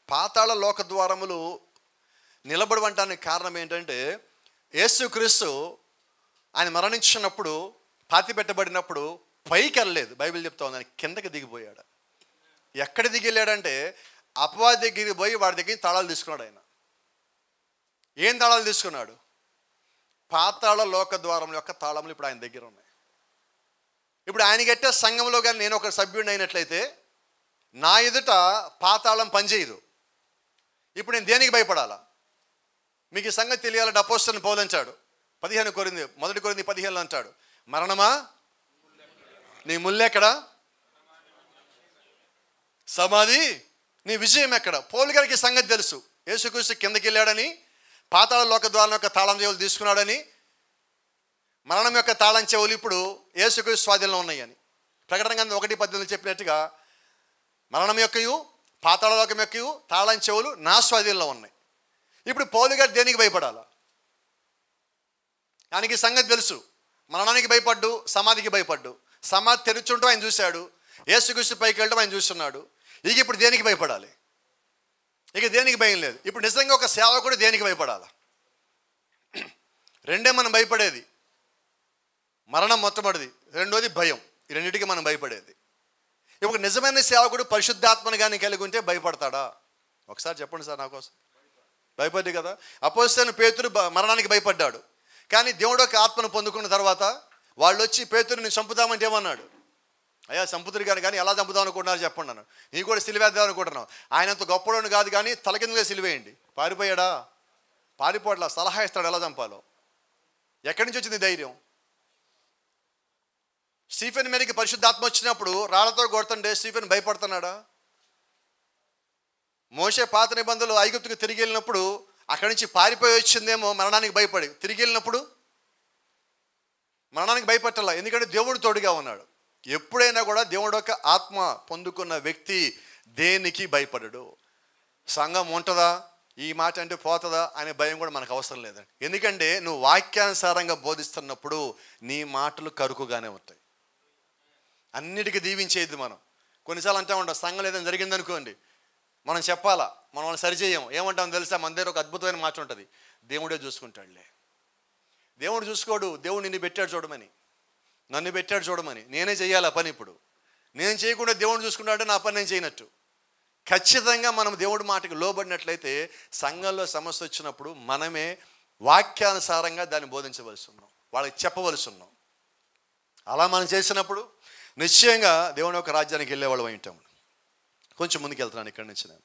పాతాళ లోక ద్వారములు నిలబడమంటానికి కారణం ఏంటంటే, యేసుక్రీస్తు ఆయన మరణించినప్పుడు, పాతి పెట్టబడినప్పుడు పైకి వెళ్ళలేదు. బైబిల్ చెప్తా ఉంది, ఆయన కిందకి దిగిపోయాడు. ఎక్కడ దిగి వెళ్ళాడంటే అపవాది దగ్గరికి పోయి వాడి దగ్గర తాళాలు తీసుకున్నాడు. ఆయన ఏం తాళాలు తీసుకున్నాడు? పాతాళ లోక ద్వారం యొక్క తాళములు ఇప్పుడు ఆయన దగ్గర ఉన్నాయి. ఇప్పుడు ఆయన కట్టే సంఘంలో కానీ నేను ఒక సభ్యుడిని అయినట్లయితే నా ఎదుట పాతాళం పనిచేయదు. ఇప్పుడు నేను దేనికి భయపడాలా? మీకు ఈ సంగతి తెలియాలంటే అపోస్తలుని పౌలు అంటాడు, 1 కొరింథీ 15 అంటాడు, మరణమా నీ ముల్లెక్కడ, సమాధి నీ విజయం ఎక్కడ? పౌలు గారికి సంగతి తెలుసు, యేసుక్రీస్తు కిందకి వెళ్ళాడని, పాతాళ లోక ద్వారం యొక్క తాళం చెవులు తీసుకున్నాడని, మరణం యొక్క తాళం చెవులు ఇప్పుడు యేసుక్రీస్తు స్వాధీనంలో ఉన్నాయని. ప్రకటన గ్రంథం 1:18 చెప్పినట్టుగా మరణం యొక్కయు పాతాళ లోకం యొక్కయు తాళం చెవులు నా స్వాధీనంలో ఉన్నాయి. ఇప్పుడు పౌలు గారు దేనికి భయపడాలా? ఆయనకి సంగతి తెలుసు, మరణానికి భయపడ్డు, సమాధికి భయపడ్డు. సమాధి తెరుచుంటూ ఆయన చూశాడు, యేసుక్రీస్తు పైకి వెళ్ళడం ఆయన చూస్తున్నాడు. ఇక ఇప్పుడు దేనికి భయపడాలి? ఇక దేనికి భయం లేదు. ఇప్పుడు నిజంగా ఒక సేవకుడు దేనికి భయపడాలా? రెండే మనం భయపడేది, మరణం మొట్టమొదటిది, రెండోది భయం. ఈ రెండింటికి మనం భయపడేది. ఇప్పుడు నిజమైన సేవకుడు పరిశుద్ధాత్మను కానీ కలిగి ఉంటే భయపడతాడా? ఒకసారి చెప్పండి సార్ నా కోసం. భయపడ్డి కదా. అపోస్తలుడైన పేతురు మరణానికి భయపడ్డాడు. కానీ దేవుడు ఒక ఆత్మను పొందుకున్న తర్వాత వాళ్ళు వచ్చి పేతురుని చంపుదామంటే ఏమన్నాడు? అయ్యా చంపుతురు కానీ ఎలా చంపుదాం అనుకుంటున్నారు చెప్పండి అన్నాడు. నీ కూడా సిలివేద్దాం అనుకుంటున్నావు. ఆయనంత గొప్పలోని కాదు కానీ తల కిందగా సిలివేయండి. పారిపోయాడా? పారిపోట్లా. సలహా ఇస్తాడు ఎలా చంపాలో. ఎక్కడి నుంచి వచ్చింది ధైర్యం? స్టీఫెన్ మీదకి పరిశుద్ధాత్మ వచ్చినప్పుడు రాళ్లతో కొడుతుంటే స్టీఫెన్ భయపడుతున్నాడా? మోషే పాత నిబంధనలు ఐగుప్తుకు తిరిగి వెళ్ళినప్పుడు అక్కడి నుంచి పారిపోయి వచ్చిందేమో మరణానికి భయపడి, తిరిగి వెళ్ళినప్పుడు మరణానికి భయపట్టాల. ఎందుకంటే దేవుడు తోడుగా ఉన్నాడు. ఎప్పుడైనా కూడా దేవుడు యొక్క ఆత్మ పొందుకున్న వ్యక్తి దేనికి భయపడడు. సంఘం ఉంటుందా, ఈ మాట అంటే పోతుందా అనే భయం కూడా మనకు అవసరం లేదండి. ఎందుకంటే నువ్వు వాక్యానుసారంగా బోధిస్తున్నప్పుడు నీ మాటలు కరుకుగానే ఉంటాయి. అన్నిటికీ దీవించేది మనం. కొన్నిసార్లు అంటూ ఉంటాం, సంఘం ఏదైనా జరిగిందనుకోండి, మనం చెప్పాలా, మనం వాళ్ళని సరిచేయం. ఏమంటాం తెలుసా? మన దగ్గర ఒక అద్భుతమైన మాట ఉంటుంది, దేవుడే చూసుకుంటాడులే. దేవుడు చూసుకోడు. దేవుడు నిన్ను పెట్టాడు చూడమని, నన్ను పెట్టాడు చూడమని. నేనే చేయాలి ఆ పని. ఇప్పుడు నేను చేయకుండా దేవుడు చూసుకుంటాడంటే నా పని నేను చేయనట్టు. ఖచ్చితంగా మనం దేవుడి మాటకి లోబడినట్లయితే సంఘంలో సమస్య వచ్చినప్పుడు మనమే వాక్యానుసారంగా దాన్ని బోధించవలసి ఉన్నాం, వాళ్ళకి చెప్పవలసి ఉన్నాం. అలా మనం చేసినప్పుడు నిశ్చయంగా దేవుని యొక్క రాజ్యానికి వెళ్ళేవాళ్ళం ఉంటాం. కొంచెం ముందుకు వెళ్తున్నాను ఇక్కడి నుంచి. నేను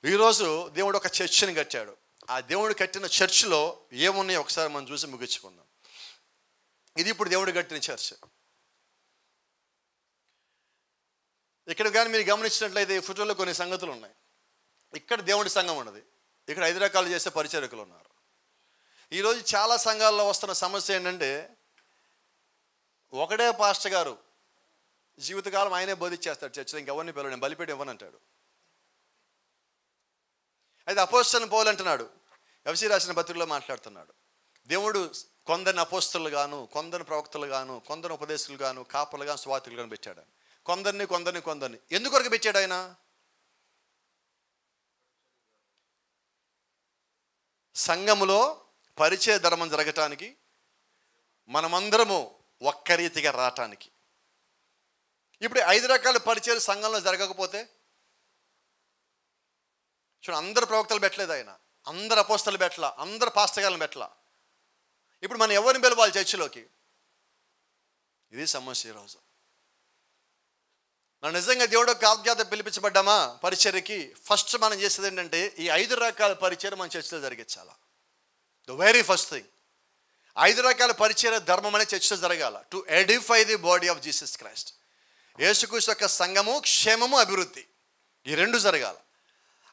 ఈరోజు దేవుడు ఒక చర్చిని కట్టాడు. ఆ దేవుడు కట్టిన చర్చిలో ఏమున్నాయో ఒకసారి మనం చూసి ముగించుకుందాం. ఇది ఇప్పుడు దేవుడు కట్టిన చర్చ్. ఇక్కడ కానీ మీరు గమనించినట్లయితే ఈ ఫోటోలో కొన్ని సంగతులు ఉన్నాయి. ఇక్కడ దేవుడి సంఘం ఉన్నది, ఇక్కడ 5 రకాలు చేసే పరిచారకులు ఉన్నారు. ఈరోజు చాలా సంఘాల్లో వస్తున్న సమస్య ఏంటంటే, ఒకడే పాస్టర్ గారు జీవితకాలం ఆయనే బోధించేస్తాడు చర్చలో, ఇంకెవరిని పిలవడు, నేను బలిపేట ఇవ్వనంటాడు. అయితే అపోస్తలుడైన పౌలు అంటున్నాడు, ఎఫెసీ రాసిన పత్రికలో మాట్లాడుతున్నాడు, దేవుడు కొందరిని అపోస్తలు గాను, కొందరిని ప్రవక్తలు గాను, కొందరిని ఉపదేశకులు గాను, కాపలు గాను, సువార్తికులు గాను పెట్టాడు. కొందరిని ఎందుకొరకు పెట్టాడు ఆయన? సంఘములో పరిచయ ధర్మం జరగటానికి, మనమందరము ఒక్క రీతిగా రావటానికి. ఇప్పుడు 5 రకాల పరిచయాలు సంఘంలో జరగకపోతే చూడండి, అందరు ప్రవక్తలు పెట్టలేదు ఆయన, అందరు అపోస్తలు పెట్టలా, అందరు పాస్టర్లను పెట్టలా. ఇప్పుడు మనం ఎవరిని పిలవాలి చర్చిలోకి? ఇది సమస్య ఈరోజు. మనం నిజంగా దేవుడు ఒక ఆజ్ఞాత పిలిపించబడ్డామా పరిచర్యకి? ఫస్ట్ మనం చేసేది ఏంటంటే ఈ 5 రకాల పరిచర్య మన చర్చిలో జరిగించాలా. ద వెరీ ఫస్ట్ థింగ్, 5 రకాల పరిచర్య ధర్మం అనే చర్చిలో జరగాల. To Edify the body of Jesus Christ. యేసుక్రీస్తు యొక్క సంఘము, క్షేమము, అభివృద్ధి, ఈ 2 జరగాల.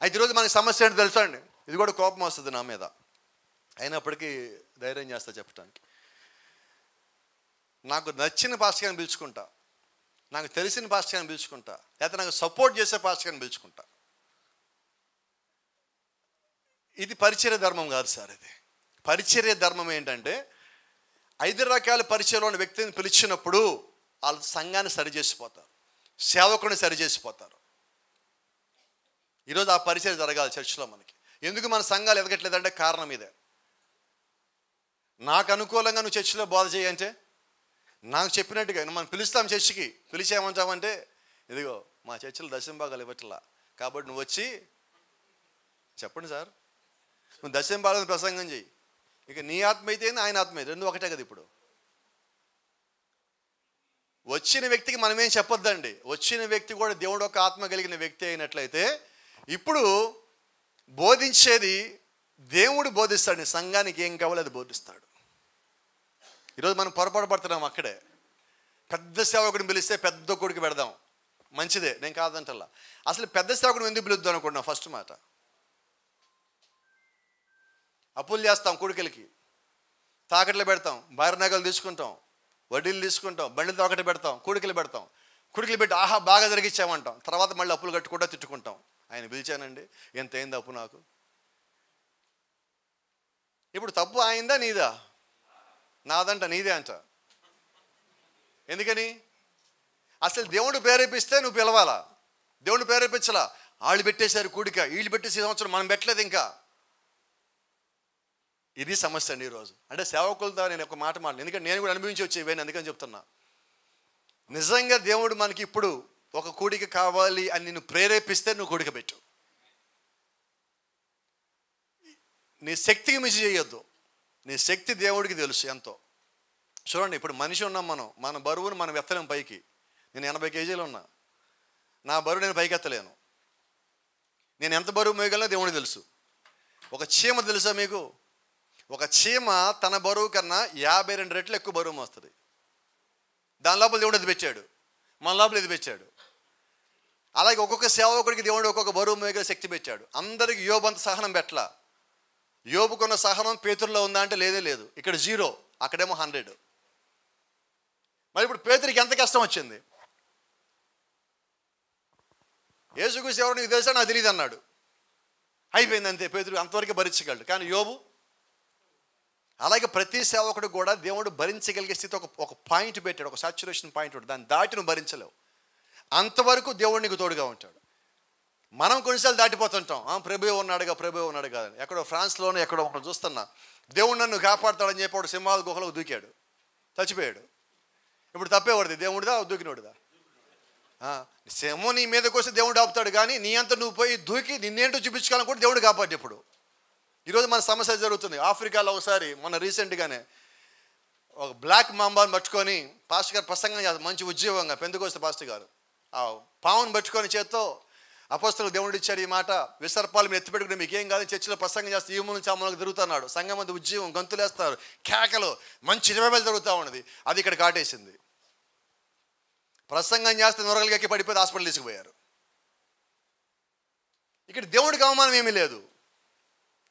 అయితే ఈరోజు మనకి సమస్య ఏంటో తెలుసా అండి? ఇది కూడా కోపం వస్తుంది నా మీద, అయినప్పటికీ ధైర్యం చేస్తా చెప్పడానికి. నాకు నచ్చిన పాస్టర్ గారిని పిలుచుకుంటా, నాకు తెలిసిన పాస్టర్ గారిని పిలుచుకుంటా, లేకపోతే నాకు సపోర్ట్ చేసే పాస్టర్ గారిని పిలుచుకుంటా. ఇది పరిచర్య ధర్మం కాదు సార్. ఇది పరిచర్య ధర్మం ఏంటంటే 5 రకాల పరిచర్యలో ఉన్న వ్యక్తిని పిలిచినప్పుడు వాళ్ళ సంఘాన్ని సరిచేసిపోతారు, సేవకుని సరిచేసిపోతారు. ఈరోజు ఆ పరిచర్య జరగాలి చర్చిలో మనకి. ఎందుకు మన సంఘాలు ఎదగట్లేదంటే కారణం ఇదే. నాకు అనుకూలంగా నువ్వు చర్చిలో బోధ చేయంటే, నాకు చెప్పినట్టుగా మనం పిలుస్తాం చర్చికి, పిలిచేమంటామంటే ఇదిగో మా చర్చిలో దశంభాగాలు ఇవ్వట్లా కాబట్టి నువ్వు వచ్చి చెప్పండి సార్, నువ్వు దశంభాగాలను ప్రసంగం చేయి. ఇక నీ ఆత్మ అయితే ఆయన ఆత్మ అయితే 2 ఒకటే కదా. ఇప్పుడు వచ్చిన వ్యక్తికి మనమేం చెప్పొద్దండి. వచ్చిన వ్యక్తి కూడా దేవుడు ఒక ఆత్మ కలిగిన వ్యక్తి అయినట్లయితే ఇప్పుడు బోధించేది దేవుడు బోధిస్తాడు, సంఘానికి ఏం కావాలో అది బోధిస్తాడు. ఈరోజు మనం పొరపాటు పడుతున్నాం అక్కడే. పెద్ద సేవకుడిని పిలిస్తే పెద్ద కొడుకు పెడదాం, మంచిదే, నేను కాదంటల్లా. అసలు పెద్ద సేవకుడిని ఎందుకు పిలుద్దాం అనుకుంటున్నాం? ఫస్ట్ మాట, అప్పులు చేస్తాం, కొడుకులకి తాకట్లు పెడతాం, భార్య నగలు తీసుకుంటాం, వడ్డీలు తీసుకుంటాం, బండితో ఒకటి పెడతాం, కొడుకులు పెడతాం. కొడుకులు పెట్టి ఆహా బాగా జరిగించామంటాం. తర్వాత మళ్ళీ అప్పులు కట్టుకుంటా తిట్టుకుంటాం. ఆయన పిలిచానండి, ఎంత అయింది అప్పు నాకు? ఇప్పుడు తప్పు అయిందా నీదా? నాదంట, నీదే అంట. ఎందుకని? అసలు దేవుడు ప్రేరేపిస్తే నువ్వు పిలవాలా, దేవుడు ప్రేరేపించలా. వాళ్ళు పెట్టేశారు కూడిక, వీళ్ళు పెట్టేసి సంవత్సరం మనం పెట్టలేదు. ఇంకా ఇది సమస్య అండి ఈరోజు. అంటే సేవకులతో నేను ఒక మాట ఎందుకంటే నేను కూడా అనుభవించి వచ్చి ఇవన్నీ, అందుకని చెప్తున్నా. నిజంగా దేవుడు మనకి ఇప్పుడు ఒక కూడిక కావాలి అని నిన్ను ప్రేరేపిస్తే నువ్వు కూడిక పెట్టు. నీ శక్తికి మించి చేయొద్దు. నీ శక్తి దేవుడికి తెలుసు ఎంతో. చూడండి, ఇప్పుడు మనిషి ఉన్నాం మనం, మన బరువును మనం ఎత్తలేం పైకి. నేను 80 కేజీలు ఉన్నా, నా బరువు నేను పైకి ఎత్తలేను. నేను ఎంత బరువు మోయగలనో దేవుడికి తెలుసు. ఒక చీమ తెలుసా మీకు? ఒక చీమ తన బరువు కన్నా 52 రెట్లు ఎక్కువ బరువు మోస్తుంది. దాని లోపల దేవుడు ఇది పెట్టాడు, మన లోపల ఇది పెట్టాడు. అలాగే ఒక్కొక్క సేవకుడికి దేవుడు ఒక్కొక్క బరువు మోయగల శక్తి పెట్టాడు. అందరికి యోబు అంత సహనం పెట్టలా. యోబుకున్న సహనం పేతురులో ఉందా అంటే లేదే లేదు. ఇక్కడ 0, అక్కడేమో 100. మరి ఇప్పుడు పేతురికి ఎంత కష్టం వచ్చింది? యేసుక్రీస్తు ఎవరు నీకు తెలుసా? నాకు తెలియదు అన్నాడు. అయిపోయింది అంతే. పేతురు అంతవరకు భరించగలడు. కానీ యోబు అలాగే ప్రతి సేవకుడు కూడా దేవుడు భరించగలిగే స్థితి ఒక పాయింట్ పెట్టాడు, ఒక సాచ్యురేషన్ పాయింట్ ఉంటుంది. దాన్ని దాటి నువ్వు భరించలేవు. అంతవరకు దేవుడు నీకు తోడుగా ఉంటాడు. మనం కొన్నిసార్లు దాటిపోతుంటాం. ప్రభువే ఉన్నాడుగా, ప్రభువే ఉన్నాడు కాదని. ఎక్కడో ఫ్రాన్స్లోనే ఎక్కడో ఒకటి చూస్తున్నా, దేవుడు నన్ను కాపాడుతాడని చెప్పి వాడు సింహాల గుహలో దూకాడు, చచ్చిపోయాడు. ఇప్పుడు తప్పేవాడిది దేవుడిదా దూకినోడిదా? సింహం నీ మీదకి వస్తే దేవుడు ఆపుతాడు, కానీ నీ అంతా నువ్వు పోయి దూకి నిన్నేంటో చూపించుకోవాలని కూడా దేవుడు కాపాడు. ఇప్పుడు ఈరోజు మన సమస్య జరుగుతుంది. ఆఫ్రికాలో ఒకసారి మొన్న రీసెంట్గానే ఒక బ్లాక్ మాంబాని పట్టుకొని పాస్టర్ గారు ప్రసంగం చేస్తారు, మంచి ఉద్యోగంగా పెందుకొస్తే పాస్టర్ గారు ఆ పావును పట్టుకొని చేత్తో అపోస్తలులకు దేవుడు ఇచ్చాడు ఈ మాట, విసర్పాలు మీరు ఎత్తిపెట్టుకుని మీకు ఏం కాదు, చర్చిలో ప్రసంగం చేస్తే ఈ మూల నుంచి ఆ మూలకు తిరుగుతున్నాడు. సంఘం అంతా ఉద్యోగం, గంతులేస్తారు, కేకలు, మంచి 20 వేలు జరుగుతూ ఉన్నది. అది ఇక్కడ కాటేసింది. ప్రసంగం చేస్తే నొరగలు ఎక్కి పడిపోయి హాస్పిటల్ తీసుకుపోయారు. ఇక్కడ దేవుడికి అవమానం ఏమీ లేదు,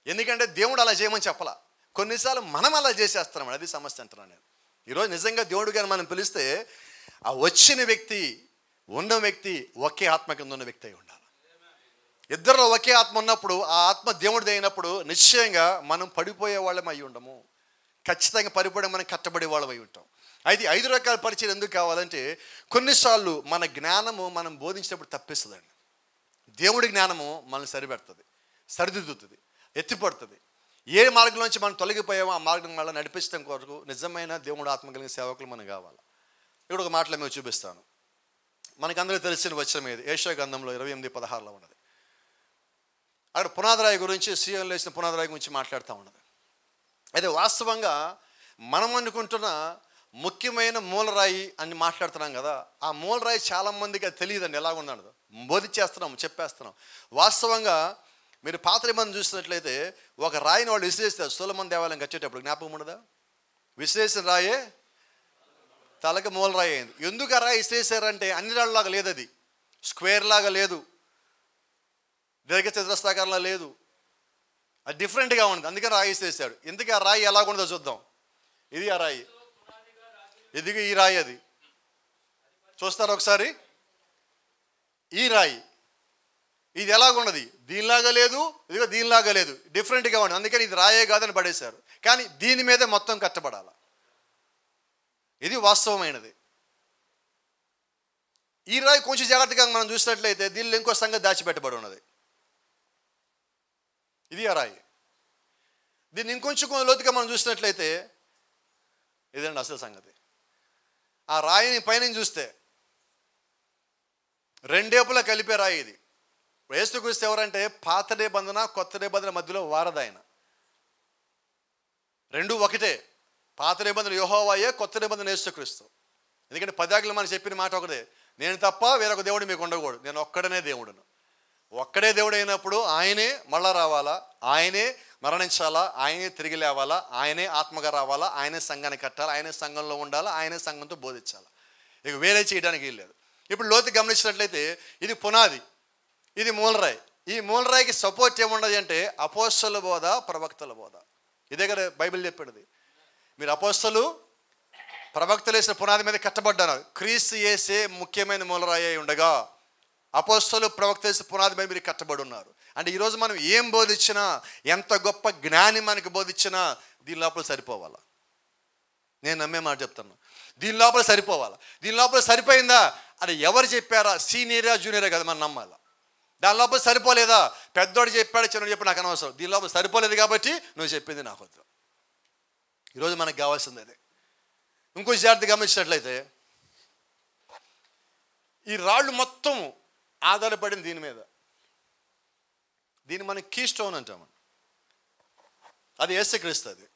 ఎందుకంటే దేవుడు అలా చేయమని చెప్పలా. కొన్నిసార్లు మనం అలా చేసేస్తున్నాం. అది సమస్య అంటున్నాను నేను. ఈరోజు నిజంగా దేవుడు గారు మనం పిలిస్తే ఆ వచ్చిన వ్యక్తి, ఉన్న వ్యక్తి ఒకే ఆత్మ కింద ఉన్న వ్యక్తి అయి ఉండాలి. ఇద్దరిలో ఒకే ఆత్మ ఉన్నప్పుడు, ఆ ఆత్మ దేవుడిది అయినప్పుడు నిశ్చయంగా మనం పడిపోయే వాళ్ళం అయి ఉండము. ఖచ్చితంగా పడిపోవడం మనం కట్టబడే వాళ్ళం అయి ఉంటాం. అయితే 5 రకాల పరిచయం ఎందుకు కావాలంటే, కొన్నిసార్లు మన జ్ఞానము మనం బోధించినప్పుడు తప్పిస్తుందండి. దేవుడి జ్ఞానము మనల్ని సరిపెడుతుంది, సరిదిద్దుతుంది, ఎత్తిపడుతుంది. ఏ మార్గంలోంచి మనం తొలగిపోయామో ఆ మార్గం వల్ల నడిపించడం కొరకు నిజమైన దేవుడు ఆత్మ కలిగిన సేవకులు మనకు కావాలి. ఇక్కడ ఒక మాటలో మేము చూపిస్తాను. మనకందరూ తెలిసిన వచనం ఇది, యెషయా గ్రంథంలో 28:16 ఉన్నది. అక్కడ పునాదిరాయి గురించి, సీఎం లేచిన పునాదిరాయి గురించి మాట్లాడుతూ ఉన్నది. అయితే వాస్తవంగా మనం అనుకుంటున్న ముఖ్యమైన మూలరాయి అని మాట్లాడుతున్నాం కదా, ఆ మూలరాయి చాలామందికి అది తెలియదండి ఎలా ఉన్నాడు. బోధించేస్తున్నాం, చెప్పేస్తున్నాం. వాస్తవంగా మీరు పాత నిబంధన చూసినట్లయితే ఒక రాయిని వాళ్ళు విసిరేస్తారు. సొలొమోను దేవాలయం కట్టేటప్పుడు జ్ఞాపకం ఉండదా? విసిరేసిన రాయే తలకి మూలరాయి అయింది. ఎందుకు ఆ రాయి విసిరేసారంటే అన్ని రాళ్ళలాగా లేదు, అది స్క్వేర్ లాగా లేదు, దీర్ఘ చతురస్రాకారంలో లేదు, అది డిఫరెంట్గా ఉంది. అందుకని రాయి విసిరేసాడు. ఎందుకు ఆ రాయి ఎలాగుండదో చూద్దాం. ఇది ఆ రాయి, ఇదిగో ఈ రాయి. అది చూస్తారు ఒకసారి. ఈ రాయి ఇది ఎలాగున్నది, దీనిలాగా లేదు, ఇదిగో దీనిలాగా లేదు, డిఫరెంట్గా ఉంది. అందుకని ఇది రాయే కాదని పడేశారు. కానీ దీని మీదే మొత్తం కట్టబడాలి. ఇది వాస్తవమైనది. ఈ రాయి కొంచెం జాగ్రత్తగా మనం చూసినట్లయితే దీనిలో ఇంకో సంగతి దాచిపెట్టబడి ఉన్నది. ఇది ఆ రాయి. దీన్ని ఇంకొంచెం లోతుగా మనం చూసినట్లయితే ఇదండి అసలు సంగతి. ఆ రాయిని పైన చూస్తే రెండేపులా కలిపే రాయి ఇది. యేసుక్రీస్తు ఎవరంటే పాత నిబంధన కొత్త నిబంధన మధ్యలో వారధి ఆయన. రెండు ఒకటే. పాత నిబంధన యెహోవాయే, కొత్త నిబంధన యేసుక్రీస్తు. ఎందుకంటే 10 ఆజ్ఞలు మనం చెప్పిన మాట ఒకటే, నేను తప్ప వేరొక దేవుడు మీకు ఉండకూడదు, నేను ఒక్కడనే దేవుడును. ఒక్కడే దేవుడు అయినప్పుడు ఆయనే మళ్ళా రావాలా, ఆయనే మరణించాలా, ఆయనే తిరిగి లేవాలా, ఆయనే ఆత్మగా రావాలా, ఆయనే సంఘాన్ని కట్టాలా, ఆయనే సంఘంలో ఉండాలా, ఆయనే సంఘంతో బోధించాలా. ఇక వేరే చేయడానికి వీల్లేదు. ఇప్పుడు లోతు గమనించినట్లయితే ఇది పునాది, ఇది మూలరాయి. ఈ మూలరాయికి సపోర్ట్ ఏమున్నది అంటే అపోస్తలుల బోధ, ప్రవక్తల బోధ. ఇదే కదా బైబిల్ చెప్పేది. మీరు అపోస్తలు ప్రవక్తలు వేసిన పునాది మీద కట్టబడ్డారు. క్రీస్తు యేసే ముఖ్యమైన మూలరాయి అయి ఉండగా అపోస్తలు ప్రవక్తలు వేసిన పునాది మీద మీరు కట్టబడి ఉన్నారు. అంటే ఈరోజు మనం ఏం బోధించినా, ఎంత గొప్ప జ్ఞాని మనకి బోధించినా దీని లోపల సరిపోవాలా. నేను నమ్మే మాట చెప్తాను, దీని లోపల సరిపోవాలా. దీని లోపల సరిపోయిందా అది ఎవరు చెప్పారా, సీనియరా జూనియరా కదా మనం నమ్మాలా. దాని లోపల సరిపోలేదా, పెద్దోడు చెప్పాడు చిన్నోడు చెప్పి నాకు అనవసరం. దీని లోపల సరిపోలేదు కాబట్టి నువ్వు చెప్పింది నాకు వద్దు. ఈరోజు మనకు కావాల్సింది అదే. ఇంకో జాగ్రత్త గమనించినట్లయితే ఈ రాళ్ళు మొత్తం ఆధారపడింది దీని మీద. దీన్ని మనం కీ స్టోన్ అంటాము. అది యేసుక్రీస్తు. అది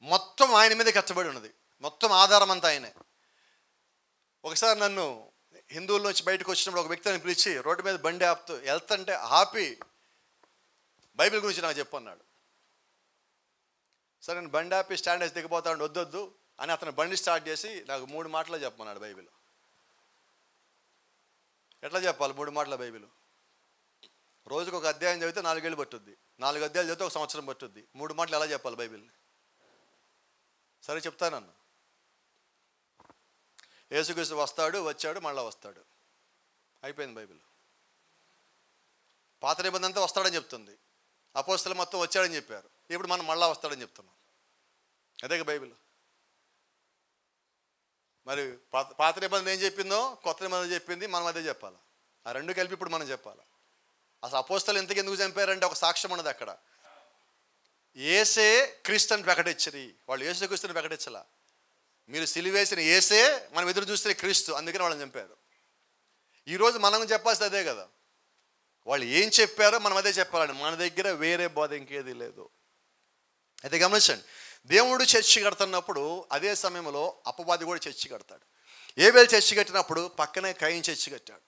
మొత్తం ఆయన మీద కట్టబడి ఉన్నది. మొత్తం ఆధారం అంతా ఆయనే. ఒకసారి నన్ను హిందువుల నుంచి బయటకు వచ్చినప్పుడు ఒక వ్యక్తిని పిలిచి రోడ్డు మీద బండి ఆపుతూ వెళ్తుంటే ఆపి బైబిల్ గురించి నాకు చెప్పన్నాడు. సరే నేను బండి ఆపి స్టాండ్ వేసి దిగిపోతాడు, వద్దొద్దు అని అతను బండి స్టార్ట్ చేసి నాకు 3 మాటలు చెప్పమన్నాడు బైబిల్. ఎట్లా చెప్పాలి 3 మాటల బైబిల్? రోజుకు ఒక అధ్యాయం చదివితే 4 ఏళ్ళు పట్టుద్ది, 4 అధ్యాయాలు చదివితే 1 సంవత్సరం పట్టుద్ది. 3 మాటలు ఎలా చెప్పాలి బైబిల్? సరే చెప్తానన్న. యేసుక్రీస్తు వస్తాడు, వచ్చాడు, మళ్ళీ వస్తాడు, అయిపోయింది బైబిల్. పాత నిబంధన అంతా వస్తాడని చెప్తుంది, అపోస్తలు మొత్తం వచ్చాడని చెప్పారు. ఇప్పుడు మనం మళ్ళా వస్తాడని చెప్తున్నాం. అదే బైబిల్. మరి పాత నిబంధన ఏం చెప్పిందో కొత్త నిబంధన చెప్పింది, మనం అదే చెప్పాలి. ఆ రెండు కలిపి ఇప్పుడు మనం చెప్పాలి. అసలు అపోస్తలు ఎందుకు చంపారంటే ఒక సాక్ష్యం ఉన్నది అక్కడ. ఏసే క్రీస్తుని ప్రకటించరి, వాళ్ళు యేసుక్రీస్తుని ప్రకటించాల. మీరు సిలువేసిన ఏసే, మనం ఎదురు చూస్తే క్రీస్తు, అందుకని వాళ్ళని చంపారు. ఈరోజు మనం చెప్పాల్సింది అదే కదా. వాళ్ళు ఏం చెప్పారో మనం అదే చెప్పాలండి. మన దగ్గర వేరే బోధ ఇంకేది లేదు. అయితే గమనించండి, దేవుడు చర్చి కడుతున్నప్పుడు అదే సమయంలో అపవాది కూడా చర్చి కడతాడు. ఏబేలు చర్చి కట్టినప్పుడు పక్కనే కయీను చర్చి కట్టాడు.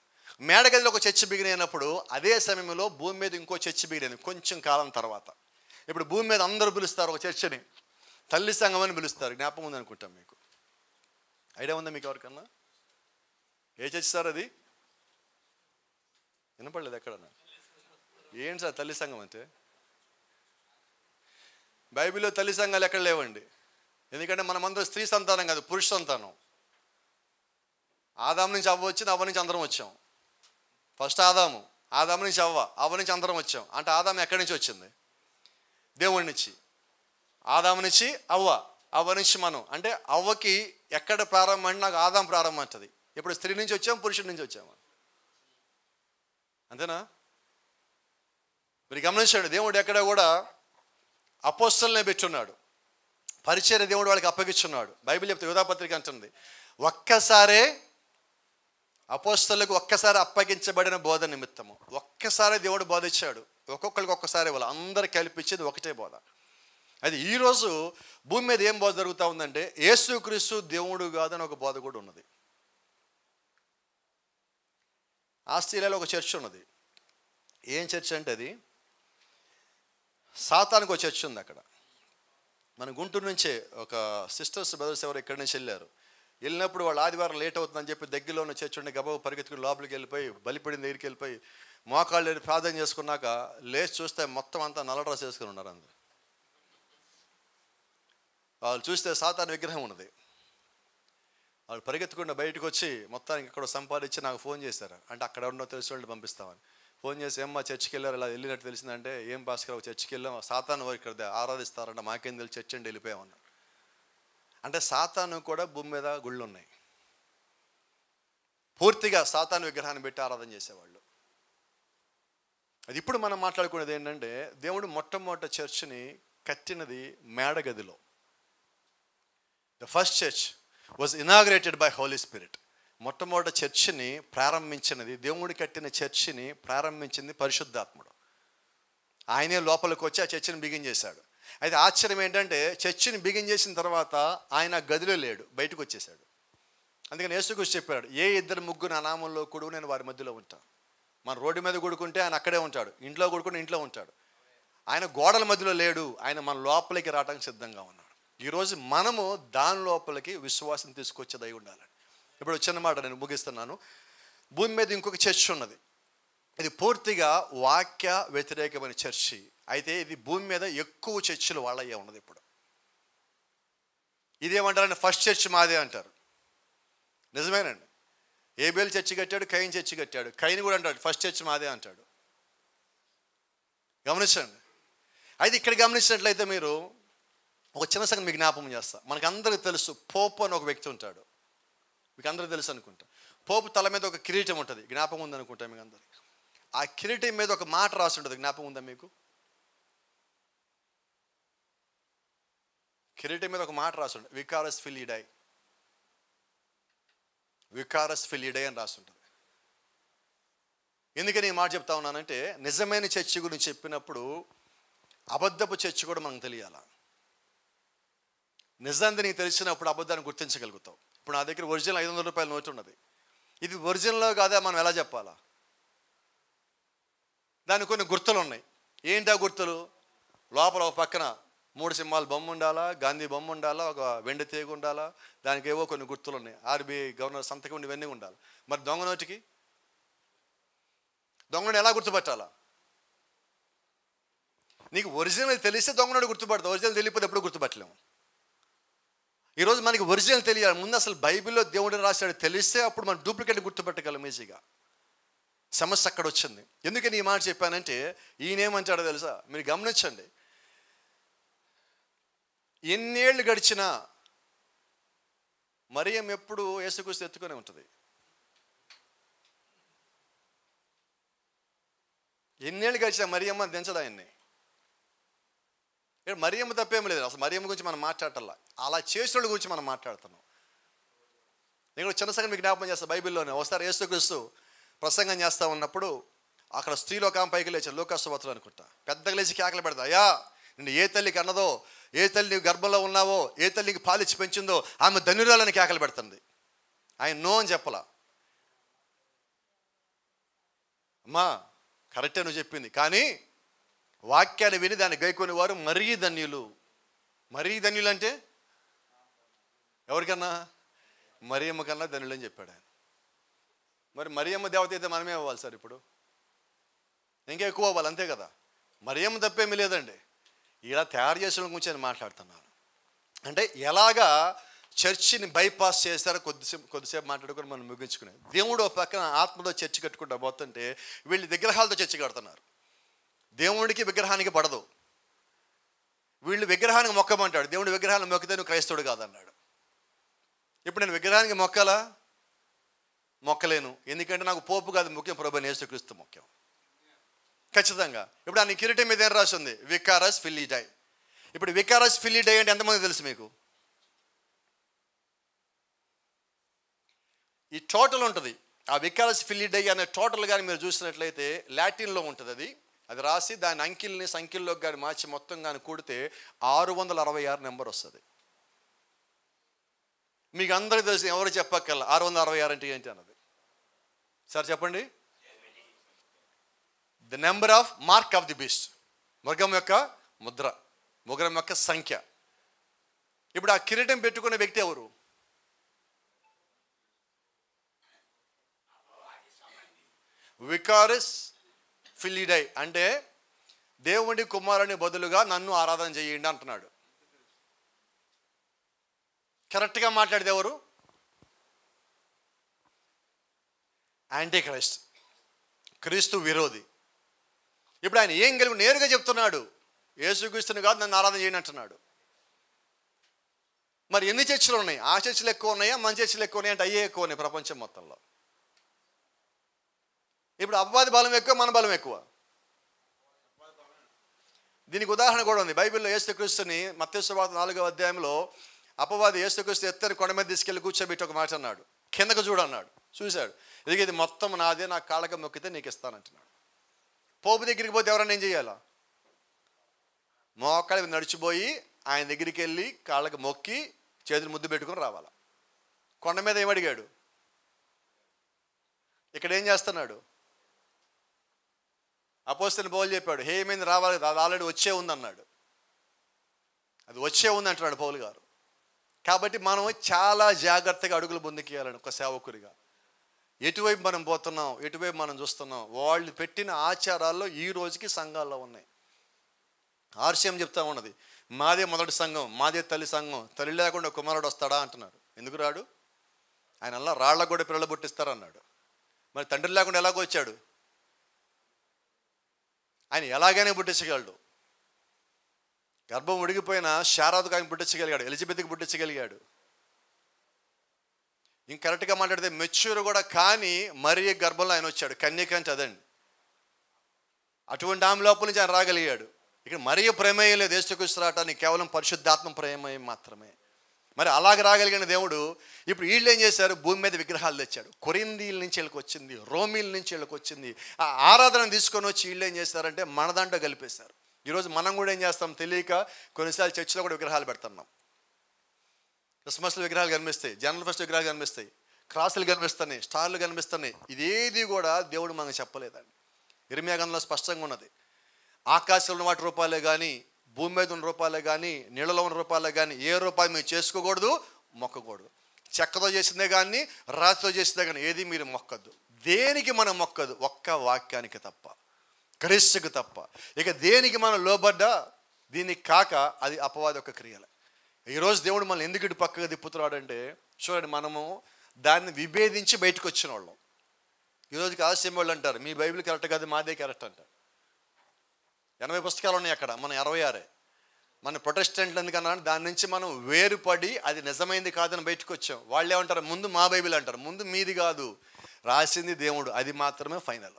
మేడగదిలో ఒక చర్చి బిగినప్పుడు అదే సమయంలో భూమి మీద ఇంకో చర్చి బిగినది కొంచెం కాలం తర్వాత. ఇప్పుడు భూమి మీద అందరూ పిలుస్తారు ఒక చర్చిని, తల్లి సంఘం అని పిలుస్తారు. జ్ఞాపకం ఉంది అనుకుంటాం, మీకు ఐడియా ఉందా మీకు ఎవరికన్నా? ఏ చర్చి సార్ అది? వినపడలేదు ఎక్కడన్నా? ఏంటి సార్ తల్లి సంఘం అంటే? బైబిల్లో తల్లి సంఘాలు ఎక్కడ లేవండి. ఎందుకంటే మనమందరం స్త్రీ సంతానం కాదు, పురుష సంతానం. ఆదాము నుంచి అవ్వ వచ్చింది, అవ్వ నుంచి అందరం వచ్చాం. ఫస్ట్ ఆదాము, ఆదాము నుంచి అవ్వ, అవ్వ నుంచి అందరం వచ్చాం. అంటే ఆదాము ఎక్కడి నుంచి వచ్చింది? దేవుడి నుంచి. ఆదాము నుంచి అవ్వ, అవ్వ నుంచి మనం. అంటే అవ్వకి ఎక్కడ ప్రారంభం అంటే నాకు ఆదాము ప్రారంభం అంటది. ఇప్పుడు స్త్రీ నుంచి వచ్చాం, పురుషుడి నుంచి వచ్చాము, అంతేనా? మీరు గమనించండి, దేవుడు ఎక్కడ కూడా అపోస్తలునే పెట్టున్నాడు. పరిచర్య దేవుడు వాళ్ళకి అప్పగిస్తున్నాడు. బైబిల్ చెప్తే యూదాపత్రిక అంటుంది, ఒక్కసారే అపోస్తలులకు ఒక్కసారి అప్పగించబడిన బోధ నిమిత్తము ఒక్కసారి దేవుడు బోధ ఇచ్చాడు. ఒక్కొక్కరికి ఒక్కసారి వాళ్ళు అందరు కల్పించేది ఒకటే బోధ. అది ఈరోజు భూమి మీద ఏం బోధ జరుగుతూ ఉందంటే యేసుక్రీస్తు దేవుడు కాదని ఒక బోధ కూడా ఉన్నది. ఆస్ట్రేలియాలో ఒక చర్చ్ ఉన్నది. ఏం చర్చ్ అంటే అది సాతానికి ఒక చర్చ్ ఉంది అక్కడ. మన గుంటూరు నుంచే ఒక సిస్టర్స్ బ్రదర్స్ ఎవరు ఇక్కడి నుంచి వెళ్ళినప్పుడు వాళ్ళు ఆదివారం లేట్ అవుతుందని చెప్పి దగ్గరలో ఉన్న చర్చ్ ఉండి గబాబు పరిగెత్తుకుని లోపలికి వెళ్ళిపోయి బలిపడిన దగ్గరికి వెళ్ళిపోయి మోకాళ్ళు వెళ్ళి ప్రార్థన చేసుకున్నాక లేచి చూస్తే మొత్తం అంతా నల్ల డ్రెస్ వేసుకుని ఉన్నారు అందరు. వాళ్ళు చూస్తే సాతాను విగ్రహం ఉన్నది. వాళ్ళు పరిగెత్తుకుండా బయటకు వచ్చి మొత్తానికి ఇక్కడ సంపాదించి నాకు ఫోన్ చేశారు. అంటే అక్కడ ఉన్న తెలిసిన వాళ్ళు పంపిస్తామని ఫోన్ చేసి, ఏమ్మా చర్చికి వెళ్ళారు, ఇలా వెళ్ళినట్టు తెలిసిందంటే, ఏం భాస్కర్ చర్చికి వెళ్ళాం, సాతాను వారు ఇక్కడ ఆరాధిస్తారంట, మాకేం తెలిసి చర్చ్ అండి వెళ్ళిపోయామన్నారు. అంటే సాతాను కూడా భూమి మీద గుళ్ళు ఉన్నాయి. పూర్తిగా సాతాను విగ్రహాన్ని పెట్టి ఆరాధన చేసేవాళ్ళు. అది ఇప్పుడు మనం మాట్లాడుకునేది ఏంటంటే దేవుడు మొట్టమొదటి చర్చిని కట్టినది మేడగదిలో. The first church was inaugurated by Holy Spirit. మొట్టమొదటి చర్చిని ప్రారంభించినది, దేవుడు కట్టిన చర్చిని ప్రారంభించింది పరిశుద్ధాత్ముడు. ఆయనే లోపలికి వచ్చి ఆ చర్చిని బిగిన్ చేశాడు. అయితే ఆశ్చర్యం ఏంటంటే చర్చిని బిగిన్ చేసిన తర్వాత ఆయన గదిలో లేడు, బయటకు వచ్చేసాడు. అందుకని యేసుక్రీస్తు చెప్పాడు, ఏ 2-3 నా నామంలో కూడు నేను వారి మధ్యలో ఉంటాను. మన రోడ్డు మీద కూడుకుంటే ఆయన అక్కడే ఉంటాడు, ఇంట్లో కూడుకుంటే ఇంట్లో ఉంటాడు. ఆయన గోడల మధ్యలో లేడు, ఆయన మన లోపలికి రావడానికి సిద్ధంగా ఉన్నాడు. ఈరోజు మనము దాని లోపలికి విశ్వాసం తీసుకొచ్చేదై ఉండాలి. ఇప్పుడు చిన్న మాట నేను ముగిస్తున్నాను. భూమి మీద ఇంకొక చర్చ్ ఉన్నది. ఇది పూర్తిగా వాక్య వ్యతిరేకమైన చర్చి. అయితే ఇది భూమి మీద ఎక్కువ చర్చిలు వాళ్ళయ్యే ఉన్నది. ఇప్పుడు ఇదేమంటారంటే ఫస్ట్ చర్చ్ మాదే అంటారు. నిజమేనండి. ఏబేల్ చర్చి కట్టాడు, కయీను చర్చి కట్టాడు. కయీను కూడా అంటాడు ఫస్ట్ చర్చ్ మాదే అంటాడు. గమనించండి. అయితే ఇక్కడ గమనించినట్లయితే మీరు ఒక చిన్న సంగతి మీకు జ్ఞాపకం చేస్తా. మనకందరికీ తెలుసు పోపు అని ఒక వ్యక్తి ఉంటాడు. మీకు అందరికీ తెలుసు అనుకుంటా. పోపు తల మీద ఒక కిరీటం ఉంటుంది, జ్ఞాపకం ఉందనుకుంటా మీకు అందరికి. ఆ కిరీటం మీద ఒక మాట రాసి ఉంటుంది, జ్ఞాపకం ఉందా మీకు? కిరీటం మీద ఒక మాట రాసుంటుంది, వికారస్ ఫిలిడై, వికారస్ ఫిలిడై అని రాసుంటుంది. ఎందుకని ఈ మాట చెప్తా ఉన్నానంటే, నిజమైన చర్చి గురించి చెప్పినప్పుడు అబద్ధపు చర్చి కూడా మనకు తెలియాల. నిజాన్ని నీకు తెలిసినప్పుడు అబద్ధాన్ని గుర్తించగలుగుతావు. ఇప్పుడు నా దగ్గర ఒరిజినల్ 500 రూపాయల నోటు ఉన్నది, ఇది ఒరిజినల్లో కాదా మనం ఎలా చెప్పాలా? దానికి కొన్ని గుర్తులు ఉన్నాయి. ఏంటి ఆ గుర్తులు? లోపల ఒక పక్కన 3 సింహాల బొమ్మ ఉండాలా, గాంధీ బొమ్మ ఉండాలా, ఒక వెండి తీగ ఉండాలా, దానికి ఏవో కొన్ని గుర్తులు ఉన్నాయి, ఆర్బీఐ గవర్నర్ సంతకం ఉండి ఇవన్నీ ఉండాలి. మరి దొంగ నోటికి, దొంగను ఎలా గుర్తుపట్టాలా? నీకు ఒరిజినల్ తెలిస్తే దొంగ నోటి గుర్తుపడతావు, ఒరిజినల్ తెలియకపోతే ఎప్పుడు గుర్తుపట్టలేము. ఈరోజు మనకి ఒరిజినల్ తెలియాలి. ముందు అసలు బైబిల్లో దేవుడు రాశాడు తెలిస్తే అప్పుడు మనం డూప్లికేట్ గుర్తుపెట్టగలం ఈజీగా. సమస్య అక్కడ వచ్చింది. ఎందుకని ఈ మాట చెప్పానంటే, ఈయనేమంటాడో తెలుసా? మీరు గమనించండి, ఎన్నేళ్ళు గడిచినా మరియం ఎప్పుడు యేసుక్రీస్తు ఎత్తుకునే ఉంటుంది. ఎన్నేళ్ళు గడిచినా మరియమ్మ దించదు ఆయన్ని. మరియమ్మ తప్పేం లేదు, అసలు మరియమ్మ గురించి మనం మాట్లాడాల, అలా చేసిన గురించి మనం మాట్లాడుతున్నాం. నేను చిన్న సంగతి మీకు జ్ఞాపకం చేస్తాను. బైబిల్లోనే ఒకసారి యేసుక్రీస్తు ప్రసంగం చేస్తూ ఉన్నప్పుడు అక్కడ స్త్రీలో ఒక ఆమె పైకి లేచారు, లూకా సువార్తలో అనుకుంటా, పెద్దగా లేచి కేకలు పెడతా, అయ్యా నిన్ను ఏ తల్లికి అన్నదో, ఏ తల్లి నీకు గర్భంలో ఉన్నావో, ఏ తల్లికి పాలిచ్చి పెంచిందో ఆమె ధన్యురాలని కేకలు పెడుతుంది. ఆయన నో అని చెప్పలా. అమ్మా కరెక్టే నువ్వు చెప్పింది, కానీ వాక్యాలు విని దాన్ని గైకొని వారు మరీ ధన్యులు. మరీ ధన్యులు అంటే ఎవరికన్నా? మరియమ్మ కన్నా ధన్యులు అని చెప్పాడు ఆయన. మరి మరియమ్మ దేవత అయితే మనమే అవ్వాలి సార్, ఇప్పుడు ఇంకా ఎక్కువ అవ్వాలి, అంతే కదా. మరియమ్మ తప్పేమీ లేదండి. ఇలా తయారు చేసిన గురించి నేను మాట్లాడుతున్నాను. అంటే ఎలాగా చర్చిని బైపాస్ చేస్తారో కొద్దిసేపు మాట్లాడుకొని మనం ముగించుకునేది. దేవుడు ఒక పక్కన ఆత్మతో చర్చి కట్టుకుంటా పోతుంటే వీళ్ళు విగ్రహాలతో చర్చి కడుతున్నారు. దేవుడికి విగ్రహానికి పడదు, వీళ్ళు విగ్రహానికి మొక్కమంటాడు. దేవుడి విగ్రహాన్ని మొక్కితే నువ్వు క్రైస్తవుడు కాదన్నాడు. ఇప్పుడు నేను విగ్రహానికి మొక్కలా? మొక్కలేను, ఎందుకంటే నాకు పోపు కాదు ముఖ్యం, ప్రభువైన యేసుక్రీస్తు ముఖ్యం ఖచ్చితంగా. ఇప్పుడు ఆయన కిరీటం మీద ఏం రాసి ఉంది? వికారస్ ఫిలిడై. ఇప్పుడు వికారస్ ఫిలిడై అంటే ఎంతమంది తెలుసు మీకు? ఈ టోటల్ ఉంటుంది, ఆ వికారస్ ఫిలిడై అనే టోటల్ కానీ మీరు చూసినట్లయితే లాటిన్లో ఉంటుంది. అది రాసి దాని అంకిల్ని సంఖ్యల్లోకి కానీ మార్చి మొత్తం కానీ కూడితే 666 నెంబర్ వస్తుంది. మీకు అందరికీ తెలుసు, ఎవరు చెప్పక్కర్లా 666 అంటే ఏంటి అన్నది. సార్ చెప్పండి. The number of mark of the beast, మృగం యొక్క ముద్ర, మృగం యొక్క సంఖ్య. ఇప్పుడు ఆ కిరీటం పెట్టుకునే వ్యక్తి ఎవరు? వికారస్ ఫిలిడై అంటే దేవుడి కుమారుని బదులుగా నన్ను ఆరాధన చేయండి అంటున్నాడు. కరెక్ట్గా మాట్లాడితే ఎవరు? యాంటీ క్రైస్ట్, క్రీస్తు విరోధి. ఇప్పుడు ఆయన ఏం కలిగి నేరుగా చెప్తున్నాడు, యేసుక్రీస్తుని కాదు నన్ను ఆరాధన చేయండి అంటున్నాడు. మరి ఎన్ని చర్చలు ఉన్నాయి? ఆ చర్చలు ఎక్కువ ఉన్నాయా, మన చర్చలు ఎక్కువ ఉన్నాయి అంటే అయ్యే ఎక్కువ ఉన్నాయి ప్రపంచం మొత్తంలో. ఇప్పుడు అపవాది బలం ఎక్కువ, మన బలం ఎక్కువ. దీనికి ఉదాహరణ కూడా ఉంది బైబిల్లో. యేసుక్రీస్తుని మత్తయి సువార్త 4వ అధ్యాయంలో అపవాది యేసుక్రీస్తు ఎత్తని కొండ మీద తీసుకెళ్ళి కూర్చోబెట్టి ఒక మాట అన్నాడు, కిందకు చూడన్నాడు. చూశాడు, ఇది మొత్తం నాదే, నా కాళ్ళకి మొక్కితే నీకు ఇస్తానంటున్నాడు. పోపు దగ్గరికి పోతే ఎవరన్నా ఏం చేయాలా? మోకాళ్ళ నడిచిపోయి ఆయన దగ్గరికి వెళ్ళి కాళ్ళకి మొక్కి చేతులు ముద్దు పెట్టుకొని రావాలా. కొండ మీద ఏమడిగాడు? ఇక్కడ ఏం చేస్తున్నాడు? అపోస్తలుని పౌలు చెప్పాడు, హే ఏమైంది రావాలి, అది ఆల్రెడీ వచ్చే ఉంది అన్నాడు. అది వచ్చే ఉంది అంటున్నాడు పౌలు గారు. కాబట్టి మనం చాలా జాగ్రత్తగా అడుగులు ముందుకేయాలని ఒక సేవకుడిగా. ఎటువైపు మనం పోతున్నాం, ఎటువైపు మనం చూస్తున్నాం. వాళ్ళు పెట్టిన ఆచారాల్లో ఈ రోజుకి సంఘాల్లో ఉన్నాయి. ఆర్సీఎం చెప్తా ఉన్నది, మాదే మొదటి సంఘం, మాదే తల్లి సంఘం, తల్లి లేకుండా కుమారుడు వస్తాడా అంటున్నారు. ఎందుకు రాడు? ఆయన అలా రాళ్లకు కూడా పిల్లలు పుట్టిస్తారన్నాడు. మరి తండ్రి లేకుండా ఎలాగో వచ్చాడు? ఆయన ఎలాగైనా పుట్టించగలడు. గర్భం ఉడిగిపోయిన శారాదుకు ఆయన పుట్టించగలిగాడు, ఎలిజబెత్కి పుట్టించగలిగాడు. ఇంక కరెక్ట్గా మాట్లాడితే మెచ్యూర్ కూడా కానీ మరీ గర్భంలో ఆయన వచ్చాడు. కన్యక అంటే అదండి. అటువంటి ఆమె లోపల నుంచి ఆయన రాగలిగాడు. ఇక్కడ మరియ ప్రమేయం లేదు యేసుక్రీస్తు రావటానికి, కేవలం పరిశుద్ధాత్మ ప్రమేయం మాత్రమే. మరి అలాగ రాగలిగిన దేవుడు ఇప్పుడు వీళ్ళు ఏం చేశారు? భూమి మీద విగ్రహాలు తెచ్చాడు. కొరింథీయుల నుంచి వీళ్ళకి వచ్చింది, రోమీల నుంచి వీళ్ళకి వచ్చింది. ఆ ఆరాధన తీసుకొని వచ్చి వీళ్ళు ఏం చేశారంటే మన దాంట్లో కలిపేశారు. ఈరోజు మనం కూడా ఏం చేస్తాం తెలియక కొన్నిసార్లు చర్చిలో కూడా విగ్రహాలు పెడుతున్నాం. క్రిస్మస్లో విగ్రహాలు కనిపిస్తాయి, జనరల్ ఫెస్ట్ విగ్రహాలు కనిపిస్తాయి, క్రాసులు కనిపిస్తున్నాయి, స్టార్లు కనిపిస్తున్నాయి. ఇదేది కూడా దేవుడు మనకు చెప్పలేదండి. ఇర్మీయా గ్రంథంలో స్పష్టంగా ఉన్నది. ఆకాశంలో ఉన్న వాటి రూపాలే కానీ, భూమి మీద ఉన్న రూపాలే కానీ, నీళ్ళలో ఉన్న రూపాలే కానీ ఏ రూపాయి మీరు చేసుకోకూడదు, మొక్కకూడదు. చెక్కతో చేసిందే కానీ, రాతితో చేసిందే కానీ ఏది మీరు మొక్కద్దు. దేనికి మనం మొక్కదు? ఒక్క వాక్యానికి తప్ప, క్రీస్తుకు తప్ప. ఇక దేనికి మనం లోబడ్డా దీనికి కాక అది అపవాది యొక్క క్రియలే. ఈరోజు దేవుడు మనల్ని ఎందుకు ఇటు పక్కగా తిప్పుతున్నాడంటే, చూడండి, మనము దాన్ని విభేదించి బయటకు వచ్చిన వాళ్ళం. ఈరోజుకి ఆశయం వాళ్ళు అంటారు మీ బైబిల్ కరెక్ట్ కాదు, మాదే కరెక్ట్ అంటారు. 80 పుస్తకాలు ఉన్నాయి అక్కడ, మనం 66. మన ప్రొటెస్టెంట్లు ఎందుకన్నా దాని నుంచి మనం వేరుపడి అది నిజమైంది కాదని బయటకు వచ్చాం. వాళ్ళు ఏమంటారు? ముందు మా బైబిల్ అంటారు. ముందు మీది కాదు, రాసింది దేవుడు, అది మాత్రమే ఫైనల్.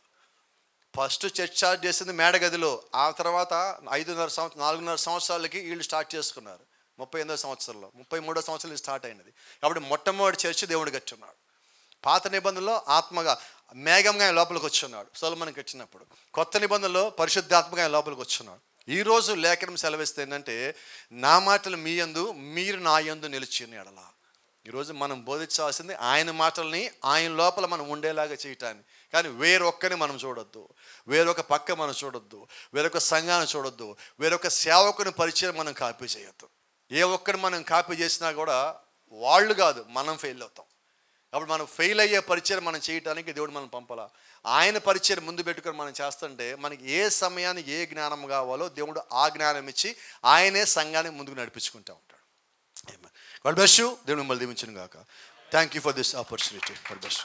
ఫస్ట్ చర్చ్ స్టార్ట్ చేసింది మేడగదిలో. ఆ తర్వాత 4.5 సంవత్సరాలకి వీళ్ళు స్టార్ట్ చేసుకున్నారు. 38వ సంవత్సరంలో, 33వ సంవత్సరంలో స్టార్ట్ అయినది. కాబట్టి మొట్టమొదటి చర్చ్ దేవుడు కట్టున్నాడు. పాత నిబంధనలో ఆత్మగా మేఘంగా ఆయన లోపలికి వచ్చున్నాడు సొలొమోనుకి వచ్చినప్పుడు. కొత్త నిబంధనలో పరిశుద్ధాత్మగా ఆయన లోపలికి వచ్చున్నాడు. ఈరోజు లేఖనం సెలవిస్తే ఏంటంటే, నా మాటలు మీ యందు, మీరు నా యందు నిలిచిన యెడల. ఈరోజు మనం బోధించాల్సింది ఆయన మాటల్ని ఆయన లోపల మనం ఉండేలాగా చేయటాన్ని. కానీ వేరొక్కని మనం చూడొద్దు, వేరొక పక్క మనం చూడొద్దు, వేరొక సంఘాన్ని చూడొద్దు, వేరొక సేవకుని పరిచయం మనం కాపీ చేయొద్దు. ఏ ఒక్కరిని మనం కాపీ చేసినా కూడా వాళ్ళు కాదు, మనం ఫెయిల్ అవుతాం. అప్పుడు మనం ఫెయిల్ అయ్యే పరిచయం మనం చేయడానికి దేవుడు మనం పంపాలా. ఆయన పరిచయం ముందు పెట్టుకొని మనం చేస్తుంటే మనకి ఏ సమయానికి ఏ జ్ఞానం కావాలో దేవుడు ఆ జ్ఞానం ఇచ్చి ఆయనే సంఘాన్ని ముందుకు నడిపించుకుంటూ ఉంటాడు. God bless you. దేవుడు మిమ్మల్ని దీవించును గాక. Thank you for this opportunity. God bless you.